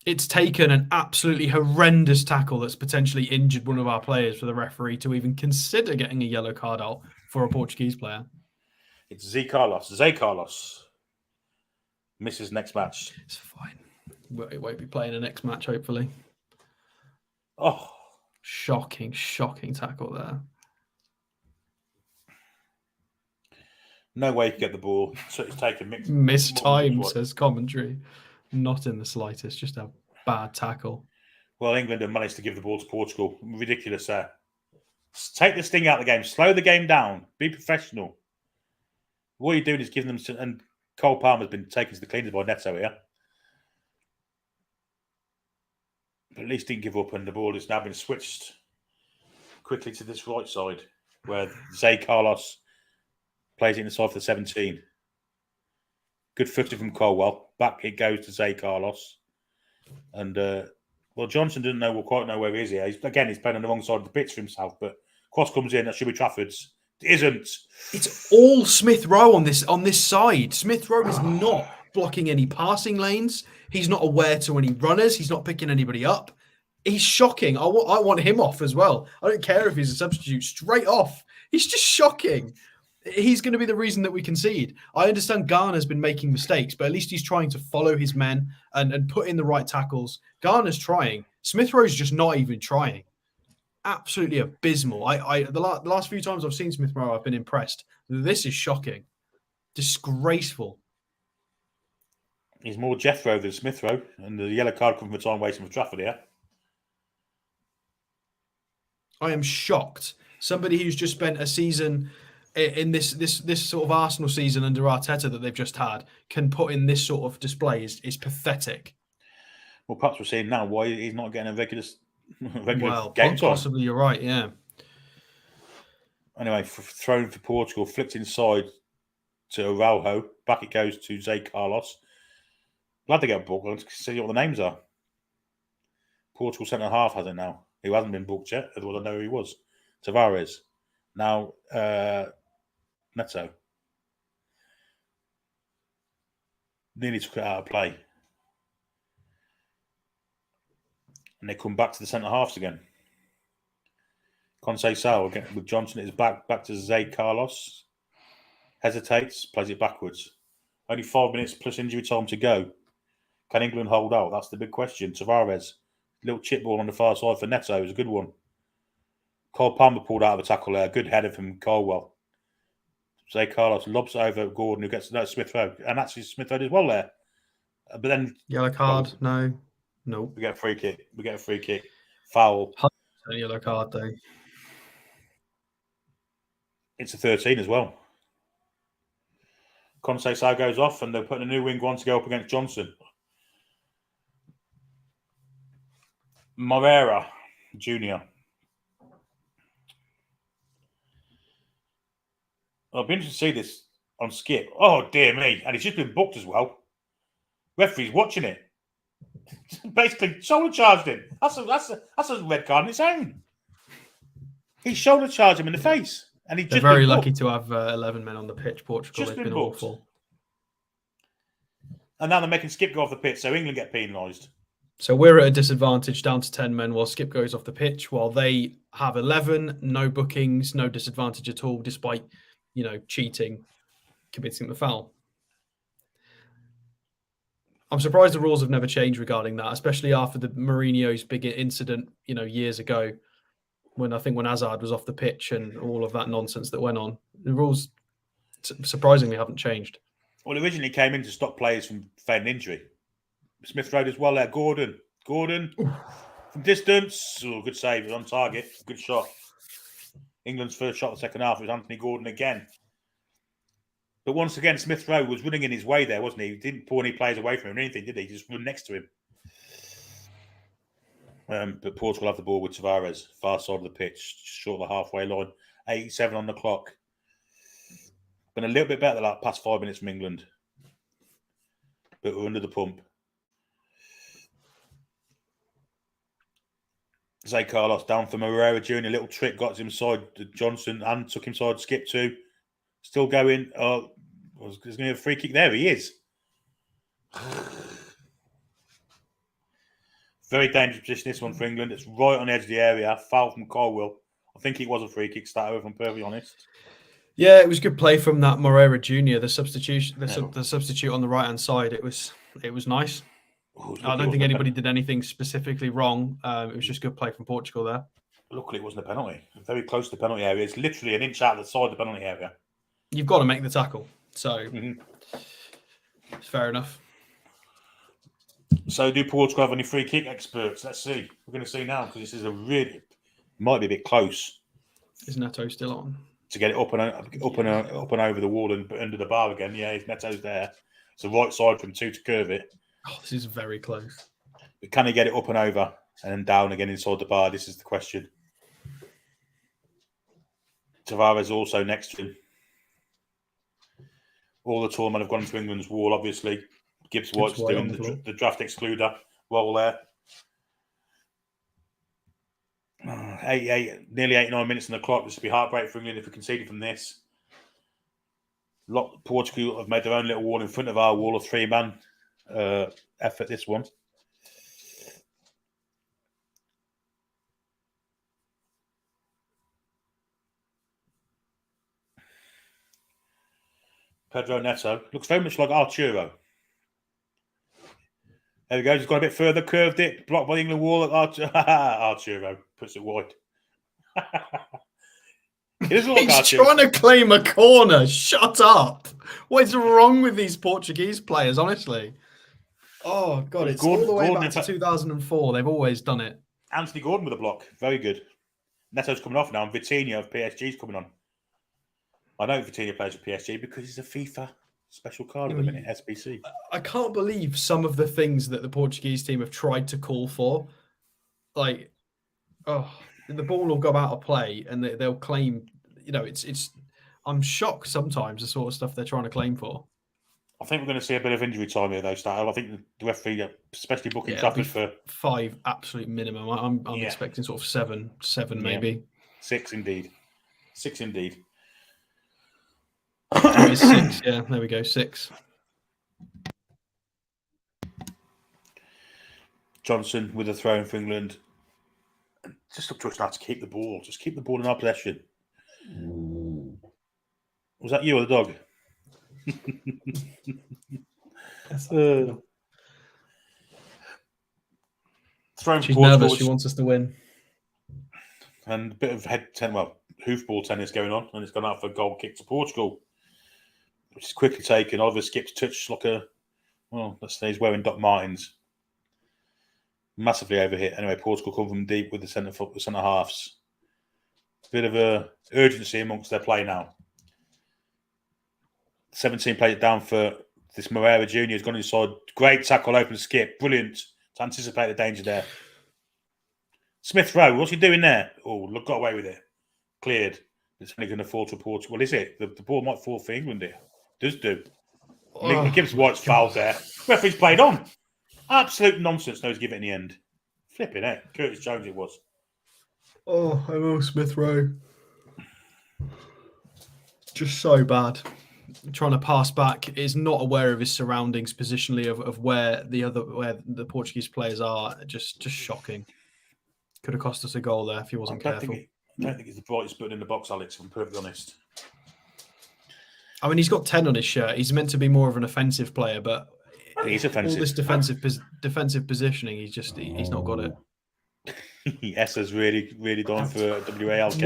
It's taken an absolutely horrendous tackle that's potentially injured one of our players for the referee to even consider getting a yellow card out for a Portuguese player. It's Zé Carlos. Misses next match. It's fine. It won't be playing the next match, hopefully. Oh. Shocking tackle there. No way to get the ball. So it's taken missed time, says commentary. Not in the slightest, just a bad tackle. Well, England have managed to give the ball to Portugal. Ridiculous there. Take the sting out of the game. Slow the game down. Be professional. What you're doing is giving them... And Cole Palmer's been taken to the cleaners by Neto here. But at least didn't give up, and the ball has now been switched quickly to this right side where Zay Carlos plays it inside for the 17. Good footing from Colwell. Back it goes to Zay Carlos. And, Johnson didn't quite know where he is here. He's playing on the wrong side of the pitch for himself, but cross comes in. That should be Trafford's. It isn't. It's all Smith Rowe on this side. Smith Rowe is not blocking any passing lanes. He's not aware to any runners. He's not picking anybody up. He's shocking. I want him off as well. I don't care if he's a substitute. Straight off. He's just shocking. He's going to be the reason that we concede. I understand Garner's been making mistakes, but at least he's trying to follow his men and put in the right tackles. Garner's trying. Smith Rowe's just not even trying. Absolutely abysmal. The last few times I've seen Smith Rowe, I've been impressed. This is shocking. Disgraceful. He's more Jethro than Smith Rowe, and the yellow card coming for time wasting for Trafford here. I am shocked. Somebody who's just spent a season in this sort of Arsenal season under Arteta that they've just had can put in this sort of display is pathetic. Well, perhaps we're seeing now why he's not getting a regular time. game Possibly, you're right, yeah. Anyway, thrown for Portugal, flicked inside to Araujo. Back it goes to Zay Carlos. Glad they get booked. Let's see what the names are. Portugal centre half has it now. He hasn't been booked yet, otherwise I know who he was. Tavares. Now, Neto. Nearly took it out of play. And they come back to the centre halves again. Conceição again with Johnson at his back to Zay Carlos. Hesitates, plays it backwards. Only 5 minutes plus injury time to go. Can England hold out? That's the big question. Tavares, little chip ball on the far side for Neto is a good one. Cole Palmer pulled out of a tackle there. Good header from Colwell. Zay Carlos lobs it over Gordon, who gets Smith Rowe. And actually Smith Rowe as well there. But then... Yellow card? No. We get a free kick. Foul. A yellow card, though. It's a 13 as well. Conceição goes off and they're putting a new wing on to go up against Johnson. Moreira Jr. I'll be interested to see this on Skip. Oh, dear me. And it's just been booked as well. Referee's watching it. Basically, shoulder charged him. That's a red card on its own. He shoulder charged him in the face. And they're very lucky to have 11 men on the pitch, Portugal. They've been awful. And now they're making Skip go off the pitch, so England get penalised. So we're at a disadvantage down to 10 men while Skip goes off the pitch, while they have 11, no bookings, no disadvantage at all, despite, cheating, committing the foul. I'm surprised the rules have never changed regarding that, especially after the Mourinho's big incident, years ago, when Hazard was off the pitch and all of that nonsense that went on. The rules surprisingly haven't changed. Well, originally came in to stop players from feigning injury. Smith Rowe as well there. Gordon from distance. Oh, good save. It was on target. Good shot. England's first shot of the second half was Anthony Gordon again. But once again, Smith Rowe was running in his way there, wasn't he? He didn't pull any players away from him or anything, did he? He just run next to him. But Portugal have the ball with Tavares, far side of the pitch, short of the halfway line. 87 on the clock. Been a little bit better the past 5 minutes from England. But we're under the pump. Zay Carlos down for Moreira Jr. Little trick, got him side to Johnson and took him side Skip too. Still going. Oh, there's going to be a free kick there. He is. Very dangerous position, this one for England. It's right on the edge of the area. Foul from Colwell. I think it was a free kick starter, if I'm perfectly honest. Yeah, it was good play from that Moreira Jr., the substitution, the substitute on the right-hand side. It was nice. I don't think anybody did anything specifically wrong. It was just good play from Portugal there. Luckily, it wasn't a penalty. Very close to the penalty area. It's literally an inch out of the side of the penalty area. You've got to make the tackle. So, It's fair enough. So, do Portugal have any free kick experts? Let's see. We're going to see now because this is might be a bit close. Is Neto still on? To get it up and over the wall and under the bar again. Yeah, Neto's there. It's the right side from two to curve it. Oh, this is very close. But can he get it up and over and then down again inside the bar? This is the question. Tavares also next to him. All the tall men have gone into England's wall, obviously. Gibbs White's White doing the draft excluder role there. Nearly 89 minutes on the clock. This would be heartbreak for England if we conceded from this. Portugal have made their own little wall in front of our wall, a three-man effort, this one. Pedro Neto looks very much like Arturo. There we go. He's got a bit further, curved it, blocked by the England wall. Arturo puts it wide. He's trying to claim a corner. Shut up. What is wrong with these Portuguese players, honestly? Oh, God, it's all the way back to 2004. They've always done it. Anthony Gordon with a block. Very good. Neto's coming off now, and Vitinha of PSG's coming on. I know Vitinha plays for PSG because he's a FIFA special card at the minute, SBC. I can't believe some of the things that the Portuguese team have tried to call for. Like, the ball will go out of play and they'll claim, it's. I'm shocked sometimes the sort of stuff they're trying to claim for. I think we're going to see a bit of injury time here, though, Stato. I think the referee, especially booking Trafford for 5 absolute minimum. I'm expecting sort of seven maybe. 6 indeed. 6 indeed. It's 6. Yeah, there we go. 6. Johnson with a throw in for England. Just up to us now to keep the ball. Just keep the ball in our possession. Was that you or the dog? She's nervous. She wants us to win. And a bit of hoofball tennis going on, and it's gone out for a goal kick to Portugal, which is quickly taken. Oliver skips touch like let's say he's wearing Doc Martens. Massively overhit. Anyway, Portugal come from deep with the centre halves. Bit of a urgency amongst their play now. 17 played it down for this Moreira Jr. Has gone inside. Great tackle, open skip. Brilliant to anticipate the danger there. Smith Rowe, what's he doing there? Oh, look, got away with it. Cleared. It's only going to fall to Portugal. Well, is it? The ball might fall for England here. Does do. Gibbs White's fouled there. Referee's played on. Absolute nonsense. No, he's given it in the end. Flipping it. Curtis Jones it was. Oh, hello, Smith Rowe. Just so bad. Trying to pass back, is not aware of his surroundings positionally of where the Portuguese players are. Just shocking. Could have cost us a goal there if he wasn't careful. I don't think he's the brightest button in the box, Alex, if I'm perfectly honest. I mean, he's got 10 on his shirt. He's meant to be more of an offensive player, but he's offensive. All this defensive positioning, he's not got it. Essa's really gone for WALK.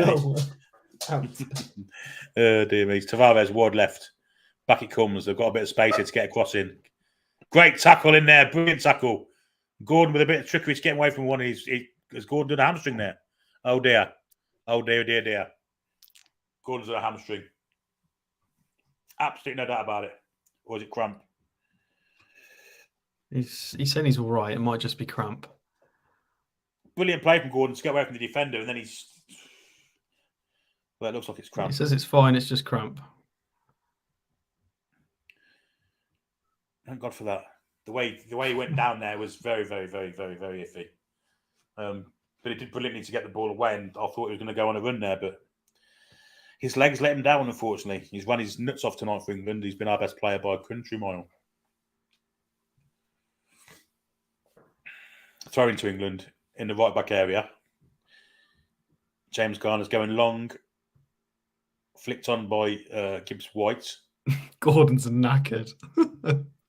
Oh, dear me. Tavares, wide left. Back it comes. They've got a bit of space here to get a cross in. Great tackle in there. Brilliant tackle. Gordon with a bit of trickery to get away from one. Has Gordon done a hamstring there? Oh, dear. Oh, dear. Gordon's done a hamstring. Absolutely no doubt about it. Or is it cramp? He's saying he's all right. It might just be cramp. Brilliant play from Gordon to get away from the defender, and then it looks like it's cramp. He says it's fine. It's just cramp. Thank God for that. The way he went down there was very, very, very, very, very iffy. But he did brilliantly to get the ball away, and I thought he was going to go on a run there, but his legs let him down, unfortunately. He's run his nuts off tonight for England. He's been our best player by a country mile. Throw into England in the right-back area. James Garner's going long. Flicked on by Gibbs White. Gordon's knackered.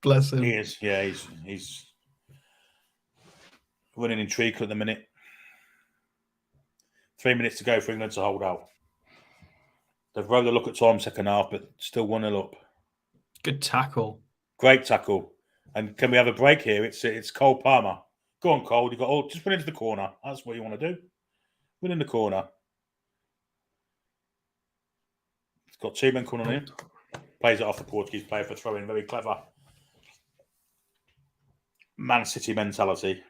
Bless him. He is, yeah. He's running in treacle at the minute. 3 minutes to go for England to hold out. They've rolled a look at time second half, but still 1-0 up. Good tackle. Great tackle. And can we have a break here? It's Cole Palmer. Go on, Cole. You've got just run into the corner. That's what you want to do. Run in the corner. It's got 2 men coming on in. Plays it off the Portuguese player for throwing. Very clever. Man City mentality.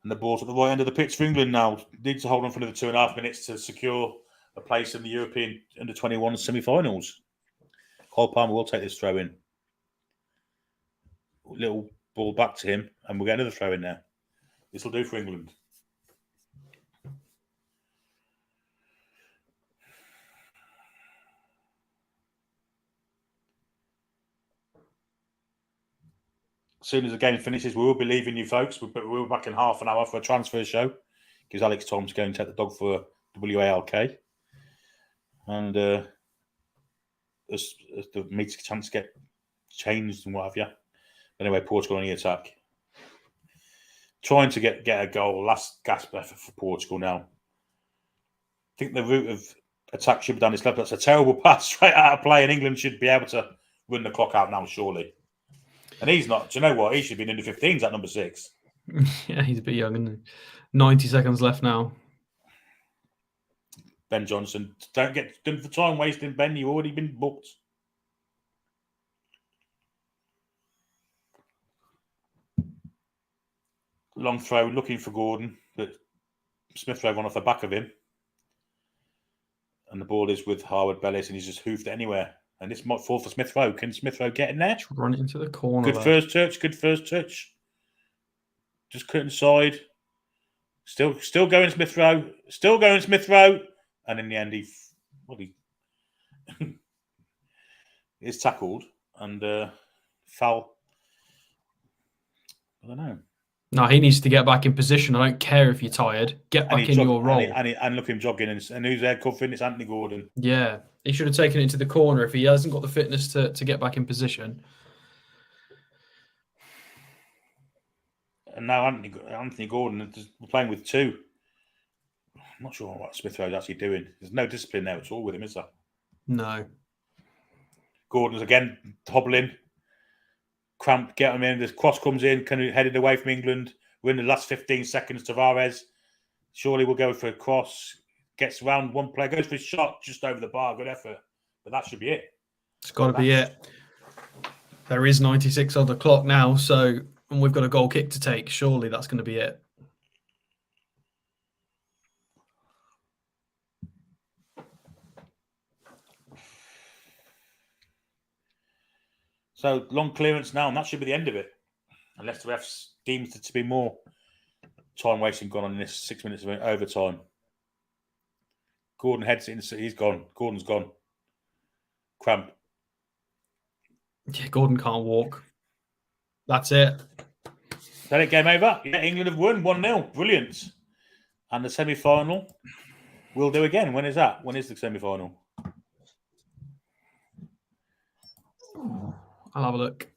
And the ball's at the right end of the pitch for England now. Need to hold on for another 2.5 minutes to secure a place in the European Under-21 semi-finals. Cole Palmer will take this throw in. Little ball back to him, and we'll get another throw in there. This will do for England. As soon as the game finishes, we will be leaving you folks. We'll be back in half an hour for a transfer show. Gives Alex time to go and take the dog for a WALK. And as the meets chance to get changed and what have you. Anyway, Portugal on the attack. Trying to get a goal. Last gasp effort for Portugal now. I think the route of attack should be down this left. That's a terrible pass straight out of play, and England should be able to run the clock out now, surely. And he's not. Do you know what? He should be in the 15s at number 6. Yeah, he's a bit young, isn't he? 90 seconds left now. Ben Johnson. Don't get done for time wasting, Ben. You've already been booked. Long throw, looking for Gordon. But Smith Rowe ran off the back of him. And the ball is with Harwood Bellis, and he's just hoofed it anywhere. And this might fall for Smith Rowe. Can Smith Rowe get in there? Run it into the corner. Good first touch. Good first touch. Just cut inside. Still going Smith Rowe. Still going Smith Rowe. And in the end, he is tackled and foul. I don't know. No, he needs to get back in position. I don't care if you're tired. Get back in your role. And look him jogging. And who's there covering? It's Anthony Gordon. Yeah. He should have taken it into the corner if he hasn't got the fitness to get back in position. And now Anthony Gordon is playing with 2. I'm not sure what Smith Rowe's actually doing. There's no discipline there at all with him, is there? No. Gordon's again hobbling. Cramp, get him in. This cross comes in, kind of headed away from England. We're in the last 15 seconds. Tavares surely will go for a cross. Gets around one player, goes for a shot just over the bar. Good effort. But that should be it. It's got to be it. There is 96 on the clock now, and we've got a goal kick to take. Surely that's going to be it. So long clearance now, and that should be the end of it. Unless the refs deems it to be more time wasting gone on in this 6 minutes of overtime. Gordon heads it in, he's gone. Gordon's gone. Cramp. Yeah, Gordon can't walk. That's it. Then it game over. Yeah, England have won 1-0. Brilliant. And the semi-final we'll do again. When is that? When is the semi-final? I'll have a look.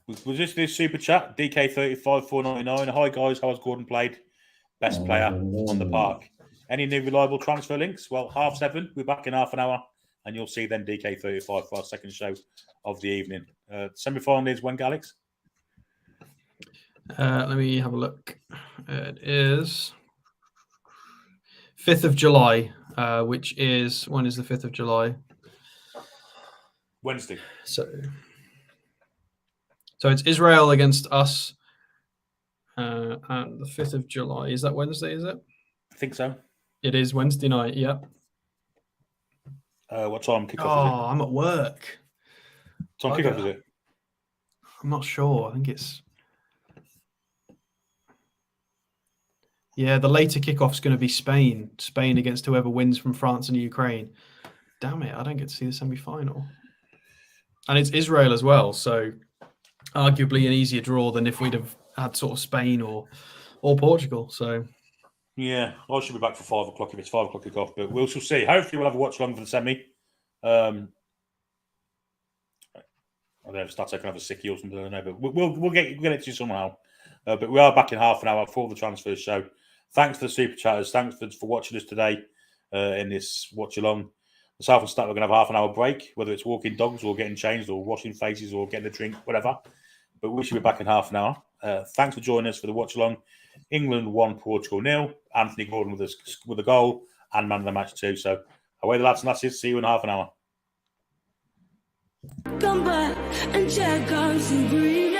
Was this super chat? DK35 499. Hi guys, how has Gordon played? Best player on the park. Any new reliable transfer links? Well, 7:30. We're back in half an hour, and you'll see then DK35 for our second show of the evening. Semi-final is when, Alex? Let me have a look. It is 5th of July, which is, when is the 5th of July? Wednesday. So it's Israel against us, and the 5th of July. Is that Wednesday, is it? I think so. It is Wednesday night, yeah. What time kickoff is it? Oh, I'm at work. What time kickoff is it? I'm not sure. I think it's... Yeah, the later kickoff's going to be Spain. Spain against whoever wins from France and Ukraine. Damn it, I don't get to see the semi-final. And it's Israel as well, so arguably an easier draw than if we'd have had sort of Spain or Portugal. So yeah, I should be back for 5 o'clock if it's 5 o'clock kickoff, but we'll see. Hopefully, we'll have a watch along for the semi. I don't know if Stato can have a sickie or something. I don't know, but we'll get it to you somehow. But we are back in half an hour for the transfer show. Thanks for the super chatters. Thanks for watching us today in this watch along. Myself and Stat, we're going to have half an hour break, whether it's walking dogs or getting changed or washing faces or getting a drink, whatever. But we should be back in half an hour. Thanks for joining us for the watch along. England 1, Portugal 0. Anthony Gordon with a goal and man of the match too. So away the lads and lasses. See you in half an hour. Come back and check out some green.